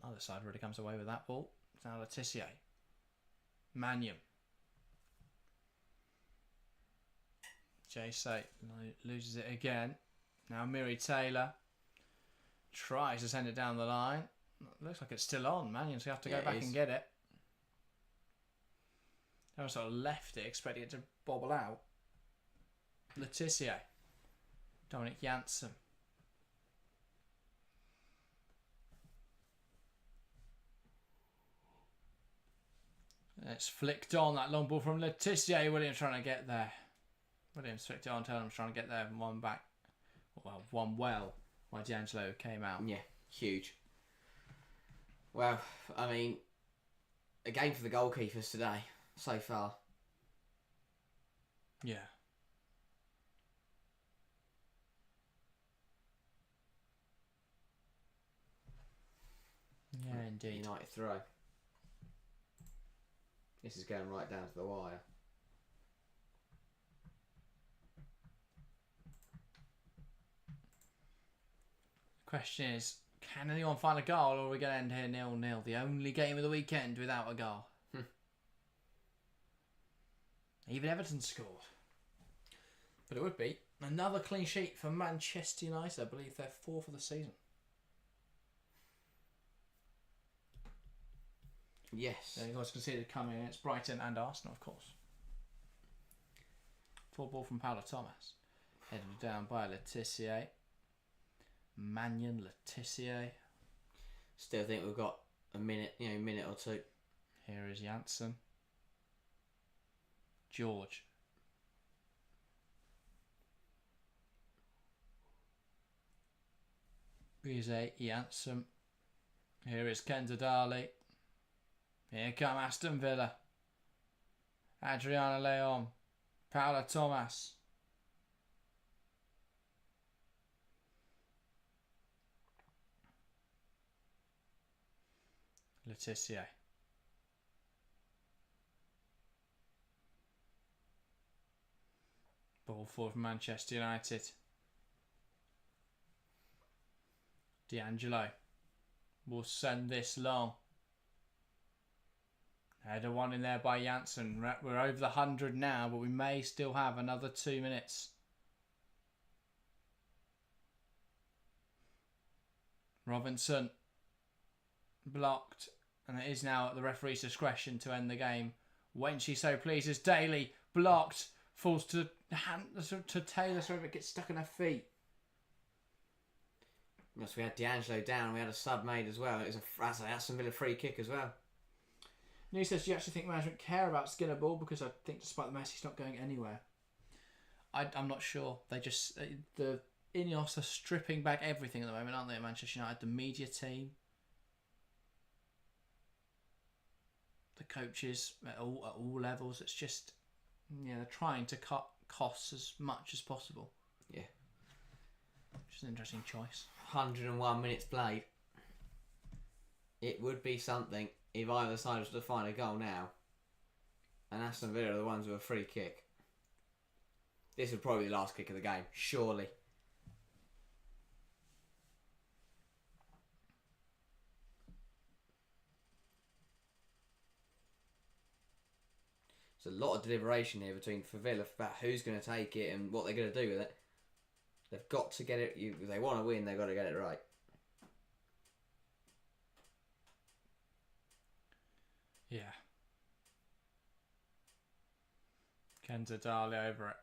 Other side really comes away with that ball. It's now Letitia. Mannion. JC loses it again. Now Miri Taylor tries to send it down the line. Looks like it's still on. Mannion's going to have to go back and get it. I sort of left it, expecting it to bobble out. Letitia. Dominic Janssen. It's flicked on, that long ball from Letitia. Williams trying to get there. Williams flicked it on, Turnham's trying to get there. One back. Well, one well. While D'Angelo came out. Yeah, huge. Well, I mean, a game for the goalkeepers today. So far. Yeah. Yeah, indeed. United throw. This is going right down to the wire. Question is, can anyone find a goal, or are we going to end here 0-0? The only game of the weekend without a goal. Even Everton scored. But it would be another clean sheet for Manchester United. I believe they're 4th of the season. Yes. They was considered coming against Brighton and Arsenal, of course. Full ball from Paulo Thomas. Headed down by Letitia. Mannion, Letitia. Still think we've got a minute or two. Here is Janssen. George. Bizet, Janssen. Here is Kenza Dali. Here come Aston Villa. Adriana Leon. Paula Thomas. Letitia. Ball forward from Manchester United. D'Angelo will send this long. Header one in there by Janssen. We're over the 100 now, but we may still have another 2 minutes. Robinson blocked, and it is now at the referee's discretion to end the game when she so pleases. Daly blocked, falls to Taylor, so it gets stuck in her feet. Yes, we had D'Angelo down. We had a sub made as well. It was that's an Aston Villa free kick as well. News says, do you actually think management care about Skinner ball? Because I think despite the mess, he's not going anywhere. I'm not sure. They just the Ineos are stripping back everything at the moment, aren't they? At Manchester United, the media team, the coaches at all levels. It's just they're trying to cut costs as much as possible. Yeah, which is an interesting choice. 101 minutes played. It would be something if either side was to find a goal now, and Aston Villa are the ones with a free kick. This would probably be the last kick of the game, surely. There's a lot of deliberation here for Villa about who's going to take it and what they're going to do with it. They've got to get it. If they want to win, they've got to get it right. Yeah. Kenza Dali over it.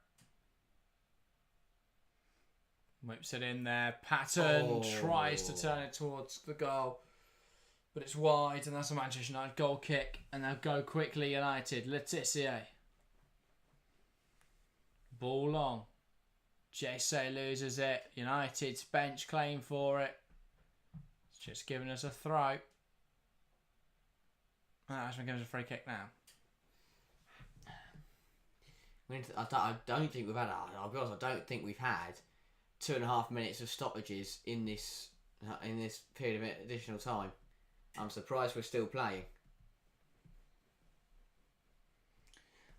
Whips it in there. Patton tries to turn it towards the goal, but it's wide, and that's a Manchester United goal kick. And they'll go quickly. United. Letitia. Ball long. Jesse loses it. United's bench claim for it. It's just giving us a throw. Ashman gives us a free kick now. I don't think we've had. I'll be honest. I don't think we've had 2.5 minutes of stoppages in this period of additional time. I'm surprised we're still playing.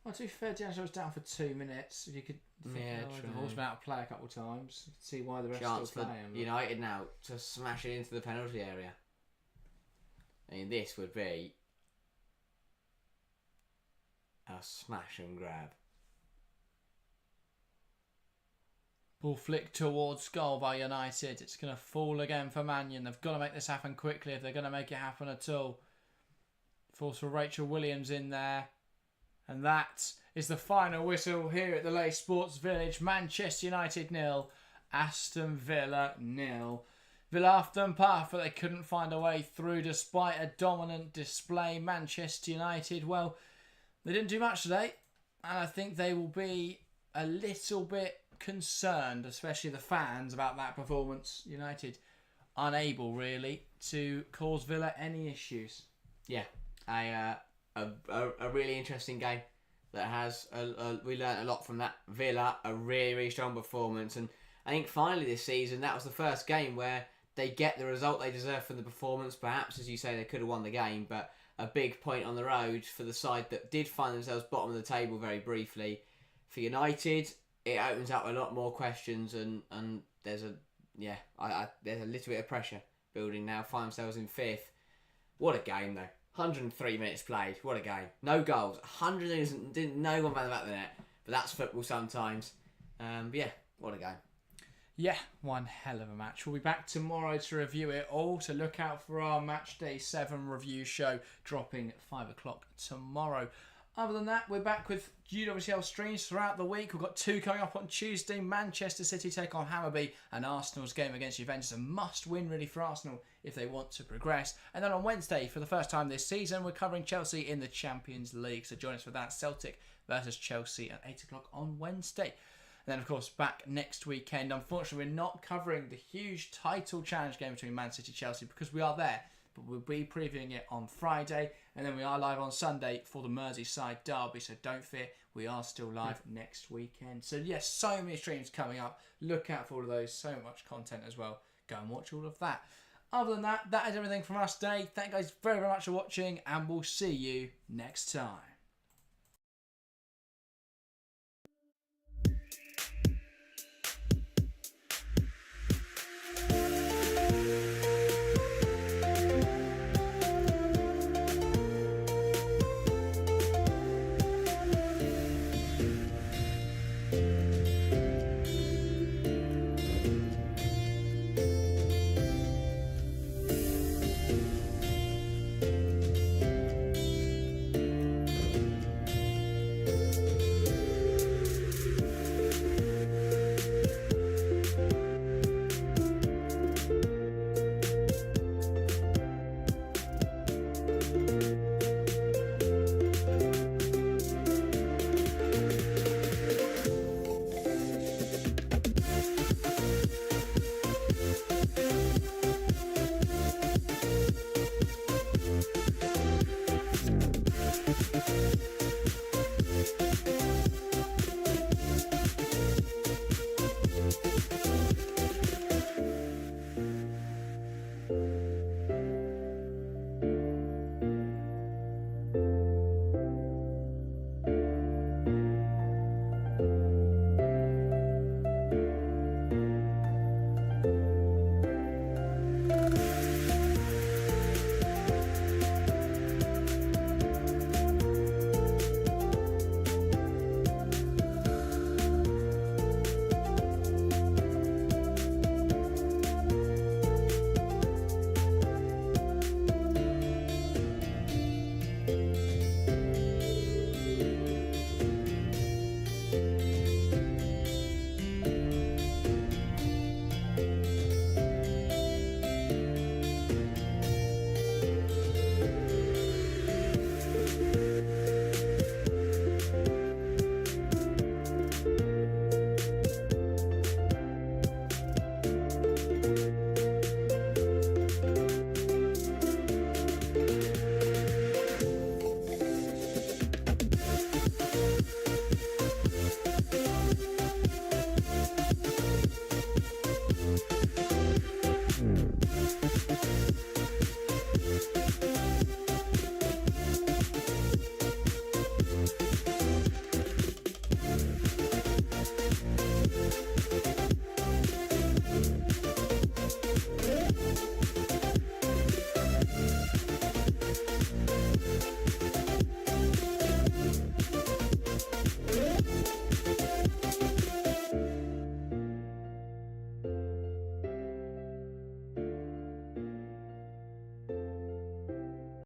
Well, to be fair, D'Angelo was down for 2 minutes. If you could think the horse been out of play a couple of times, you could see why the rest Chance still for playing. But United now to smash it into the penalty area. I mean, this would be a smash and grab. ball flicked towards goal by United. It's going to fall again for Mannion. They've got to make this happen quickly if they're going to make it happen at all. Falls for Rachel Williams in there. And that is the final whistle here at the Leigh Sports Village. Manchester United 0, Aston Villa 0. Villa after and puff, but they couldn't find a way through despite a dominant display. Manchester United, well, they didn't do much today. And I think they will be a little bit concerned, especially the fans, about that performance. United unable really to cause Villa any issues. Yeah, a really interesting game that has we learnt a lot from that. Villa, a really strong performance, and I think finally this season that was the first game where they get the result they deserve from the performance. Perhaps, as you say, they could have won the game, but a big point on the road for the side that did find themselves bottom of the table very briefly. For United, it opens up a lot more questions, and there's there's a little bit of pressure building now. Find themselves in 5th. What a game though! 103 minutes played. What a game! No goals. 100 didn't no one found the back of the net. But that's football sometimes. But yeah, what a game. Yeah, one hell of a match. We'll be back tomorrow to review it all. So look out for our Match Day 7 review show dropping at 5 o'clock tomorrow. Other than that, we're back with UWSL streams throughout the week. We've got 2 coming up on Tuesday. Manchester City take on Hammarby, and Arsenal's game against Juventus. A must-win really for Arsenal if they want to progress. And then on Wednesday, for the first time this season, we're covering Chelsea in the Champions League. So join us for that. Celtic versus Chelsea at 8 o'clock on Wednesday. And then, of course, back next weekend. Unfortunately, we're not covering the huge title challenge game between Man City and Chelsea because we are there. But we'll be previewing it on Friday. And then we are live on Sunday for the Merseyside derby. So don't fear, we are still live next weekend. So, yes, so many streams coming up. Look out for all of those. So much content as well. Go and watch all of that. Other than that, that is everything from us today. Thank you guys very, very much for watching. And we'll see you next time.